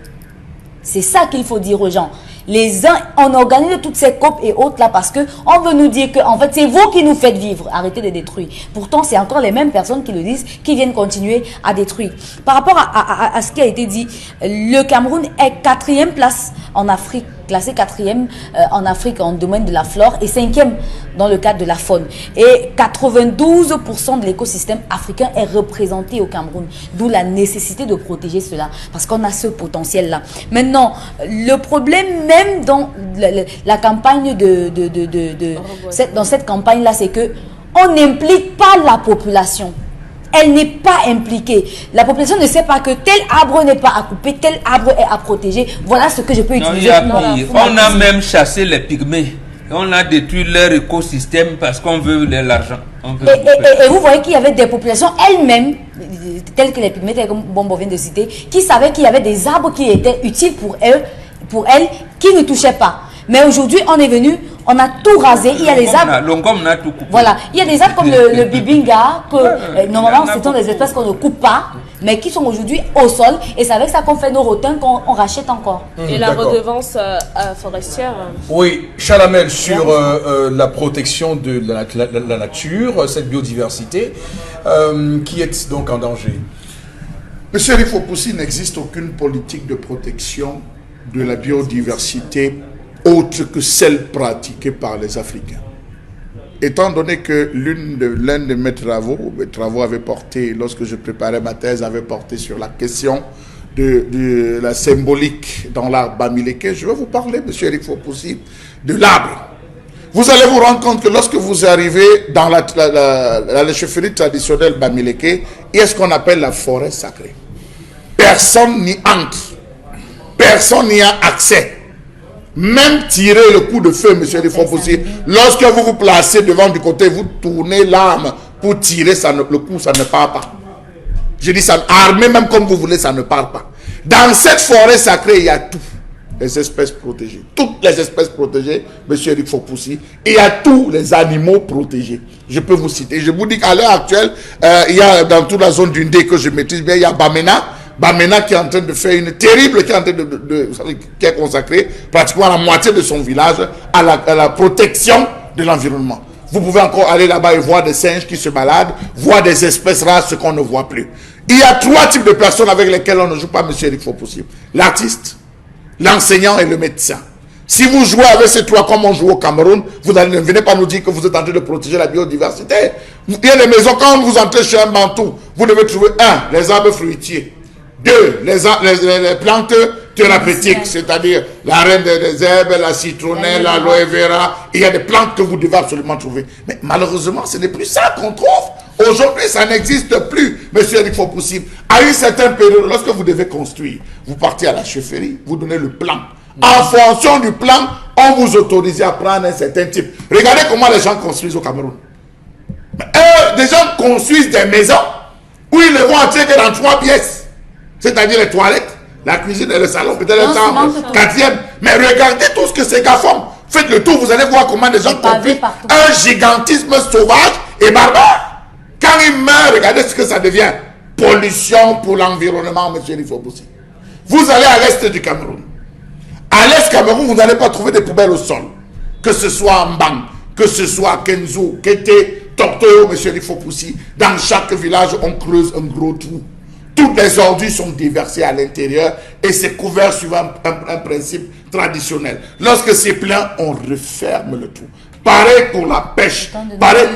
Speaker 3: C'est ça qu'il faut dire aux gens. Les uns, on organise toutes ces COP et autres là parce que on veut nous dire que en fait c'est vous qui nous faites vivre, arrêtez de détruire. Pourtant c'est encore les mêmes personnes qui le disent, qui viennent continuer à détruire. Par rapport à ce qui a été dit, le Cameroun est 4e place en Afrique, classé 4e en Afrique en domaine de la flore et 5e dans le cadre de la faune. Et 92% de l'écosystème africain est représenté au Cameroun, d'où la nécessité de protéger cela parce qu'on a ce potentiel là. Maintenant, le problème même dans la campagne dans cette campagne là, c'est que on n'implique pas la population. Elle n'est pas impliquée. La population ne sait pas que tel arbre n'est pas à couper, tel arbre est à protéger. Voilà ce que je peux utiliser.
Speaker 4: On a même chassé les pygmées. On a détruit leur écosystème parce qu'on veut l'argent.
Speaker 3: Et vous voyez qu'il y avait des populations elles-mêmes, telles que les pygmées, telles que Bombo vient de citer, qui savaient qu'il y avait des arbres qui étaient utiles pour elles, qui ne touchaient pas. Mais aujourd'hui, on est venu, on a tout rasé. Il y a des arbres.
Speaker 4: On a tout coupé.
Speaker 3: Voilà, il y a des arbres comme le bibinga que normalement ce sont des espèces qu'on ne coupe pas, mais qui sont aujourd'hui au sol. Et c'est avec ça qu'on fait nos rotins qu'on rachète encore.
Speaker 5: Et la redevance forestière.
Speaker 1: Oui, Chalamel, sur la protection de la nature, cette biodiversité qui est donc en danger.
Speaker 2: Monsieur Rifopoussi, il n'existe aucune politique de protection de la biodiversité autre que celle pratiquée par les Africains. Étant donné que l'un de mes travaux avait porté, lorsque je préparais ma thèse, avait porté sur la question de la symbolique dans l'arbre bamileke, je vais vous parler, monsieur Rifopoussi, de l'arbre. Vous allez vous rendre compte que lorsque vous arrivez dans la chefferie traditionnelle bamileke, il y a ce qu'on appelle la forêt sacrée. Personne n'y entre. Personne n'y a accès. Même tirer le coup de feu, monsieur Rifopoussi, lorsque vous vous placez devant du côté, vous tournez l'arme pour tirer, le coup, ça ne part pas. Je dis ça, armé même comme vous voulez, ça ne part pas. Dans cette forêt sacrée, il y a tout. Les espèces protégées. Toutes les espèces protégées, monsieur Rifopoussi. Et il y a tous les animaux protégés. Je peux vous citer. Je vous dis qu'à l'heure actuelle, il y a dans toute la zone d'Undé que je maîtrise bien, il y a Bamena. Bamena qui est en train de faire une terrible, qui est en train qui est consacré pratiquement la moitié de son village à la protection de l'environnement. Vous pouvez encore aller là-bas et voir des singes qui se baladent, voir des espèces rares, ce qu'on ne voit plus. Il y a 3 types de personnes avec lesquelles on ne joue pas, M. Eric Fopoussi. L'artiste, l'enseignant et le médecin. Si vous jouez avec ces 3 comme on joue au Cameroun, vous ne venez pas nous dire que vous êtes en train de protéger la biodiversité. Il y a des maisons, quand vous entrez chez un Bantou, vous devez trouver 1, les arbres fruitiers. 2, les plantes thérapeutiques, c'est-à-dire la reine des herbes, la citronnelle, l'aloe vera. Il y a des plantes que vous devez absolument trouver. Mais malheureusement, ce n'est plus ça qu'on trouve. Aujourd'hui, ça n'existe plus, M. Eric Fopoussi. À une certaine période, lorsque vous devez construire, vous partez à la chefferie, vous donnez le plan. En fonction du plan, on vous autorise à prendre un certain type. Regardez comment les gens construisent au Cameroun. Des gens construisent des maisons où ils ne vont entrer que dans 3 pièces. C'est-à-dire les toilettes, la cuisine et le salon, peut-être le chambre, 4e. Mais regardez tout ce que ces gars font. Faites le tour, vous allez voir comment les gens construisent un gigantisme sauvage et barbare. Quand ils meurent, regardez ce que ça devient. Pollution pour l'environnement, M. Eric Fopoussi. Vous allez à l'est du Cameroun. À l'est Cameroun, vous n'allez pas trouver des poubelles au sol. Que ce soit en Mbang, que ce soit à Kenzo, Kété, Tortoyo, M. Eric Fopoussi. Dans chaque village, on creuse un gros trou. Toutes les ordures sont déversées à l'intérieur et c'est couvert suivant un principe traditionnel. Lorsque c'est plein, on referme le tout. Pareil pour la pêche. Pareil,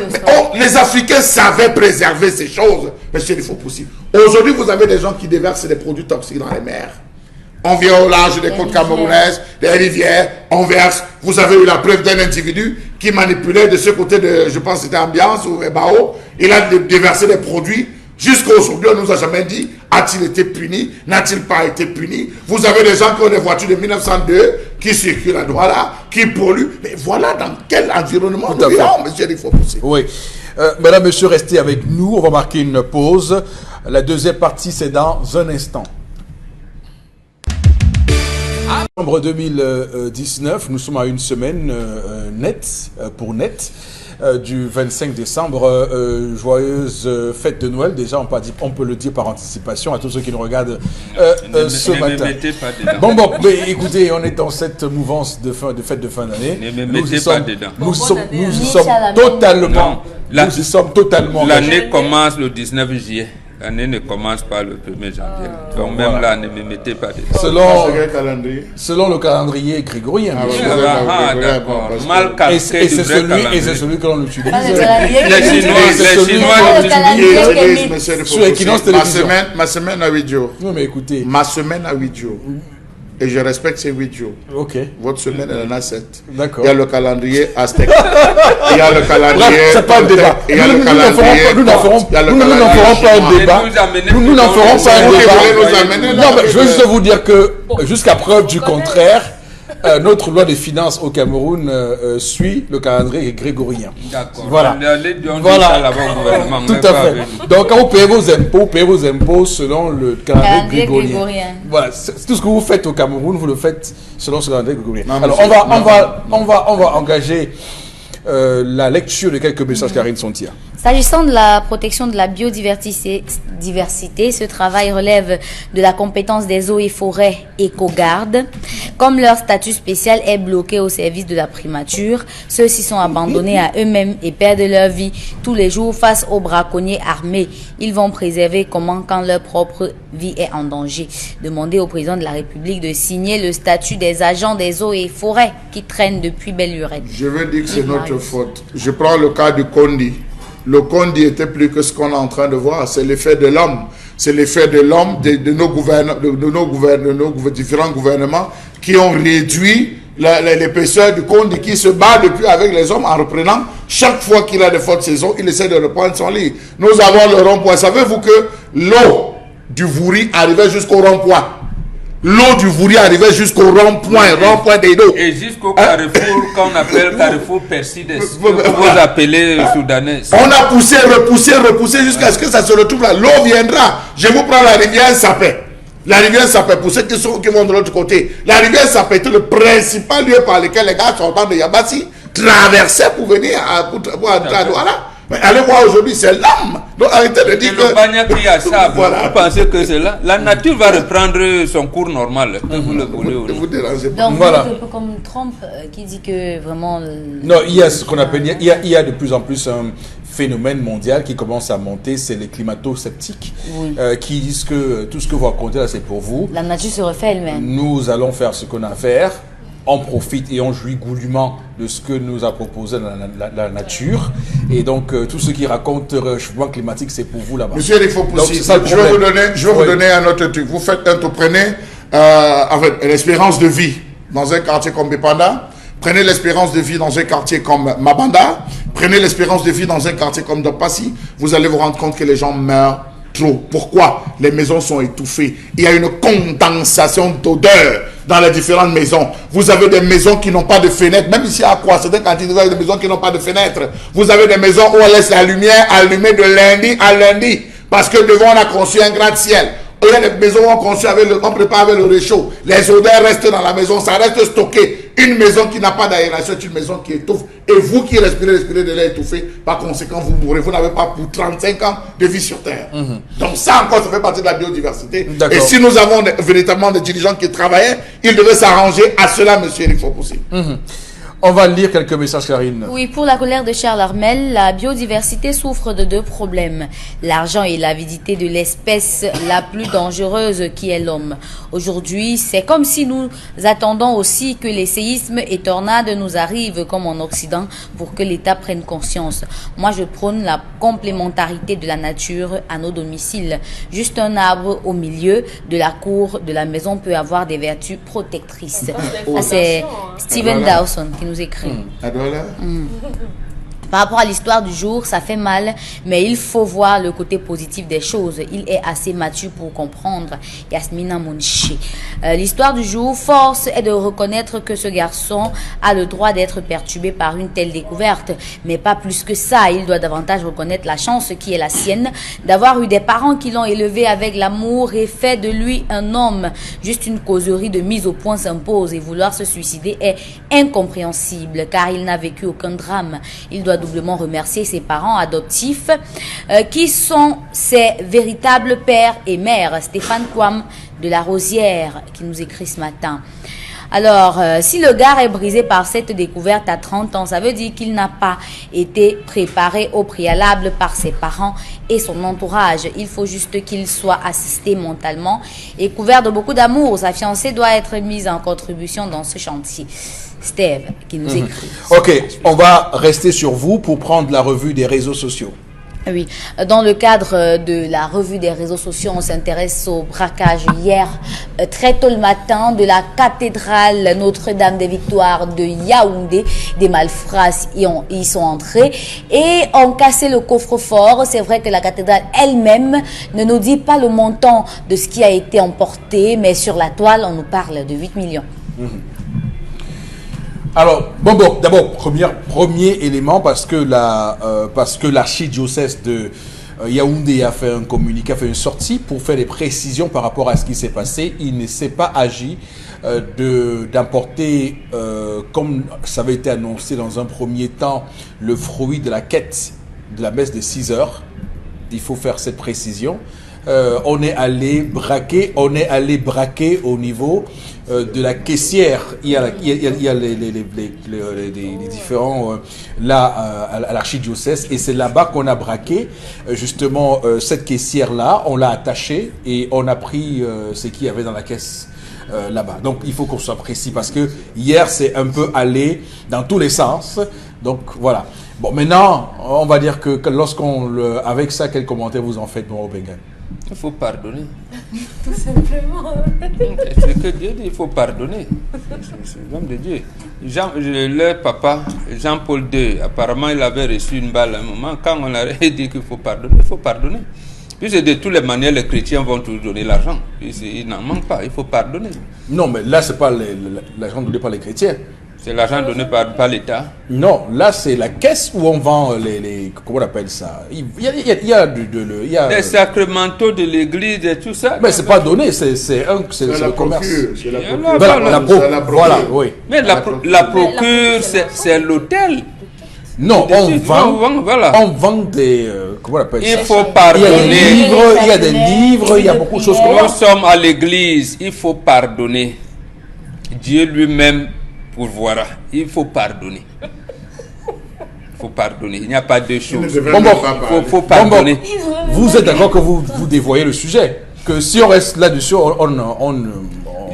Speaker 2: mais les Africains savaient préserver ces choses, M. Eric Fopoussi. Aujourd'hui, vous avez des gens qui déversent des produits toxiques dans les mers. On vient au large des côtes camerounaises, des rivières, on verse. Vous avez eu la preuve d'un individu qui manipulait de ce côté de, je pense que c'était Ambiance ou Ebao. Il a déversé des produits. Jusqu'à aujourd'hui, on ne nous a jamais dit, a-t-il été puni, n'a-t-il pas été puni. Vous avez des gens qui ont des voitures de 1902, qui circulent à Douala, qui polluent. Mais voilà dans quel environnement nous vivons, M. Eric Fopoussi.
Speaker 1: Oui. Mesdames, Messieurs, restez avec nous. On va marquer une pause. La deuxième partie, c'est dans un instant. Novembre 2019, nous sommes à une semaine net du 25 décembre. Joyeuse fête de Noël. Déjà, on peut le dire par anticipation à tous ceux qui nous regardent ce matin. Bon, mais écoutez, on est dans cette mouvance de fête de fin d'année. Nous sommes totalement
Speaker 4: L'année commence le 19 juillet. L'année ne commence pas le 1er janvier. Donc voilà. Même là, ne me mettez pas dedans.
Speaker 1: Selon le calendrier grégorien.
Speaker 4: D'accord. Mal calqué.
Speaker 1: Et c'est celui que l'on utilise.
Speaker 4: Les Chinois
Speaker 2: l'utilisent.
Speaker 1: Sur Equinox Télévision.
Speaker 2: Ma semaine a 8 jours.
Speaker 1: Non, mais écoutez.
Speaker 2: Ma semaine a 8 jours. Et je respecte ces 8 jours.
Speaker 1: Ok.
Speaker 2: Votre semaine, elle en a 7.
Speaker 1: D'accord.
Speaker 2: Il y a le calendrier aztèque. Il y a le calendrier.
Speaker 1: C'est pas un débat.
Speaker 2: Il y a le calendrier.
Speaker 1: Nous n'en ferons pas un débat. Nous n'en ferons pas un débat. Non, mais je veux juste vous dire que, jusqu'à preuve du contraire, notre loi des finances au Cameroun suit le calendrier grégorien. D'accord. Voilà. Tout à fait. Donc, quand vous payez vos impôts selon le calendrier grégorien. Voilà. C'est tout ce que vous faites au Cameroun, vous le faites selon ce calendrier grégorien. Alors, on va engager la lecture de quelques messages, Karine Sontia.
Speaker 3: S'agissant de la protection de la biodiversité, ce travail relève de la compétence des eaux et forêts éco-gardes. Comme leur statut spécial est bloqué au service de la primature, ceux-ci sont abandonnés à eux-mêmes et perdent leur vie tous les jours face aux braconniers armés. Ils vont préserver comment quand leur propre vie est en danger. Demandez au président de la République de signer le statut des agents des eaux et forêts qui traînent depuis belle lurette.
Speaker 2: Je veux dire que c'est notre faute. Je prends le cas du Kondi. Le Kondi était plus que ce qu'on est en train de voir. C'est l'effet de l'homme. C'est l'effet de l'homme, de nos différents gouvernements qui ont réduit l'épaisseur du Kondi, qui se bat depuis avec les hommes en reprenant. Chaque fois qu'il a de fortes saisons, il essaie de reprendre son lit. Nous avons le rond-point. Savez-vous que l'eau du Vouri arrivait jusqu'au rond-point? L'eau du Vouri arrivait jusqu'au rond-point des dos.
Speaker 4: Et jusqu'au carrefour qu'on appelle carrefour Persides, vous appelez soudanais.
Speaker 2: On a poussé, repoussé jusqu'à ce que ça se retrouve là. L'eau viendra. Je vous prends la rivière Sapé. La rivière Sapé, pour ceux qui vont de l'autre côté. La rivière Sapé était le principal lieu par lequel les gars sortant de Yabassi traversaient pour venir pour entrer à Douala. Mais allez voir aujourd'hui, c'est l'homme. Donc arrêtez de dire que...
Speaker 4: le bagna qui a ça, voilà. Vous pensez que c'est là? La nature va reprendre son cours normal. Vous le voulez.
Speaker 2: Vous dérangez pas.
Speaker 3: Donc, voilà. Un peu comme Trump qui dit que vraiment...
Speaker 1: Non, il y a ce qu'on appelle... Il y a de plus en plus un phénomène mondial qui commence à monter, c'est les climato-sceptiques, qui disent que tout ce que vous racontez là, c'est pour vous.
Speaker 3: La nature se refait elle-même.
Speaker 1: Nous allons faire ce qu'on a à faire. On profite et on jouit goulûment de ce que nous a proposé la nature. Et donc, tout ce qui raconte le réchauffement climatique, c'est pour vous là-bas.
Speaker 2: Monsieur Eric Fopoussi, je vais vous donner un autre truc. Vous faites prenez avec l'espérance de vie dans un quartier comme Bepanda, prenez l'espérance de vie dans un quartier comme Mabanda, prenez l'espérance de vie dans un quartier comme Dopassi, vous allez vous rendre compte que les gens meurent trop. Pourquoi? Les maisons sont étouffées. Il y a une condensation d'odeur dans les différentes maisons. Vous avez des maisons qui n'ont pas de fenêtres. Même ici à Croix, c'est quand vous avez des maisons qui n'ont pas de fenêtres. Vous avez des maisons où on laisse la lumière allumée de lundi à lundi. Parce que devant, on a construit un gratte-ciel. Il y a des maisons où on prépare avec le réchaud. Les odeurs restent dans la maison, ça reste stocké. Une maison qui n'a pas d'aération est une maison qui étouffe. Et vous qui respirez de l'air étouffé, par conséquent, vous mourrez. Vous n'avez pas pour 35 ans de vie sur Terre. Donc ça encore, ça fait partie de la biodiversité. Et si nous avons véritablement des dirigeants qui travaillaient, ils devaient s'arranger à cela, monsieur Eric Fopoussi.
Speaker 1: On va lire quelques messages, Karine.
Speaker 3: Oui, pour la colère de Charles Armel, la biodiversité souffre de deux problèmes. L'argent et l'avidité de l'espèce la plus dangereuse qui est l'homme. Aujourd'hui, c'est comme si nous attendons aussi que les séismes et tornades nous arrivent comme en Occident pour que l'État prenne conscience. Moi, je prône la complémentarité de la nature à nos domiciles. Juste un arbre au milieu de la cour de la maison peut avoir des vertus protectrices. Ça, c'est Stephen Dawson qui nous écrit. Par rapport à l'histoire du jour, ça fait mal, mais il faut voir le côté positif des choses. Il est assez mature pour comprendre. Yasmina Monché. L'histoire du jour, force est de reconnaître que ce garçon a le droit d'être perturbé par une telle découverte, mais pas plus que ça. Il doit davantage reconnaître la chance qui est la sienne d'avoir eu des parents qui l'ont élevé avec l'amour et fait de lui un homme. Juste une causerie de mise au point s'impose et vouloir se suicider est incompréhensible car il n'a vécu aucun drame. Il doit doublement remercier ses parents adoptifs qui sont ses véritables pères et mères. Stéphane Kouam de la Rosière qui nous écrit ce matin. Alors, si le gars est brisé par cette découverte à 30 ans, ça veut dire qu'il n'a pas été préparé au préalable par ses parents et son entourage. Il faut juste qu'il soit assisté mentalement et couvert de beaucoup d'amour. Sa fiancée doit être mise en contribution dans ce chantier. Steve qui nous écrit.
Speaker 1: Ok, on va rester sur vous pour prendre la revue des réseaux sociaux.
Speaker 3: Oui, dans le cadre de la revue des réseaux sociaux, on s'intéresse au braquage hier, très tôt le matin, de la cathédrale Notre-Dame des Victoires de Yaoundé. Des malfrats y sont entrés et ont cassé le coffre-fort. C'est vrai que la cathédrale elle-même ne nous dit pas le montant de ce qui a été emporté, mais sur la toile, on nous parle de 8 millions.
Speaker 1: Alors, d'abord, premier élément, parce que l'archidiocèse de Yaoundé a fait un communiqué, a fait une sortie pour faire des précisions par rapport à ce qui s'est passé. Il ne s'est pas agi d'importer, comme ça avait été annoncé dans un premier temps, le fruit de la quête de la messe de 6 heures. Il faut faire cette précision. On est allé braquer au niveau de la caissière. Il y a les différents là à l'archidiocèse et c'est là-bas qu'on a braqué justement cette caissière-là. On l'a attachée et on a pris ce qu'il y avait dans la caisse. Là-bas. Donc il faut qu'on soit précis parce que hier c'est un peu allé dans tous les sens. Donc voilà. Bon, maintenant on va dire que avec ça, quel commentaire vous en faites, mon Obengan?
Speaker 4: Il faut pardonner.
Speaker 5: Tout simplement.
Speaker 4: C'est que Dieu dit, il faut pardonner. C'est l'homme de Dieu. Leur papa, Jean-Paul II, apparemment il avait reçu une balle à un moment. Quand on a dit qu'il faut pardonner, il faut pardonner. Puisque de toutes les manières, les chrétiens vont toujours donner l'argent. Il n'en manque pas, il faut pardonner.
Speaker 1: Non, mais là, ce n'est pas l'argent donné par les chrétiens.
Speaker 4: C'est l'argent donné par l'État.
Speaker 1: Non, là, c'est la caisse où on vend comment on appelle ça? Il y a
Speaker 4: les sacramentaux de l'église et tout ça.
Speaker 1: Mais c'est pas donné, c'est le commerce.
Speaker 2: C'est la procure.
Speaker 1: Voilà, oui.
Speaker 4: Mais la procure, c'est l'hôtel.
Speaker 1: Non, on vend des... comment on appelle ça?
Speaker 4: Il faut pardonner.
Speaker 1: Il y a des livres, il y a beaucoup de choses.
Speaker 4: Nous sommes à l'église, il faut pardonner. Dieu lui-même pourvoira. Il faut pardonner. Il faut pardonner. Il n'y a pas deux choses. Il faut pardonner.
Speaker 1: Vous êtes d'accord que vous dévoyez le sujet? Que si on reste là-dessus,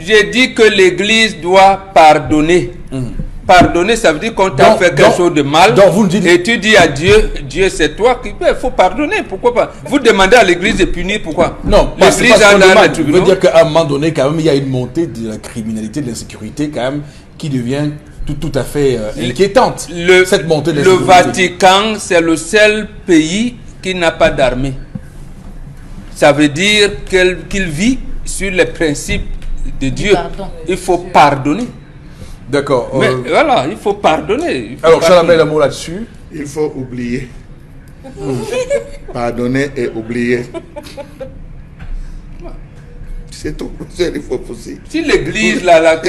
Speaker 4: J'ai dit que l'église doit pardonner. Pardonner, ça veut dire qu'on t'a fait quelque chose de mal. Et tu dis à Dieu, Dieu c'est toi qui... Il faut pardonner, pourquoi pas? Vous demandez à l'église de punir, pourquoi?
Speaker 1: Non, l'église a un tribunal. Ça veut dire qu'à un moment donné, quand même, il y a une montée de la criminalité, de l'insécurité, quand même, qui devient tout à fait inquiétante. Cette montée de l'insécurité.
Speaker 4: Le Vatican, c'est le seul pays qui n'a pas d'armée. Ça veut dire qu'il vit sur les principes de Dieu. Il faut pardonner.
Speaker 1: D'accord.
Speaker 4: Mais voilà, il faut pardonner.
Speaker 1: Alors, Chalamel, un mot là-dessus.
Speaker 2: Il faut oublier. Pardonner et oublier. C'est tout. Il faut pousser.
Speaker 4: Si l'église, la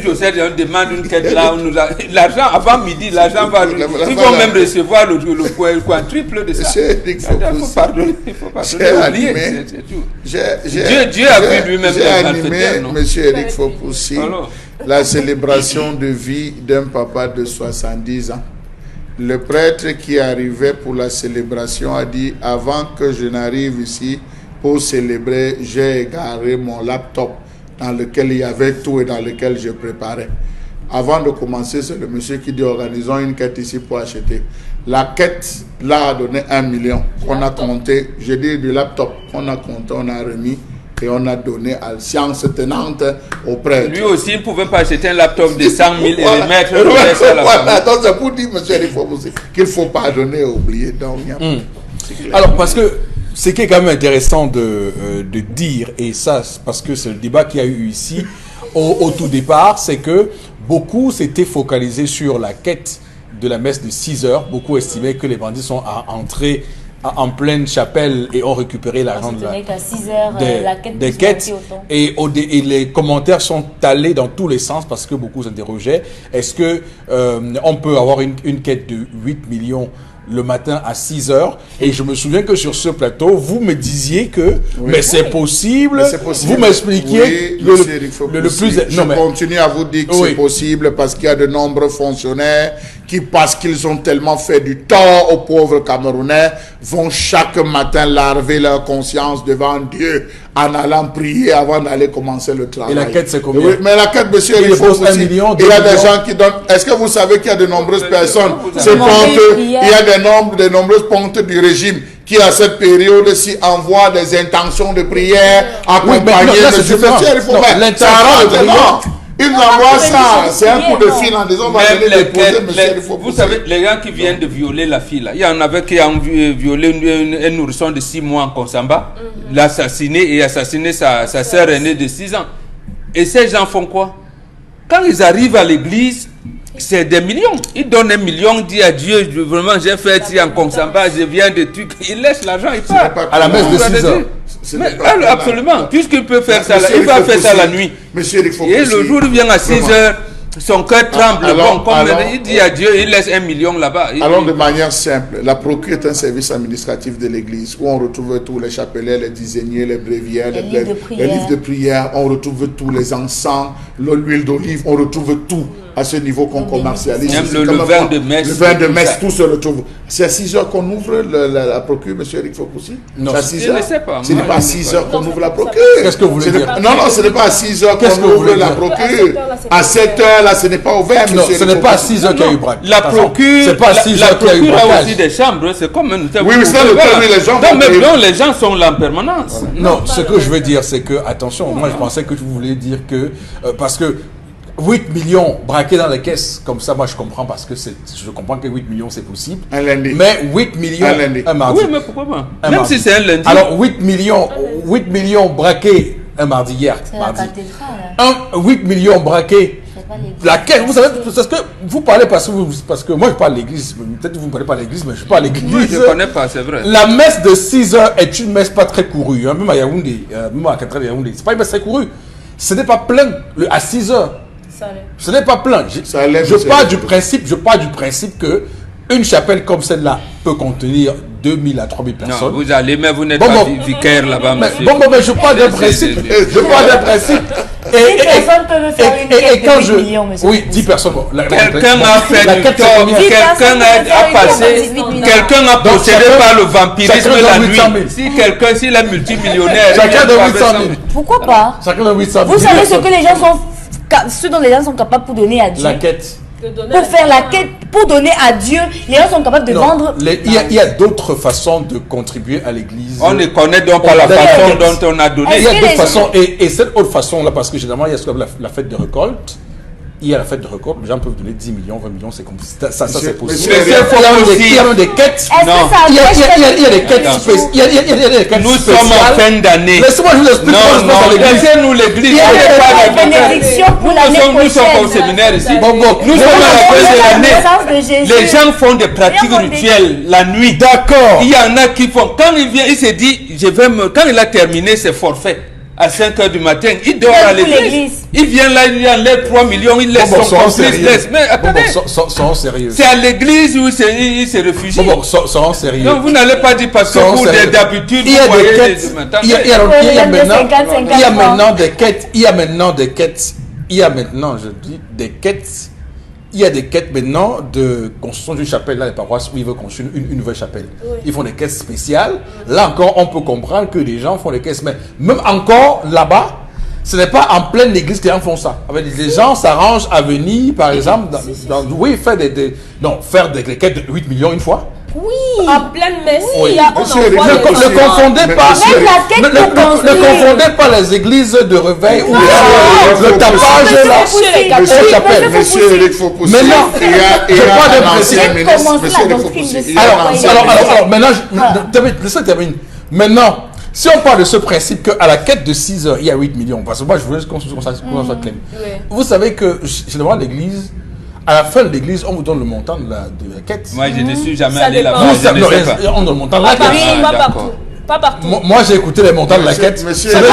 Speaker 4: Joseph, on demande une quête là, l'argent, avant midi, l'argent va. Ils vont même recevoir le quadruple de ça. Il faut pardonner. Il faut pardonner. Dieu a vu lui-même.
Speaker 2: J'ai animé, M. Eric Fopoussi, la célébration de vie d'un papa de 70 ans. Le prêtre qui arrivait pour la célébration a dit, avant que je n'arrive ici pour célébrer, j'ai égaré mon laptop dans lequel il y avait tout et dans lequel je préparais. Avant de commencer, c'est le monsieur qui dit, organisons une quête ici pour acheter. La quête, là, a donné 1 million qu'on a compté. J'ai dit du laptop qu'on a compté, on a remis. Et on a donné à la science tenante au prêtre.
Speaker 4: Lui aussi, il ne pouvait pas acheter un laptop de 100 000 et le mettre.
Speaker 2: Attends, c'est pour dire, monsieur, qu'il faut pardonner et oublier. Donc,
Speaker 1: alors, parce que ce qui est quand même intéressant de dire, et ça, parce que c'est le débat qu'il y a eu ici au tout départ, c'est que beaucoup s'étaient focalisés sur la quête de la messe de 6 heures. Beaucoup estimaient que les bandits sont entrés en pleine chapelle et ont récupéré l'argent des quêtes. Et les commentaires sont allés dans tous les sens parce que beaucoup s'interrogeaient. Est-ce que on peut avoir une quête de 8 millions le matin à 6 heures? Et je me souviens que sur ce plateau, vous me disiez que mais c'est possible. Vous m'expliquiez le plus...
Speaker 2: Je continue à vous dire que c'est possible parce qu'il y a de nombreux fonctionnaires qui, parce qu'ils ont tellement fait du tort aux pauvres Camerounais, vont chaque matin larver leur conscience devant Dieu en allant prier avant d'aller commencer le travail.
Speaker 1: Et la quête, c'est combien?
Speaker 2: Mais la quête, monsieur, il faut aussi... Il y a des gens qui donnent... Est-ce que vous savez qu'il y a de nombreuses personnes, il y a de nombreuses pontes du régime qui, à cette période-ci, envoient des intentions de prière accompagnées de ce monsieur, il faut mettre. Ça arrange, non. Ils envoient ça, c'est un coup de fil en disant,
Speaker 4: vous savez, les gens qui viennent de violer la fille, là, il y en avait qui ont violé un nourrisson de 6 mois en Konsamba, l'assassiné et assassiné sa sœur aînée de 6 ans. Et ces gens font quoi? Quand ils arrivent à l'église, c'est des millions. Ils donnent 1 million, disent à Dieu, vraiment j'ai fait ici en Konsamba, je viens de trucs. Ils laissent l'argent, ils partent.
Speaker 1: À la messe de 6 heures.
Speaker 4: Mais, absolument, puisqu'il peut faire ça, il va faire ça la nuit. Et le jour où il vient à 6 heures, son cœur tremble. Il dit à Dieu, il laisse 1 million là-bas.
Speaker 2: Alors de manière simple, la procure est un service administratif de l'église où on retrouve tous les chapelets, les dizainiers, les bréviaires, les livres de prière, on retrouve tous les encens, l'huile d'olive, on retrouve tout à ce niveau qu'on commercialise.
Speaker 4: Même le vin de messe.
Speaker 2: Le vin de messe, tout se retrouve. C'est à 6 heures qu'on ouvre la procure, monsieur Eric Fopoussi?
Speaker 1: Non,
Speaker 2: c'est à 6 heures.
Speaker 4: Je ne sais pas.
Speaker 2: Ce n'est pas à 6 heures qu'on ouvre la procure.
Speaker 1: Qu'est-ce que vous voulez dire?
Speaker 2: Non, ce n'est pas à 6 heures qu'on ouvre la procure. À 7 heures, là, ce n'est pas ouvert, monsieur.
Speaker 1: Non, ce n'est pas à 6 heures qu'il y a eu braque.
Speaker 4: La procure,
Speaker 1: c'est pas à 6 heures qu'il y a eu braquage.
Speaker 4: a aussi des chambres, c'est comme un hôtel.
Speaker 2: Oui, mais c'est l'hôtel, les gens.
Speaker 4: Non, les gens sont là en permanence.
Speaker 1: Non, ce que je veux dire, c'est que, attention, moi je pensais que vous vouliez dire que, parce que 8 millions braqués dans les caisses, comme ça, moi je comprends parce que je comprends que 8 millions c'est possible.
Speaker 2: Un lundi.
Speaker 1: Mais 8 millions
Speaker 2: un
Speaker 1: mardi.
Speaker 4: Oui, mais pourquoi pas? Même si c'est un lundi.
Speaker 1: Alors 8 millions braqués un mardi hier.
Speaker 3: C'est la cathédrale.
Speaker 1: 8 millions braqués. La caisse, vous savez, parce que vous parlez parce que moi je parle de l'église. Peut-être que vous ne parlez pas de l'église, mais je parle de l'église.
Speaker 4: Moi je ne connais pas, c'est vrai.
Speaker 1: La messe de 6 heures est une messe pas très courue. Hein, même à Yaoundé, même à Cathédrale de Yaoundé. C'est pas une messe très courue. Ce n'est pas plein à 6 heures. Ce n'est pas plein. Je pars du principe que une chapelle comme celle-là peut contenir 2000 à 3000 personnes.
Speaker 4: Non, vous allez, mais vous n'êtes pas vicaire là-bas, monsieur.
Speaker 1: Mais je parle d'un principe. Je parle d'un principe.
Speaker 3: Et personnes peuvent faire une quête de 8 millions, monsieur.
Speaker 1: Oui, 10 personnes.
Speaker 4: Quelqu'un a fait du tort, quelqu'un a passé, quelqu'un a possédé par le vampirisme la nuit. Si quelqu'un, s'il est multimillionnaire,
Speaker 1: chacun donne 800 000.
Speaker 3: Pourquoi pas?
Speaker 1: Chacun donne 800 000.
Speaker 3: Vous savez ce que les gens sont, ce dont les gens sont capables pour donner à Dieu.
Speaker 1: La quête.
Speaker 3: Pour faire la quête, pour donner à Dieu, les gens sont capables de vendre.
Speaker 1: Il y a d'autres façons de contribuer à l'église.
Speaker 4: On ne connaît donc pas la façon dont on a donné.
Speaker 1: Il y a d'autres façons. Et cette autre façon-là, parce que généralement, il y a ce qu'on appelle la fête de récolte. Il y a la fête de récolte, les gens peuvent donner 10 millions, 20 millions, c'est comme ça, c'est possible. Il y a des quêtes. Il y a des quêtes spéciales.
Speaker 4: Nous sommes en fin d'année.
Speaker 1: Laissez-moi je vous explique.
Speaker 4: Non, laissez-nous l'église.
Speaker 3: Il y a des bénédictions pour l'année prochaine.
Speaker 4: Nous sommes au séminaire ici.
Speaker 1: Nous
Speaker 4: sommes à la fin de l'année. Les gens font des pratiques rituelles la nuit.
Speaker 1: D'accord.
Speaker 4: Il y en a qui font. Quand il vient, il se dit, quand il a terminé ses forfaits, à 5 h du matin, il dort à l'église. Il vient là, il enlève 3 millions, il laisse son complice. Mais attendez,
Speaker 1: sérieux.
Speaker 4: C'est à l'église où il se réfugie.
Speaker 1: Soyons sérieux.
Speaker 4: Donc vous n'allez pas dire parce que vous, d'habitude,
Speaker 1: il y a des quêtes. Il y a maintenant des quêtes. Il y a maintenant des quêtes. Il y a maintenant, je dis, des quêtes. Il y a des quêtes maintenant de construction d'une chapelle dans les paroisses où ils veulent construire une nouvelle chapelle. Oui. Ils font des quêtes spéciales. Là encore, on peut comprendre que les gens font des quêtes. Mais même encore là-bas, ce n'est pas en pleine église que les gens font ça. Les gens s'arrangent à venir, par exemple, faire des quêtes de 8 millions une fois.
Speaker 5: Oui. En pleine messe.
Speaker 1: Oui. Ne confondez pas les églises de réveil ou le tapage là.
Speaker 2: Monsieur Eric Fopoussi.
Speaker 1: Maintenant,
Speaker 2: il y a un ancien ministre. Monsieur Eric Fopoussi.
Speaker 1: Alors, maintenant, laissez-moi terminer. Maintenant, si on parle de ce principe qu'à la quête de 6 heures, il y a 8 millions, parce que moi je voulais qu'on soit clair. Vous savez que généralement l'église, à la fin de l'église, on vous donne le montant de la quête.
Speaker 4: Moi, je ne suis jamais allé là-bas.
Speaker 1: On donne le montant de la quête.
Speaker 5: Pas partout.
Speaker 1: Moi, j'ai écouté les montants de la quête. Ça n'a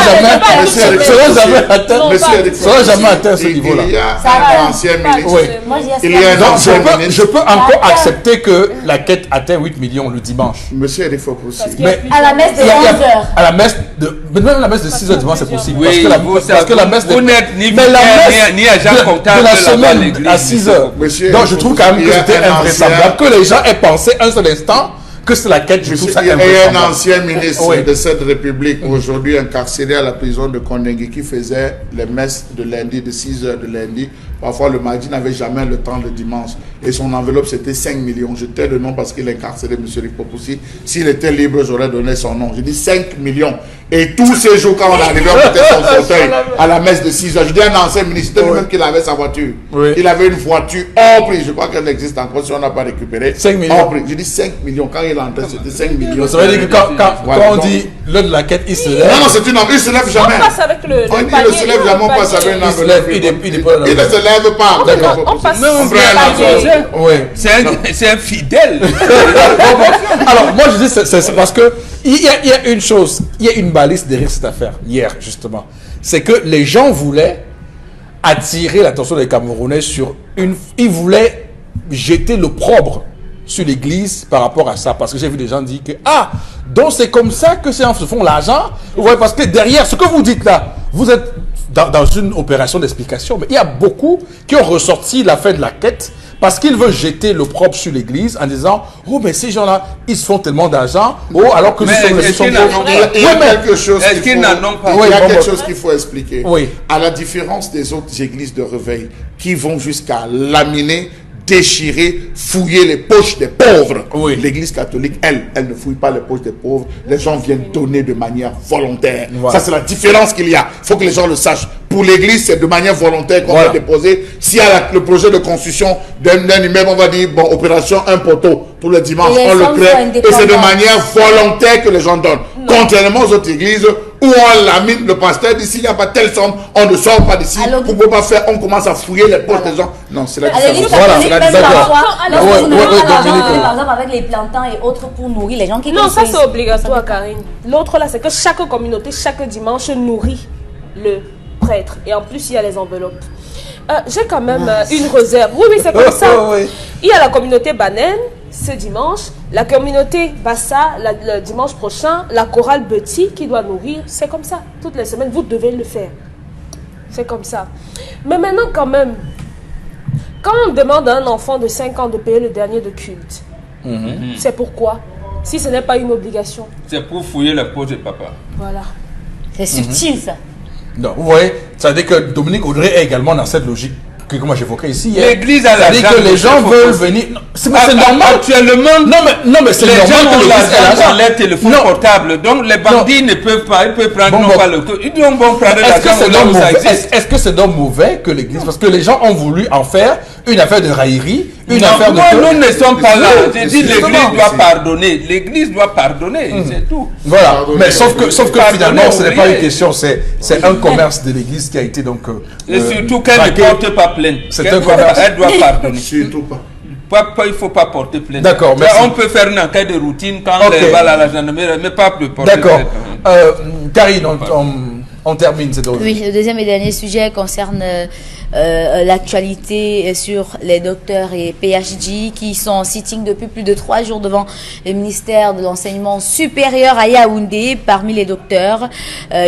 Speaker 1: jamais atteint ce niveau-là.
Speaker 2: Il y a un ancien ministre.
Speaker 1: Je peux encore accepter que la quête atteint 8 millions le dimanche.
Speaker 2: Monsieur Eric Fopoussi.
Speaker 3: Mais à la messe de 11h.
Speaker 1: À la messe de... Même la messe de 6h dimanche, c'est possible.
Speaker 4: Oui,
Speaker 1: parce que la messe de...
Speaker 4: Vous n'êtes ni agent comptable
Speaker 1: de la semaine à 6h. Donc, je trouve quand même que c'était invraisemblable que les gens aient pensé un seul instant que c'est la quête. Je trouve ça invraisemblable.
Speaker 2: Il y a un ancien ministre de cette république, aujourd'hui incarcéré à la prison de Kondengui, qui faisait les messes de lundi, de 6h de lundi. Parfois, le mardi n'avait jamais le temps le dimanche. Et son enveloppe, c'était 5 millions. Je tais le nom parce qu'il est incarcéré, M. Eric Fopoussi. S'il était libre, j'aurais donné son nom. Je dis 5 millions. Et tous ces jours, quand on arrivait, on mettait son fauteuil à la messe de 6h. Je dis un ancien ministre, c'était lui-même qu'il avait sa voiture. Oui. Il avait une voiture hors prix. Je crois qu'elle existe encore si on n'a pas récupéré.
Speaker 1: 5 millions.
Speaker 2: Hors prix. Je dis 5 millions. Quand il entrait, c'était 5 millions.
Speaker 1: Ça veut dire que quand on dit l'heure de la quête, il se lève.
Speaker 2: Non, c'est une enveloppe. Il se lève jamais.
Speaker 5: On passe avec le panier.
Speaker 2: Il se lève jamais, on passe avec une enveloppe. Il ne se lève pas.
Speaker 5: On passe.
Speaker 4: C'est un fidèle.
Speaker 1: Alors, moi, je dis, c'est parce que il y a une chose, il y a une balise derrière cette affaire, hier, justement. C'est que les gens voulaient attirer l'attention des Camerounais sur ils voulaient jeter l'opprobre sur l'église par rapport à ça. Parce que j'ai vu des gens dire que, donc c'est comme ça que ces gens se font l'argent. Ouais, parce que derrière, ce que vous dites là, vous êtes dans une opération d'explication. Mais il y a beaucoup qui ont ressorti la fin de la quête parce qu'ils veulent jeter l'opprobre sur l'église en disant, oh, mais ces gens-là, ils se font tellement d'argent. Oh, alors que nous sommes les
Speaker 2: Il y a quelque chose qu'il faut expliquer.
Speaker 1: Oui.
Speaker 2: À la différence des autres églises de réveil qui vont jusqu'à laminer, déchirer, fouiller les poches des pauvres.
Speaker 1: Oui.
Speaker 2: L'église catholique, elle ne fouille pas les poches des pauvres. Les gens viennent donner de manière volontaire.
Speaker 1: Voilà.
Speaker 2: Ça, c'est la différence qu'il y a. Il faut que les gens le sachent. Pour l'église, c'est de manière volontaire qu'on va déposer. S'il y a le projet de construction d'un immeuble, on va dire, bon, opération un poteau. Pour le dimanche, on le crée. Et c'est de manière volontaire que les gens donnent. Non. Contrairement aux autres églises où on lamine, le pasteur dit, s'il n'y a pas telle somme, on ne sort pas d'ici. Vous ne pouvez pas faire, on commence à fouiller les poches des gens. Non, c'est la différence.
Speaker 1: Voilà, c'est la différence.
Speaker 3: Par exemple, avec les plantins et autres pour nourrir les gens qui
Speaker 5: non, ça c'est obligatoire, Karine. L'autre là, c'est que chaque communauté, chaque dimanche, nourrit le prêtre. Et en plus, il y a les enveloppes. J'ai quand même une réserve. Oui, c'est comme ça. Il y a la communauté Banen ce dimanche, la communauté Bassa, le dimanche prochain, la chorale Betty qui doit nourrir, c'est comme ça. Toutes les semaines, vous devez le faire. C'est comme ça. Mais maintenant, quand même, quand on demande à un enfant de 5 ans de payer le dernier de culte, c'est pourquoi? Si ce n'est pas une obligation.
Speaker 4: C'est pour fouiller la peau de papa.
Speaker 5: Voilà.
Speaker 3: C'est subtil, ça.
Speaker 1: Non, vous voyez, ça veut dire que Dominique Audrey est également dans cette logique que moi j'évoquais ici.
Speaker 4: L'église a
Speaker 1: l'argent. Ça veut dire que les gens veulent venir. C'est normal.
Speaker 4: Actuellement,
Speaker 1: non, mais c'est normal
Speaker 4: gens
Speaker 1: que
Speaker 4: ont
Speaker 1: l'église ait
Speaker 4: l'argent dans
Speaker 1: l'argent.
Speaker 4: leur téléphone portable. Donc les bandits ne peuvent pas. Ils peuvent prendre non pas le. Ils vont prendre l'argent.
Speaker 1: Est-ce que c'est donc mauvais que l'église, parce que les gens ont voulu en faire une affaire de raillerie, une affaire de.
Speaker 4: Nous ne sommes pas là. J'ai dit l'église doit pardonner. L'église doit pardonner. C'est tout.
Speaker 1: Voilà. Mais sauf que finalement, ce n'est pas une question. C'est un commerce de l'église qui a été donc.
Speaker 4: Et surtout qu'elle ne porte pas plainte.
Speaker 1: C'est un commerce.
Speaker 4: Elle doit pardonner.
Speaker 2: Surtout pas.
Speaker 4: Il ne faut pas porter plainte.
Speaker 1: D'accord, merci.
Speaker 4: On peut faire une enquête de routine quand on va à la gendarmerie, mais pas de porter plainte.
Speaker 1: D'accord. Karine, on termine cette
Speaker 3: Oui, le deuxième et dernier sujet concerne l'actualité sur les docteurs et PhD qui sont en sitting depuis plus de 3 jours devant le ministère de l'Enseignement supérieur à Yaoundé. Parmi les docteurs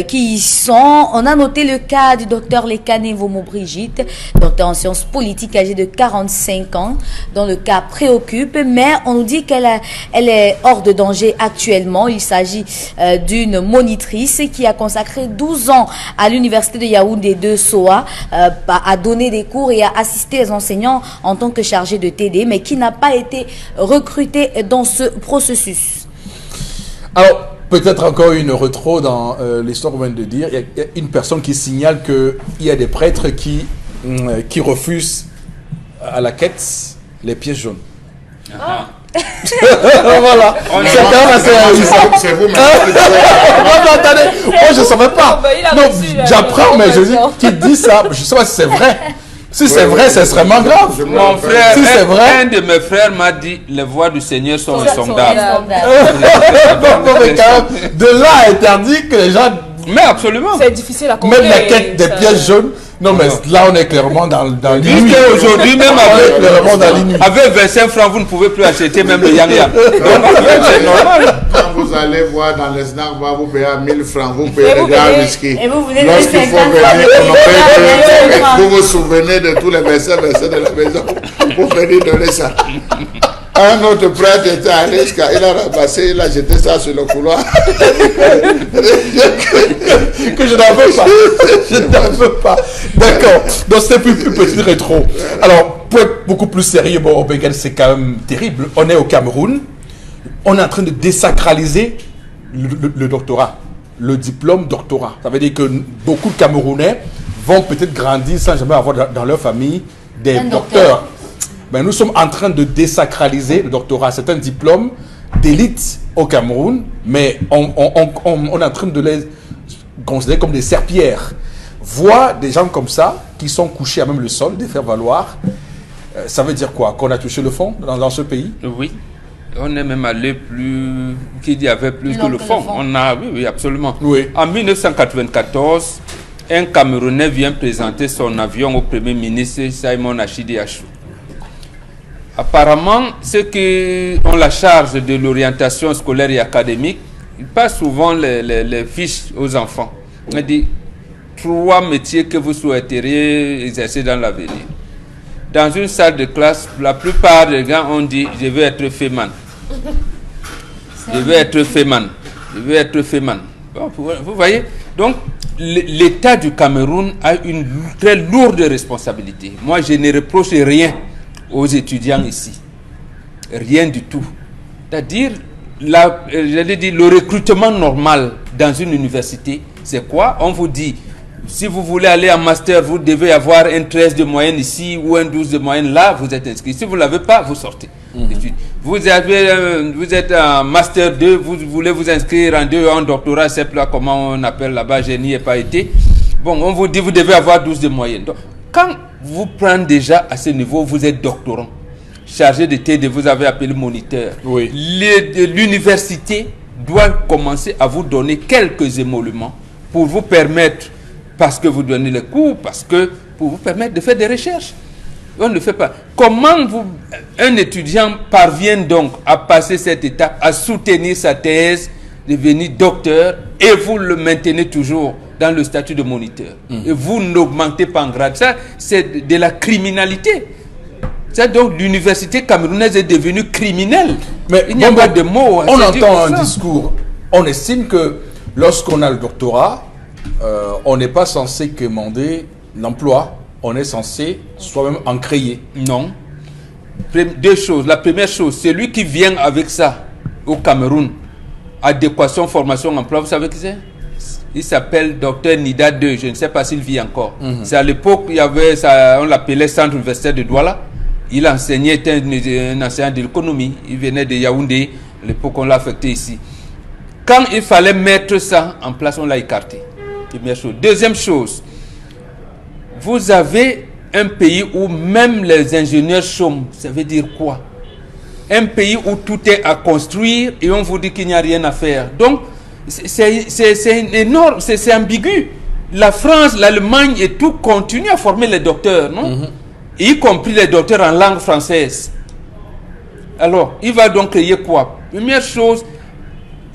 Speaker 3: qui y sont, on a noté le cas du docteur Lekane Vomo Brigitte, docteur en sciences politiques âgée de 45 ans, dont le cas préoccupe, mais on nous dit qu'elle est hors de danger actuellement. Il s'agit d'une monitrice qui a consacré 12 ans à l'université de Yaoundé de Soa, à donner des cours et à assister les enseignants en tant que chargé de TD, mais qui n'a pas été recruté dans ce processus.
Speaker 1: Alors, peut-être encore une retro dans l'histoire qu'on vient de dire. Il y a une personne qui signale qu'il y a des prêtres qui refusent à la quête les pièces jaunes.
Speaker 2: Ah.
Speaker 1: Voilà. C'est quand même assez réjouissant.
Speaker 2: C'est vous,
Speaker 1: attendez. Moi, je ne savais pas. Non, j'apprends, mais je dis qui dit ça. Je ne sais pas si c'est vrai. Si c'est vrai, c'est extrêmement grave.
Speaker 4: Mon frère,
Speaker 1: si c'est vrai,
Speaker 4: un de mes frères m'a dit les voies du Seigneur sont insondables.
Speaker 1: De là à interdire que les gens.
Speaker 4: Mais absolument.
Speaker 5: C'est difficile à comprendre.
Speaker 1: Même la quête des pièces jaunes. Non, mais là, on est clairement dans l'inuit.
Speaker 4: Aujourd'hui, même avec 25 francs, vous ne pouvez plus acheter même le yanga.
Speaker 2: C'est normal. Quand vous allez voir dans les snacks, vous payez 1000 francs, vous payez le gars whisky. Lorsqu'il faut venir honorer, vous vous souvenez de tous les versets de la maison. Vous venez donner ça. Un autre prêtre était allé jusqu'à, il a ramassé, il a jeté ça sur le couloir.
Speaker 1: Que je n'en veux pas. Je n'en veux pas. D'accord. Donc c'était plus petit rétro. Alors, pour être beaucoup plus sérieux, bon, c'est quand même terrible. On est au Cameroun. On est en train de désacraliser le doctorat. Le diplôme doctorat. Ça veut dire que beaucoup de Camerounais vont peut-être grandir sans jamais avoir dans leur famille des docteurs. Ben, nous sommes en train de désacraliser le doctorat. C'est un diplôme d'élite au Cameroun, mais on est en train de les considérer comme des serpillères. Voir des gens comme ça, qui sont couchés à même le sol, les faire valoir, ça veut dire quoi? Qu'on a touché le fond dans ce pays?
Speaker 4: Oui. On est même allé plus... Qu'il y avait plus que le fond. On a, oui, absolument.
Speaker 1: Oui.
Speaker 4: En 1994, un Camerounais vient présenter son avion au Premier ministre Simon Achidi Achou. Apparemment, ceux qui ont la charge de l'orientation scolaire et académique, ils passent souvent les fiches aux enfants. On dit 3 métiers que vous souhaiteriez exercer dans l'avenir. Dans une salle de classe, la plupart des gars ont dit je veux être féman. Je veux être féman. Je veux être féman. Bon, vous voyez? Donc, l'État du Cameroun a une très lourde responsabilité. Moi, je ne reproche rien aux étudiants ici. Rien du tout. C'est-à-dire, le recrutement normal dans une université, c'est quoi? On vous dit, si vous voulez aller en master, vous devez avoir un 13 de moyenne ici ou un 12 de moyenne là, vous êtes inscrit. Si vous ne l'avez pas, vous sortez. Vous êtes en master 2, vous voulez vous inscrire en 2 en doctorat, c'est là comment on appelle là-bas, je n'y ai pas été. Bon, on vous dit, vous devez avoir 12 de moyenne. Donc, quand vous prenez déjà à ce niveau, vous êtes doctorant, chargé de TD, vous avez appelé moniteur.
Speaker 1: Oui.
Speaker 4: L'université doit commencer à vous donner quelques émoluments pour vous permettre, parce que vous donnez les cours, parce que pour vous permettre de faire des recherches. On ne le fait pas. Comment un étudiant parvient donc à passer cette étape, à soutenir sa thèse, devenir docteur, et vous le maintenez toujours dans le statut de moniteur. Et vous n'augmentez pas en grade. Ça, c'est de la criminalité. Ça, donc, l'université camerounaise est devenue criminelle.
Speaker 1: Mais
Speaker 4: il n'y a pas de mots.
Speaker 1: On entend un discours. On estime que lorsqu'on a le doctorat, on n'est pas censé commander l'emploi. On est censé soi-même en créer.
Speaker 4: Non. Deux choses. La première chose, celui qui vient avec ça au Cameroun, adéquation, formation, emploi, vous savez qui c'est? Il s'appelle Dr Nida II. Je ne sais pas s'il vit encore. C'est à l'époque, il y avait ça, on l'appelait Centre universitaire de Douala. Il enseignait, était un enseignant de l'économie. Il venait de Yaoundé. À l'époque, on l'a affecté ici. Quand il fallait mettre ça en place, on l'a écarté. Première chose. Deuxième chose, vous avez un pays où même les ingénieurs chôment. Ça veut dire quoi? Un pays où tout est à construire et on vous dit qu'il n'y a rien à faire. Donc, c'est énorme, c'est ambigu. La France, l'Allemagne et tout continuent à former les docteurs, non? Y compris les docteurs en langue française. Alors, il va donc créer quoi? Première chose,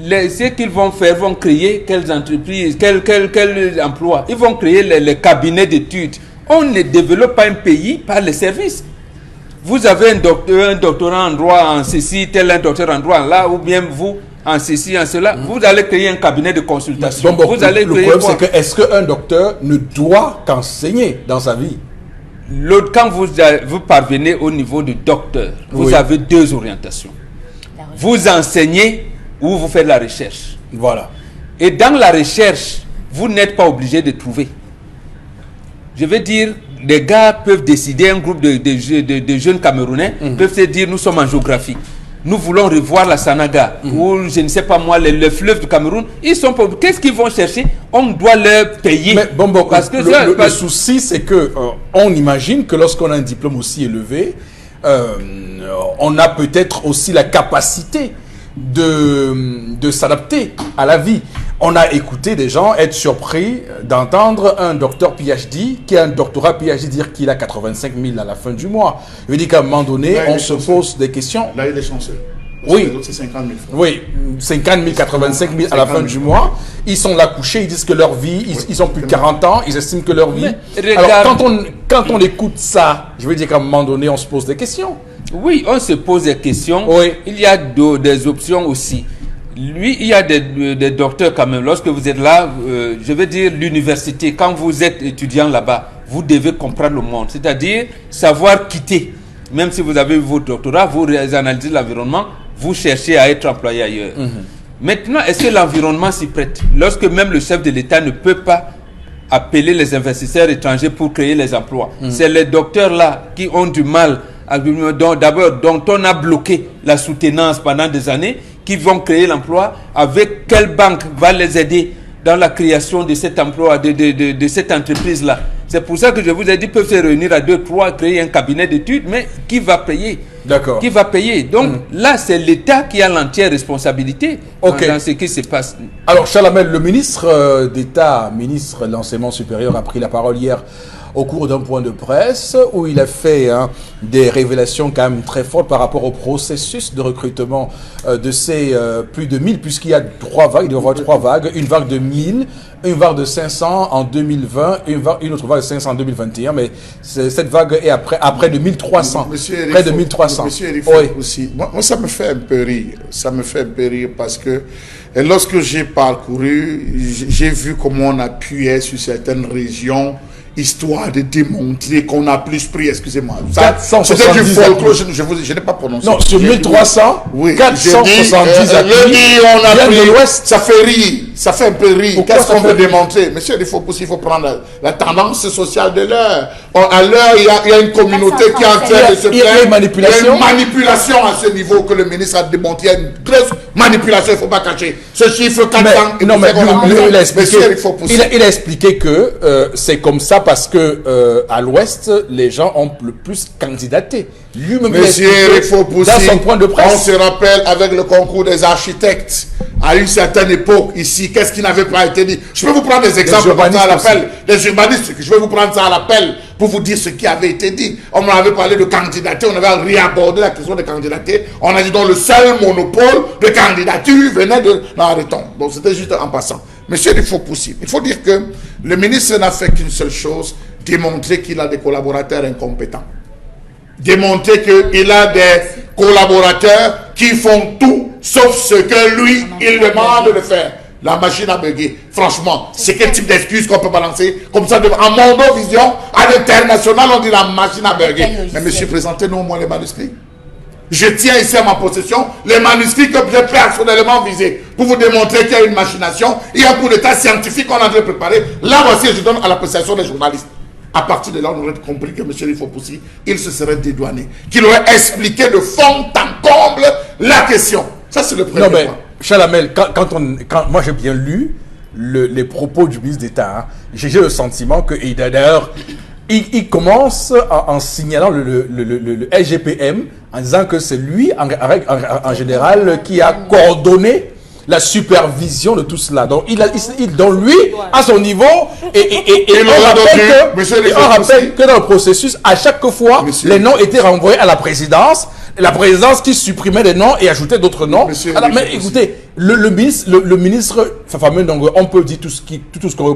Speaker 4: ce qu'ils vont faire, vont créer quelles entreprises, quels emplois. Ils vont créer les cabinets d'études. On ne développe pas un pays par les services. Vous avez un doctorat en droit en ceci, tel un docteur en droit en là, ou bien vous en ceci, en cela. Vous allez créer un cabinet de consultation.
Speaker 1: Bon,
Speaker 4: vous allez
Speaker 1: le problème, c'est que est-ce qu'un docteur ne doit qu'enseigner dans sa vie?
Speaker 4: Quand vous parvenez au niveau du docteur, vous avez deux orientations. Vous enseignez ou vous faites la recherche.
Speaker 1: Voilà.
Speaker 4: Et dans la recherche, vous n'êtes pas obligé de trouver. Je veux dire, les gars peuvent décider, un groupe de jeunes Camerounais peuvent se dire, nous sommes en géographie. Nous voulons revoir la Sanaga, ou je ne sais pas moi, le fleuve du Cameroun. Ils sont pas. Qu'est-ce qu'ils vont chercher? On doit leur payer.
Speaker 1: Mais parce que le souci, c'est que on imagine que lorsqu'on a un diplôme aussi élevé, on a peut-être aussi la capacité de s'adapter à la vie. On a écouté des gens être surpris d'entendre un docteur PhD qui a un doctorat PhD dire qu'il a 85 000 à la fin du mois. Je veux dire qu'à un moment donné, là, on se pose des questions.
Speaker 2: Là, il est chanceux.
Speaker 1: Oui,
Speaker 2: c'est 50 000 francs.
Speaker 1: Oui, 50 000, 85 000 à la fin du mois. Ils sont là couchés, ils disent que leur vie, ils ont plus de 40 ans, ils estiment que leur vie... Alors, quand on écoute ça, je veux dire qu'à un moment donné, on se pose des questions.
Speaker 4: Oui, on se pose des questions.
Speaker 1: Oui.
Speaker 4: Il y a des options aussi. Lui, il y a des docteurs quand même. Lorsque vous êtes là, je veux dire l'université, quand vous êtes étudiant là-bas, vous devez comprendre le monde. C'est-à-dire savoir quitter. Même si vous avez votre doctorat, vous analysez l'environnement, vous cherchez à être employé ailleurs. Maintenant, est-ce que l'environnement s'y prête? Lorsque même le chef de l'État ne peut pas appeler les investisseurs étrangers pour créer les emplois. C'est les docteurs là qui ont du mal, dont on a bloqué la soutenance pendant des années, qui vont créer l'emploi. Avec quelle banque va les aider dans la création de cet emploi, de cette entreprise-là? C'est pour ça que je vous ai dit, peuvent se réunir à 2-3, créer un cabinet d'études, mais qui va payer? D'accord. Qui va payer? Donc là, c'est l'État qui a l'entière responsabilité dans ce qui se passe.
Speaker 1: Alors, Chalamel, le ministre d'État, ministre de l'Enseignement supérieur, a pris la parole hier au cours d'un point de presse où il a fait des révélations quand même très fortes par rapport au processus de recrutement de ces plus de 1000, puisqu'il y a 3 vagues, il doit y avoir 3 vagues, une vague de 1000, une vague de 500 en 2020, une autre vague de 500 en 2021, mais cette vague est après de 1300, près de 1300.
Speaker 2: Monsieur Eric, aussi, moi ça me fait un peu rire, parce que lorsque j'ai parcouru, j'ai vu comment on appuyait sur certaines régions, histoire de démontrer qu'on a plus pris, excusez-moi. C'était du folklore, je n'ai pas prononcé.
Speaker 1: Non, sur 1300,
Speaker 2: oui,
Speaker 1: 470 acquis,
Speaker 2: on a pris
Speaker 1: de l'Ouest.
Speaker 2: Ça fait rire, ça fait un peu rire. Qu'est-ce qu'on veut démontrer? Monsieur, il faut prendre la tendance sociale de l'heure. À l'heure, il y a une communauté qui est en train de se plaindre. Il y a une manipulation à ce niveau que le ministre a démontré. Il y a une grosse manipulation, il ne faut pas cacher. Ce chiffre 400...
Speaker 1: Non, mais il a expliqué que c'est comme ça parce que à l'Ouest, les gens ont le plus candidaté. Lui-même,
Speaker 2: dans son point de presse. On se rappelle avec le concours des architectes, à une certaine époque, ici, qu'est-ce qui n'avait pas été dit? Je peux vous prendre des exemples comme ça à l'appel. Les urbanistes, je vais vous prendre ça à l'appel. pour vous dire ce qui avait été dit. On m'avait parlé de candidature, on avait réabordé la question de candidature. On a dit donc le seul monopole de candidature venait de... Non, arrêtons. Donc c'était juste en passant. Monsieur, il faut possible. Il faut dire que le ministre n'a fait qu'une seule chose, démontrer qu'il a des collaborateurs incompétents. Démontrer qu'il a des collaborateurs qui font tout sauf ce que lui, il demande de faire. La machine a bugué. Franchement, c'est quel type d'excuse qu'on peut balancer comme ça en Mondovision, à l'international, on dit la machine a bugué. Mais monsieur, présentez-nous au moins les manuscrits. Je tiens ici à ma possession les manuscrits que j'ai personnellement visés pour vous démontrer qu'il y a une machination. Il y a un coup d'état scientifique qu'on a dû préparer. Là, voici, je donne à l'appréciation des journalistes. À partir de là, on aurait compris que M. Rifopoussi, il se serait dédouané, qu'il aurait expliqué de fond en comble la question. Ça, c'est le premier point.
Speaker 1: Chalamel, quand moi j'ai bien lu les propos du ministre d'État, hein, j'ai le sentiment que, et d'ailleurs, il commence en signalant le SGPM, en disant que c'est lui, en général, qui a coordonné la supervision de tout cela. Donc, donc lui, à son niveau, et on rappelle que dans le processus, à chaque fois, les noms étaient renvoyés à la présidence qui supprimait des noms et ajoutait d'autres noms. Alors, mais écoutez, le ministre fameux, donc, on peut dire tout ce qu'on veut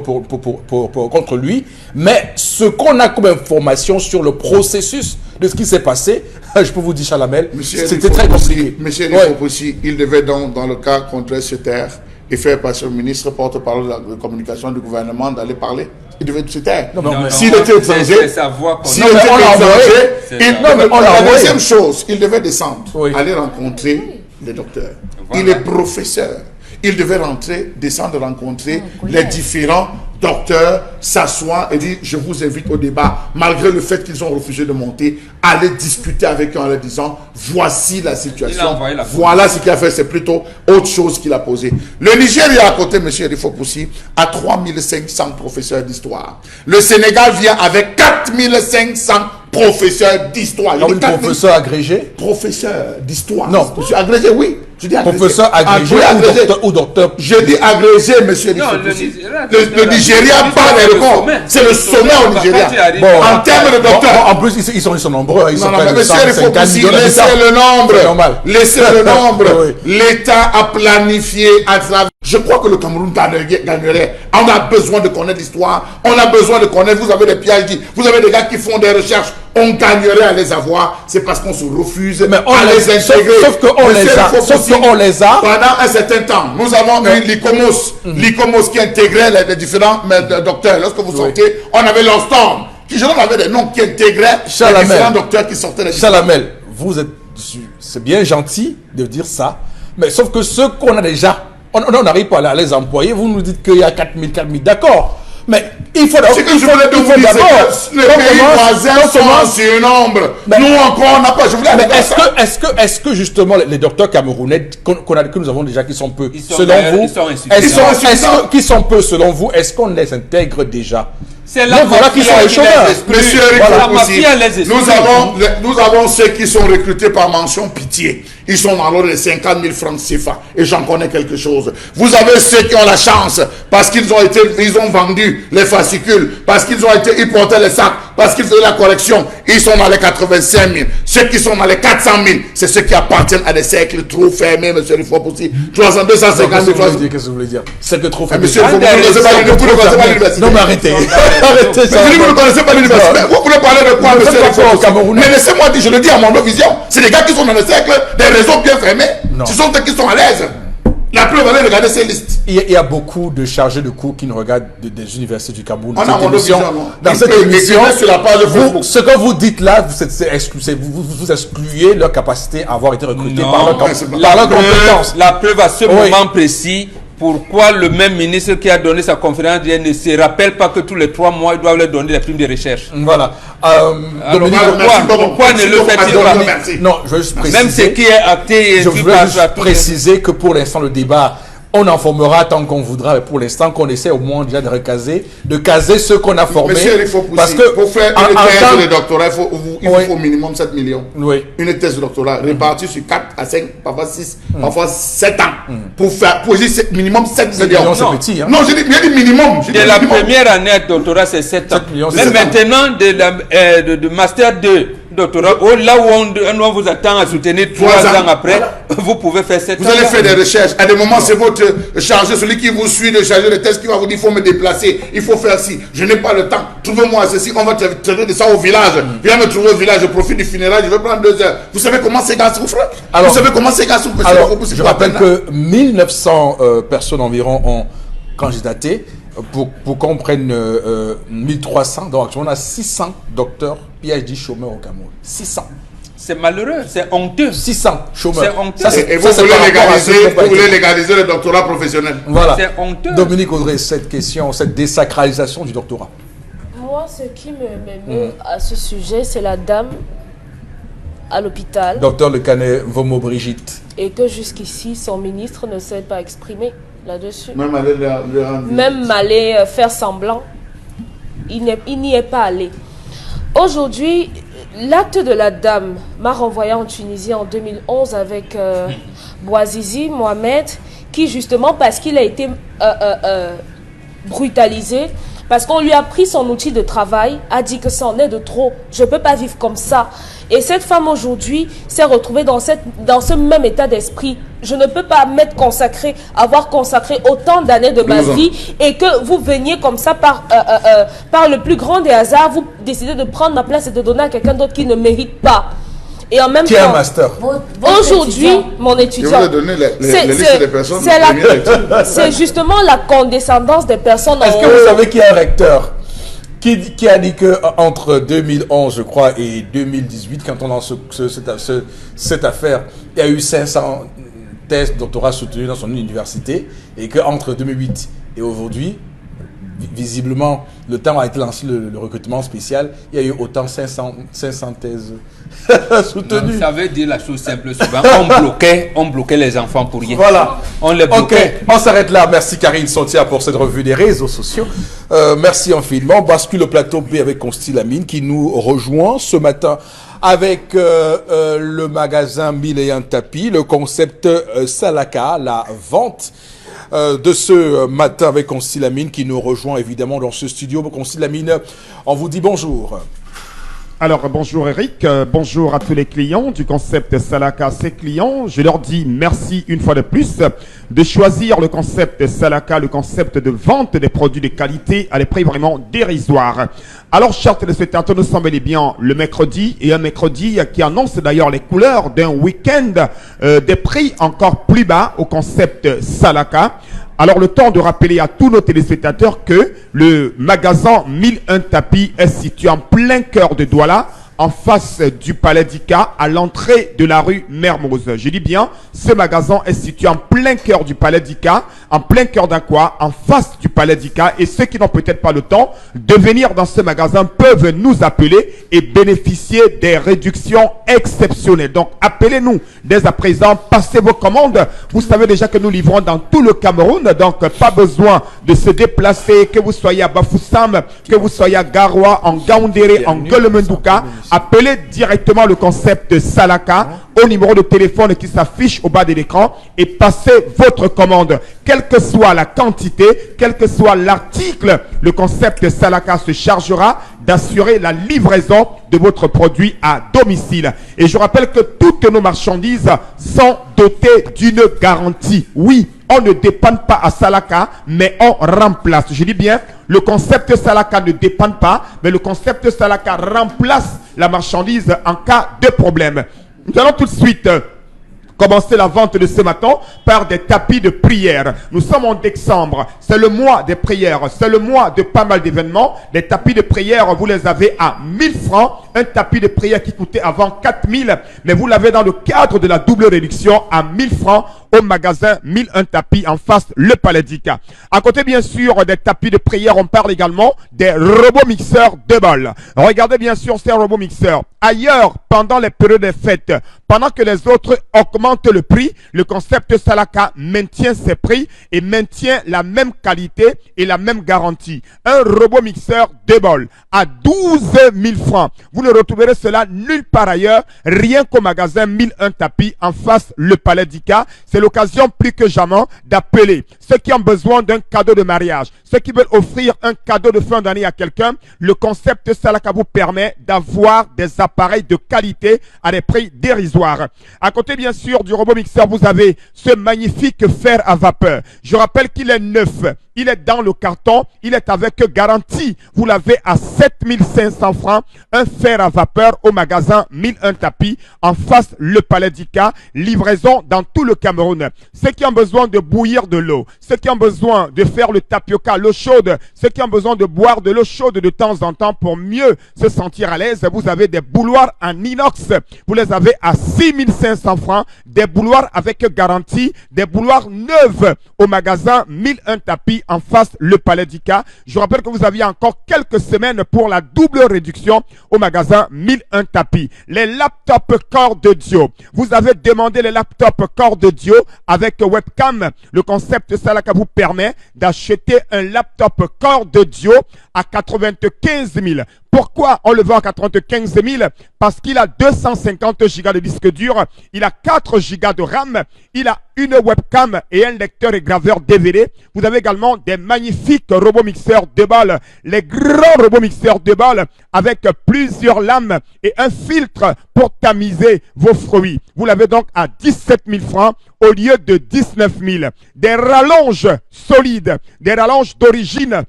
Speaker 1: contre lui, mais ce qu'on a comme information sur le processus de ce qui s'est passé, je peux vous dire, Chalamel, c'était très compliqué.
Speaker 2: Monsieur Rifopoussi, il devait donc, dans le cas contre se taire et faire passer au ministre porte-parole de la communication du gouvernement d'aller parler. Il devait se taire. S'il était étranger, la deuxième chose, il devait descendre, aller rencontrer les docteurs. Il est professeur. Il devait descendre rencontrer les différents docteurs, s'asseoir et dire, je vous invite au débat, malgré le fait qu'ils ont refusé de monter, aller discuter avec eux en leur disant, voici la situation, voilà ce qu'il a fait, c'est plutôt autre chose qu'il a posé. Le Nigeria à côté, M. Rifopoussi, a 3500 professeurs d'histoire. Le Sénégal vient avec 4500 professeur d'histoire.
Speaker 1: Non, professeur agrégé?
Speaker 2: Professeur d'histoire.
Speaker 1: Non.
Speaker 2: Monsieur agrégé, oui. Je dis agrégé.
Speaker 1: Professeur agrégé ou docteur?
Speaker 2: Je dis agrégé, monsieur. Non, le Nigeria bat les records. C'est le sommet au Nigeria.
Speaker 1: Bon,
Speaker 2: en termes de docteurs.
Speaker 1: En plus, ils sont nombreux. Ils sont
Speaker 2: non, mais monsieur, il faut aussi laisser le nombre. Laissez le nombre. L'État a planifié à travers. Je crois que le Cameroun gagnerait. On a besoin de connaître l'histoire. On a besoin de connaître. Vous avez des PhD. Vous avez des gars qui font des recherches. On gagnerait à les avoir. C'est parce qu'on se refuse à les intégrer.
Speaker 1: Sauf qu'on les a.
Speaker 2: Pendant un certain temps, nous avons eu l'ICOMOS qui intégrait les différents docteurs. Lorsque vous sortez, on avait l'Enstorm. Qui avait des noms qui intégraient les différents docteurs qui sortaient.
Speaker 1: Chalamel, c'est bien gentil de dire ça. Mais sauf que ceux qu'on a déjà, on n'arrive pas à les employer. Vous nous dites qu'il y a 4000, d'accord. Mais il faut d'abord.
Speaker 2: Ce que je voulais te dire, c'est que les pays voisins sont en surnombre. Nous encore, on n'a pas. Je voulais
Speaker 1: mais est-ce que justement les docteurs camerounais que nous avons déjà, qui sont peu, selon vous, qui sont peu selon vous, est-ce qu'on les intègre déjà?
Speaker 4: C'est là voilà qui sont les chômeurs.
Speaker 2: Monsieur nous avons ceux qui sont recrutés par mention pitié. Ils sont dans l'ordre de 50 000 francs CFA. Et j'en connais quelque chose. Vous avez ceux qui ont la chance parce qu'ils ont vendu les fascicules, parce ils portaient les sacs, parce qu'ils faisaient la correction. Ils sont dans les 85 000. Ceux qui sont dans les 400 000, c'est ceux qui appartiennent à des cercles trop fermés, monsieur Rifopoussi. 250 000 francs.
Speaker 1: Qu'est-ce que vous voulez dire? Cercle trop fermé.
Speaker 2: Monsieur, vous ne connaissez pas l'université.
Speaker 1: Non, mais arrêtez.
Speaker 2: Vous ne connaissez pas l'université. Vous voulez parler de quoi, monsieur Rifoposi? Mais laissez-moi dire, je le dis à mon vision. C'est des gars qui sont dans le cercle des réseaux bien fermés. Ce sont ceux qui sont à l'aise. La preuve, allez regarder ces listes.
Speaker 1: Il y a beaucoup de chargés de cours qui nous regardent des universités du Cameroun.
Speaker 2: Dans
Speaker 1: cette émission,
Speaker 2: ce
Speaker 1: que vous dites là, vous excluez leur capacité à avoir été recrutés par leur compétence.
Speaker 4: La preuve à ce moment précis. Pourquoi le même ministre qui a donné sa conférence ne se rappelle pas que tous les 3 mois, il doit leur donner les primes de recherche?
Speaker 1: Voilà.
Speaker 4: Pourquoi ne le fait-il pas?
Speaker 1: Non, je veux juste préciser.
Speaker 4: Même ce qui est acté et
Speaker 1: je veux juste préciser que pour l'instant, le débat On informera tant qu'on voudra, mais pour l'instant, qu'on essaie au moins déjà de caser ceux qu'on a formés.
Speaker 2: Monsieur, il faut
Speaker 1: parce que
Speaker 2: pour faire une thèse de doctorat, il faut au minimum 7 millions.
Speaker 1: Oui.
Speaker 2: Une thèse de doctorat répartie sur 4 à 5, parfois 6, parfois 7 ans. Pour dire minimum 7 millions.
Speaker 1: C'est petit. Hein?
Speaker 2: Non, j'ai dit minimum.
Speaker 4: De la première année de doctorat, c'est 7 ans. Mais maintenant, de master 2, doctorat, là où on vous attend à soutenir 3 ans après, vous pouvez faire 7 ans.
Speaker 2: Vous allez faire des recherches. À des moments, c'est votre chargé, celui qui vous suit, le chargé de thèse, qui va vous dire il faut me déplacer, il faut faire ci. Je n'ai pas le temps. Trouvez-moi ceci. On va traiter de ça au village. Viens me trouver au village. Je profite du funérail. Je vais prendre 2 heures. Vous savez comment ces gars souffrent? Vous savez comment ces gars souffrent?
Speaker 1: Je rappelle que 1900 personnes environ ont candidaté. Pour qu'on prenne 1300, donc on a 600 docteurs PhD chômeurs au Cameroun. 600.
Speaker 4: C'est malheureux, c'est honteux.
Speaker 1: 600 chômeurs.
Speaker 4: C'est honteux.
Speaker 2: Et vous voulez légaliser le doctorat professionnel.
Speaker 1: Voilà.
Speaker 4: C'est honteux.
Speaker 1: Dominique Audrey, cette question, cette désacralisation du doctorat.
Speaker 5: Moi, ce qui me à ce sujet, c'est la dame à l'hôpital.
Speaker 1: Docteur Le Canet Vomo Brigitte.
Speaker 5: Et que jusqu'ici, son ministre ne s'est pas exprimé là-dessus.
Speaker 2: Même
Speaker 5: aller faire semblant, il n'y est pas allé. Aujourd'hui, l'acte de la dame m'a renvoyé en Tunisie en 2011 avec Bouazizi Mohamed, qui justement, parce qu'il a été brutalisé, parce qu'on lui a pris son outil de travail, a dit que c'en est de trop, je ne peux pas vivre comme ça. Et cette femme aujourd'hui s'est retrouvée dans ce même état d'esprit. Je ne peux pas avoir consacré autant d'années de ma vie et que vous veniez comme ça par le plus grand des hasards, vous décidez de prendre ma place et de donner à quelqu'un d'autre qui ne mérite pas. Et en même
Speaker 1: temps, un master.
Speaker 5: Aujourd'hui, mon étudiant,
Speaker 2: je vous ai donné les listes des personnes.
Speaker 5: C'est justement la condescendance des personnes.
Speaker 1: Est-ce que vous savez qu'il y a un recteur qui a dit qu'entre 2011, je crois, et 2018, quand on lance cette affaire, il y a eu 500 thèses de doctorat soutenues dans son université, et qu'entre 2008 et aujourd'hui, visiblement, le temps a été lancé le recrutement spécial, il y a eu autant 500 thèses soutenues.
Speaker 4: Ça veut dire la chose simple, souvent, on bloquait les enfants pour rien.
Speaker 1: Voilà.
Speaker 4: On les bloquait.
Speaker 1: Ok, on s'arrête là. Merci Karine Sontia pour cette revue des réseaux sociaux. Merci infiniment. On bascule le plateau B avec Consti Lamine qui nous rejoint ce matin avec le magasin Mille et un tapis, le concept Salaka, la vente de ce matin avec Consti Lamine qui nous rejoint évidemment dans ce studio. Consti Lamine, on vous dit bonjour.
Speaker 6: Alors, bonjour Eric, bonjour à tous les clients du concept Salaka, ses clients. Je leur dis merci une fois de plus de choisir le concept Salaka, le concept de vente des produits de qualité à des prix vraiment dérisoires. Alors, chers téléspectateurs, nous sommes bel et bien le mercredi, et un mercredi qui annonce d'ailleurs les couleurs d'un week-end des prix encore plus bas au concept Salaka. Alors, le temps de rappeler à tous nos téléspectateurs que le magasin 1001 tapis est situé en plein cœur de Douala, en face du Palais d'Ika, à l'entrée de la rue Mermoz. Je dis bien, ce magasin est situé en plein cœur du Palais d'Ika, en plein cœur d'Aqua, en face du Palais d'Ika. Et ceux qui n'ont peut-être pas le temps de venir dans ce magasin peuvent nous appeler et bénéficier des réductions exceptionnelles. Donc, appelez-nous dès à présent, passez vos commandes. Vous savez déjà que nous livrons dans tout le Cameroun, donc pas besoin de se déplacer, que vous soyez à Bafoussam, que vous soyez à Garoua, en Gaoundéré, en Gueule-Mendouka. Appelez directement le concept Salaka au numéro de téléphone qui s'affiche au bas de l'écran et passez votre commande. Quelle que soit la quantité, quel que soit l'article, le concept Salaka se chargera d'assurer la livraison de votre produit à domicile. Et je rappelle que toutes nos marchandises sont dotées d'une garantie. Oui, on ne dépend pas à Salaka, mais on remplace. Je dis bien, le concept Salaka ne dépend pas, mais le concept Salaka remplace la marchandise en cas de problème. Nous allons tout de suite commencer la vente de ce matin par des tapis de prière. Nous sommes en décembre, c'est le mois des prières, c'est le mois de pas mal d'événements. Les tapis de prière, vous les avez à 1000 francs un tapis de prière qui coûtait avant 4 000, mais vous l'avez dans le cadre de la double réduction à 1 000 francs au magasin 1001 tapis en face le Palais d'Ika. À côté bien sûr des tapis de prière, on parle également des robots mixeurs de bol. Regardez bien sûr ces robots mixeurs. Ailleurs, pendant les périodes des fêtes, pendant que les autres augmentent le prix, le concept Salaka maintient ses prix et maintient la même qualité et la même garantie. Un robot mixeur de bol à 12 000 francs. Vous ne retrouverez cela nulle part ailleurs, rien qu'au magasin 1001 tapis en face le Palais d'Ika. C'est l'occasion plus que jamais d'appeler ceux qui ont besoin d'un cadeau de mariage, ceux qui veulent offrir un cadeau de fin d'année à quelqu'un. Le concept Salaka vous permet d'avoir des appareils de qualité à des prix dérisoires. À côté bien sûr du robot mixeur, vous avez ce magnifique fer à vapeur. Je rappelle qu'il est neuf. Il est dans le carton, il est avec garantie. Vous l'avez à 7 500 francs. Un fer à vapeur au magasin 1001 tapis en face le Palais d'Ika. Livraison dans tout le Cameroun. Ceux qui ont besoin de bouillir de l'eau, ceux qui ont besoin de faire le tapioca, l'eau chaude, ceux qui ont besoin de boire de l'eau chaude de temps en temps pour mieux se sentir à l'aise, vous avez des bouilloires en inox. Vous les avez à 6 500 francs. Des bouilloires avec garantie, des bouilloires neuves au magasin 1001 tapis en face le Palais d'Ika. Je rappelle que vous aviez encore quelques semaines pour la double réduction au magasin 1001 tapis. Les laptops corps de Dio. Vous avez demandé les laptops corps de Dio avec webcam. Le concept Salaka vous permet d'acheter un laptop corps de Dio à 95 000. Pourquoi on le vend à 95 000? Parce qu'il a 250 Go de disque dur, il a 4 Go de RAM, il a une webcam et un lecteur et graveur DVD. Vous avez également des magnifiques robots mixeurs de balles, les grands robots mixeurs de balles avec plusieurs lames et un filtre pour tamiser vos fruits. Vous l'avez donc à 17 000 francs au lieu de 19 000. Des rallonges solides, des rallonges d'origine,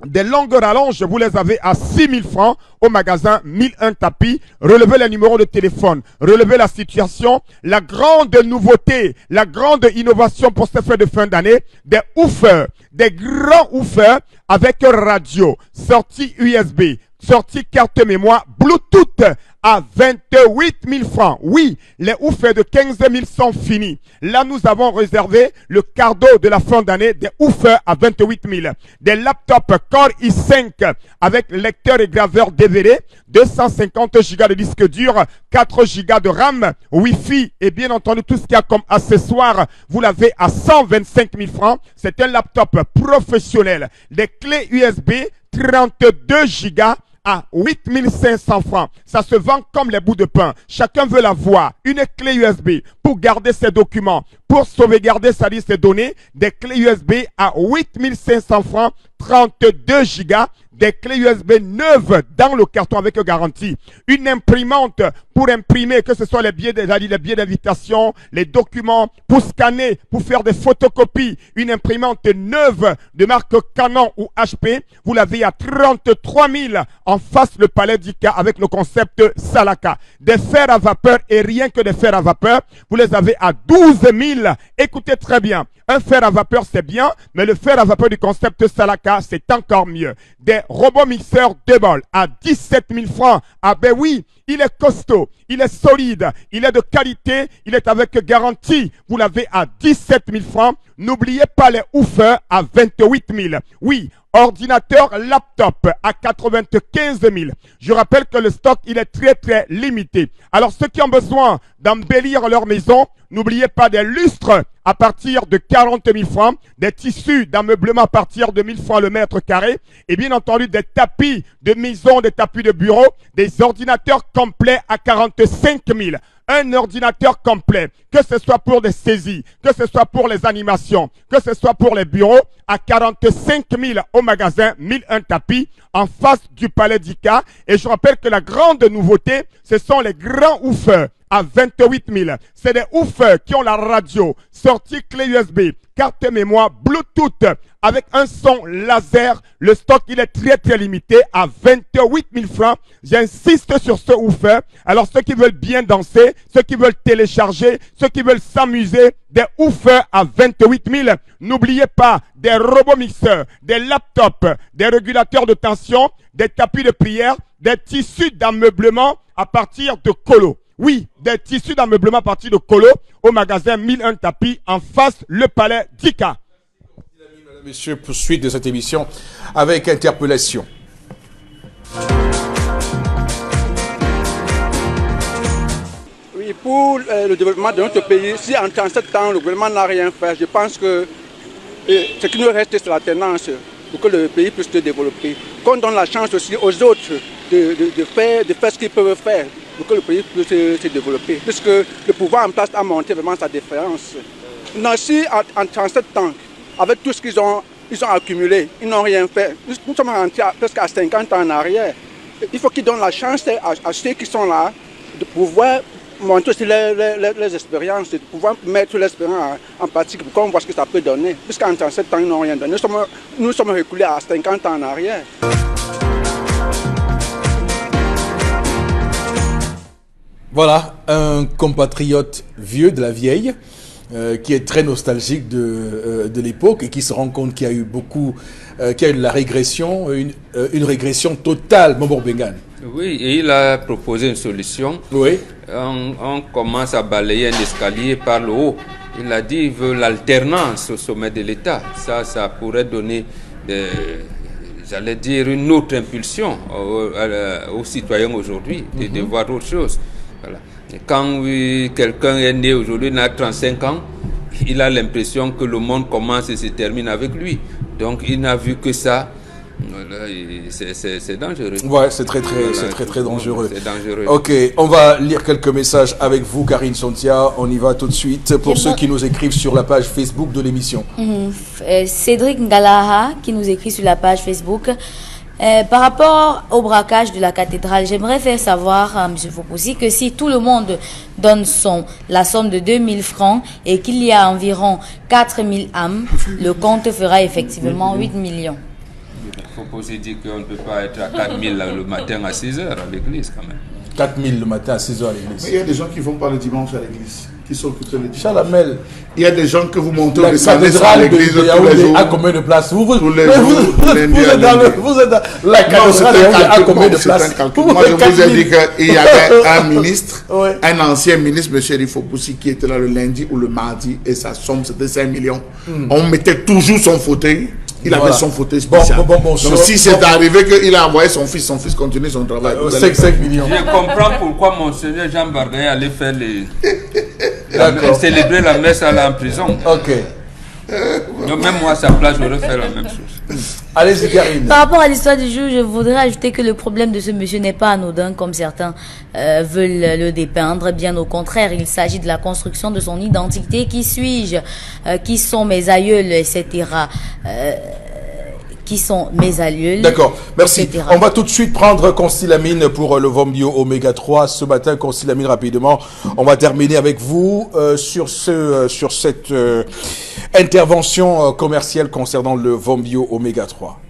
Speaker 6: des longues rallonges, vous les avez à 6 000 francs au magasin 1001 tapis. Relevez les numéros de téléphone, relevez la situation. La grande nouveauté, la grande innovation pour ces fêtes de fin d'année, des woofers, des grands woofers avec radio, sortie USB, sortie carte mémoire, Bluetooth à 28 000 francs. Oui, les woofers de 15 000 sont finis. Là, nous avons réservé le cadeau de la fin d'année des woofers à 28 000. Des laptops Core i5 avec lecteur et graveur DVD, 250 Go de disque dur, 4 Go de RAM, Wi-Fi et bien entendu tout ce qu'il y a comme accessoire. Vous l'avez à 125 000 francs. C'est un laptop professionnel. Des clés USB 32 Go à 8 500 francs. Ça se vend comme les bouts de pain. Chacun veut la voir. Une clé USB pour garder ses documents, pour sauvegarder ses données. Des clés USB à 8 500 francs, 32 Go. Des clés USB neuves dans le carton avec garantie. Une imprimante pour imprimer, que ce soit les billets d'invitation, les documents, pour scanner, pour faire des photocopies. Une imprimante neuve de marque Canon ou HP. Vous l'avez à 33 000 en face le Palais d'Ika avec le concept Salaka. Des fers à vapeur et rien que des fers à vapeur. Vous les avez à 12 000. Écoutez très bien. Un fer à vapeur, c'est bien, mais le fer à vapeur du concept Salaka, c'est encore mieux. Des robots mixeurs de bol à 17 000 francs. Ah ben oui, il est costaud, il est solide, il est de qualité, il est avec garantie. Vous l'avez à 17 000 francs. N'oubliez pas les woofers à 28 000. Oui, ordinateur laptop à 95 000. Je rappelle que le stock, il est très limité. Alors ceux qui ont besoin d'embellir leur maison, n'oubliez pas des lustres à partir de 40 000 francs, des tissus d'ameublement à partir de 1000 francs le mètre carré, et bien entendu des tapis de maison, des tapis de bureau, des ordinateurs complets à 45 000. Un ordinateur complet, que ce soit pour des saisies, que ce soit pour les animations, que ce soit pour les bureaux, à 45 000 au magasin 1001 tapis en face du Palais d'Ika. Et je rappelle que la grande nouveauté, ce sont les grands woofers à 28 000. C'est des woofers qui ont la radio, sortie clé USB, carte mémoire, Bluetooth, avec un son laser. Le stock, il est très limité à 28 000 francs. J'insiste sur ce woofer. Alors, ceux qui veulent bien danser, ceux qui veulent télécharger, ceux qui veulent s'amuser, des woofers à 28 000. N'oubliez pas des des robots mixeurs, des laptops, des régulateurs de tension, des tapis de prière, des tissus d'ameublement à partir de Colo. Oui, des tissus d'ameublement à partir de Colo au magasin 1001 tapis en face le palais d'Ika.
Speaker 1: Messieurs, poursuite de cette émission avec interpellation.
Speaker 7: Oui, pour le développement de notre pays, si en 37 ans le gouvernement n'a rien fait, je pense que ce qui nous reste, c'est la tenance pour que le pays puisse se développer. Qu'on donne la chance aussi aux autres de faire ce qu'ils peuvent faire pour que le pays puisse se développer. Puisque le pouvoir en place a montré vraiment sa différence. Non, si en 37 ans, avec tout ce qu'ils ont accumulé, ils n'ont rien fait. Nous sommes rentrés presque à 50 ans en arrière. Il faut qu'ils donnent la chance à ceux qui sont là de pouvoir montrer aussi les expériences, de pouvoir mettre l'expérience en pratique pour qu'on voit ce que ça peut donner. Puisqu'en 37 ans, ils n'ont rien donné. Nous sommes reculés à 50 ans en arrière.
Speaker 1: Voilà, un compatriote vieux de la vieille, qui est très nostalgique de l'époque et qui se rend compte qu'il y a eu qu'il y a eu de la régression, une régression totale, Momor Bengan.
Speaker 4: Oui, et il a proposé une solution.
Speaker 1: Oui.
Speaker 4: On commence à balayer un escalier par le haut. Il a dit qu'il veut l'alternance au sommet de l'État. Ça pourrait donner, j'allais dire, une autre impulsion aux citoyens aujourd'hui, de voir autre chose. Voilà. Et quand quelqu'un est né aujourd'hui, il a 35 ans, il a l'impression que le monde commence et se termine avec lui. Donc il n'a vu que ça. Voilà, c'est dangereux.
Speaker 1: Ouais, c'est très dangereux.
Speaker 4: C'est dangereux.
Speaker 1: Ok, on va lire quelques messages avec vous, Karine Sontia. On y va tout de suite pour ceux qui nous écrivent sur la page Facebook de l'émission.
Speaker 3: Cédric Ngalaha qui nous écrit sur la page Facebook. Par rapport au braquage de la cathédrale, j'aimerais faire savoir à M. Fopoussi que si tout le monde donne la somme de 2000 francs et qu'il y a environ 4000 âmes, le compte fera effectivement 8 millions.
Speaker 4: Fopoussi dit qu'on ne peut pas être à 4000 le matin à 6h à l'église quand même.
Speaker 1: 4000 le matin à 6h à l'église.
Speaker 2: Mais il y a des gens qui ne vont pas le dimanche à l'église, qui s'occupent de l'église.
Speaker 1: Chalamel.
Speaker 2: Il y a des gens que vous montez
Speaker 1: La
Speaker 2: le samedi à
Speaker 1: cathédrale
Speaker 2: l'église
Speaker 1: de
Speaker 2: tous les jours.
Speaker 1: à combien de places? Vous
Speaker 2: Tous les jours,
Speaker 1: vous êtes dans la cathédrale à combien de places?
Speaker 2: Moi, je vous ai dit qu'il y avait un ministre, un ancien ministre, M. Rifopoussi, qui était là le lundi ou le mardi, et sa somme, c'était 5 millions. On mettait toujours son fauteuil. Il avait son fauteuil spécial. Donc si c'est arrivé qu'il a envoyé son fils continue son travail.
Speaker 1: 5 millions.
Speaker 4: Je comprends pourquoi Monseigneur Jean Bargaï allait faire célébrer la messe en prison.
Speaker 1: Ok.
Speaker 4: Donc même moi à sa place, j'aurais fait la même chose.
Speaker 1: Allez-y, Karine.
Speaker 3: Par rapport à l'histoire du jour, je voudrais ajouter que le problème de ce monsieur n'est pas anodin comme certains veulent le dépeindre. Bien au contraire, il s'agit de la construction de son identité. Qui suis-je? Qui sont mes aïeuls, etc. Qui sont mes aïeuls.
Speaker 1: D'accord, merci.
Speaker 3: Etc.
Speaker 1: On va tout de suite prendre Constylamine pour le Vombio Oméga 3. Ce matin, Constylamine, rapidement. On va terminer avec vous sur cette intervention commerciale concernant le Vombio Oméga 3.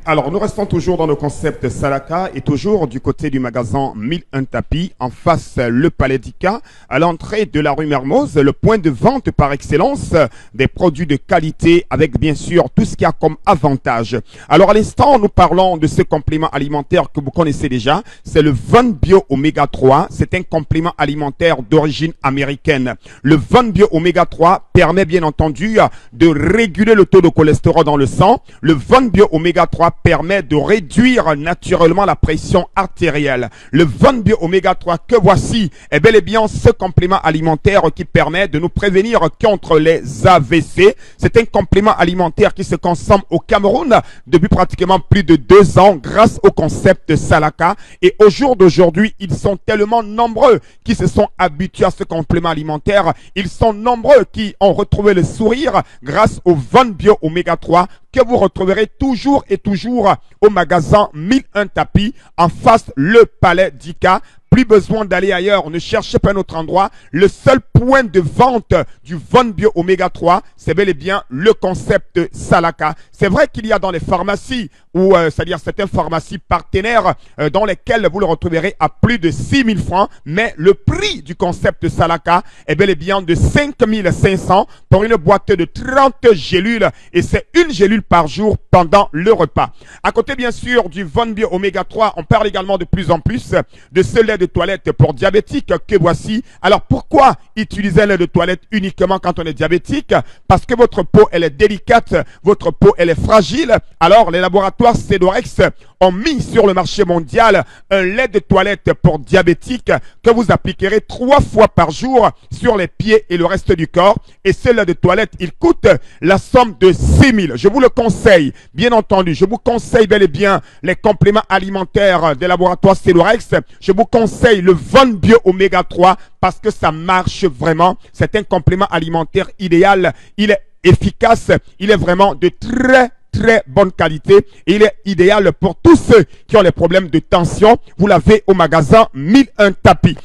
Speaker 6: Alors, nous restons toujours dans le concept Salaka et toujours du côté du magasin 1001 tapis, en face le Palais d'Ika, à l'entrée de la rue Mermoz, le point de vente par excellence des produits de qualité avec bien sûr tout ce qu'il y a comme avantage. Alors, à l'instant, nous parlons de ce complément alimentaire que vous connaissez déjà. C'est le Von Bio Oméga 3. C'est un complément alimentaire d'origine américaine. Le Von Bio Oméga 3 permet bien entendu de réguler le taux de cholestérol dans le sang. Le Von Bio Oméga 3 permet de réduire naturellement la pression artérielle. Le Von Bio Oméga 3 que voici est bel et bien ce complément alimentaire qui permet de nous prévenir contre les AVC. C'est un complément alimentaire qui se consomme au Cameroun depuis pratiquement plus de 2 ans grâce au concept Salaka. Et au jour d'aujourd'hui, ils sont tellement nombreux qui se sont habitués à ce complément alimentaire. Ils sont nombreux qui ont retrouvé le sourire grâce au Von Bio Oméga 3 que vous retrouverez toujours et toujours au magasin 1001 tapis en face le Palais d'Ika. Plus besoin d'aller ailleurs, ne cherchez pas un autre endroit. Le seul point de vente du Von Bio Oméga 3, c'est bel et bien le concept Salaka. C'est vrai qu'il y a dans les pharmacies ou c'est-à-dire certaines pharmacies partenaires dans lesquelles vous le retrouverez à plus de 6 000 francs. Mais le prix du concept Salaka est bel et bien de 5 500 pour une boîte de 30 gélules. Et c'est une gélule par jour pendant le repas. À côté bien sûr du Von Bio Oméga 3, on parle également de plus en plus de ce lait de toilette pour diabétiques que voici. Alors pourquoi utiliser un lait de toilette uniquement quand on est diabétique? Parce que votre peau elle est délicate, votre peau elle est fragile. Alors les laboratoires Cedorex ont mis sur le marché mondial un lait de toilette pour diabétiques que vous appliquerez 3 fois par jour sur les pieds et le reste du corps. Et ce lait de toilette, il coûte la somme de 6 000. Je vous le conseille, bien entendu. Je vous conseille bel et bien les compléments alimentaires des laboratoires Cedorex. Je vous conseille le Von Bio Oméga 3 parce que ça marche vraiment. C'est un complément alimentaire idéal. Il est efficace. Il est vraiment de très bonne qualité et il est idéal pour tous ceux qui ont les problèmes de tension. Vous l'avez au magasin 1001 tapis.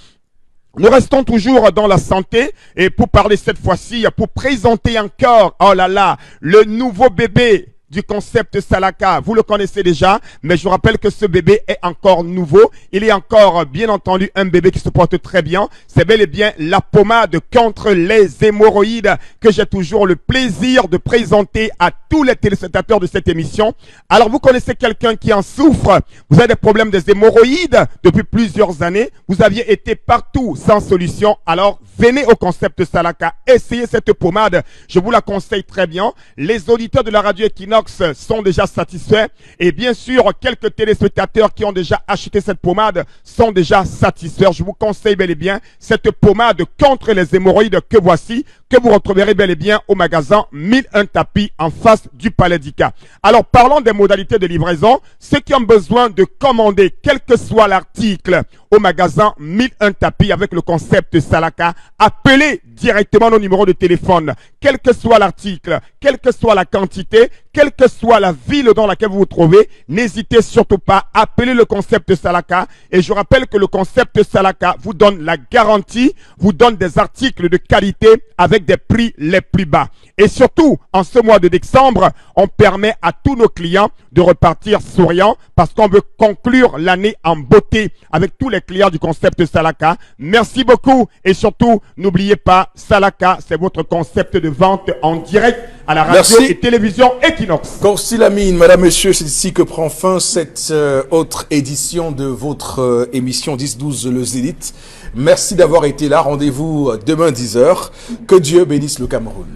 Speaker 6: Nous restons toujours dans la santé et pour parler cette fois-ci, pour présenter encore, oh là là, le nouveau bébé du concept Salaka. Vous le connaissez déjà, mais je vous rappelle que ce bébé est encore nouveau. Il est encore, bien entendu, un bébé qui se porte très bien. C'est bel et bien la pommade contre les hémorroïdes que j'ai toujours le plaisir de présenter à tous les téléspectateurs de cette émission. Alors, vous connaissez quelqu'un qui en souffre. Vous avez des problèmes des hémorroïdes depuis plusieurs années. Vous aviez été partout sans solution. Alors, venez au concept Salaka. Essayez cette pommade. Je vous la conseille très bien. Les auditeurs de la radio Equinox sont déjà satisfaits et bien sûr quelques téléspectateurs qui ont déjà acheté cette pommade sont déjà satisfaits. Je vous conseille bel et bien cette pommade contre les hémorroïdes que voici, que vous retrouverez bel et bien au magasin 1001 tapis en face du Palais d'Ica. Alors parlons des modalités de livraison. Ceux qui ont besoin de commander quel que soit l'article au magasin 1001 tapis avec le concept Salaka, appelez directement nos numéros de téléphone. Quel que soit l'article, quelle que soit la quantité, quelle que soit la ville dans laquelle vous vous trouvez, n'hésitez surtout pas, appelez le concept Salaka. Et je rappelle que le concept Salaka vous donne la garantie, vous donne des articles de qualité avec des prix les plus bas. Et surtout, en ce mois de décembre, on permet à tous nos clients de repartir souriants parce qu'on veut conclure l'année en beauté avec tous les clients du concept Salaka. Merci beaucoup et surtout, n'oubliez pas, Salaka, c'est votre concept de vente en direct à la radio et télévision Equinox.
Speaker 1: Corsi Lamine, madame, monsieur, c'est ici que prend fin cette autre édition de votre émission 10-12 Le Zénith. Merci d'avoir été là. Rendez-vous demain 10h. Que Dieu bénisse le Cameroun.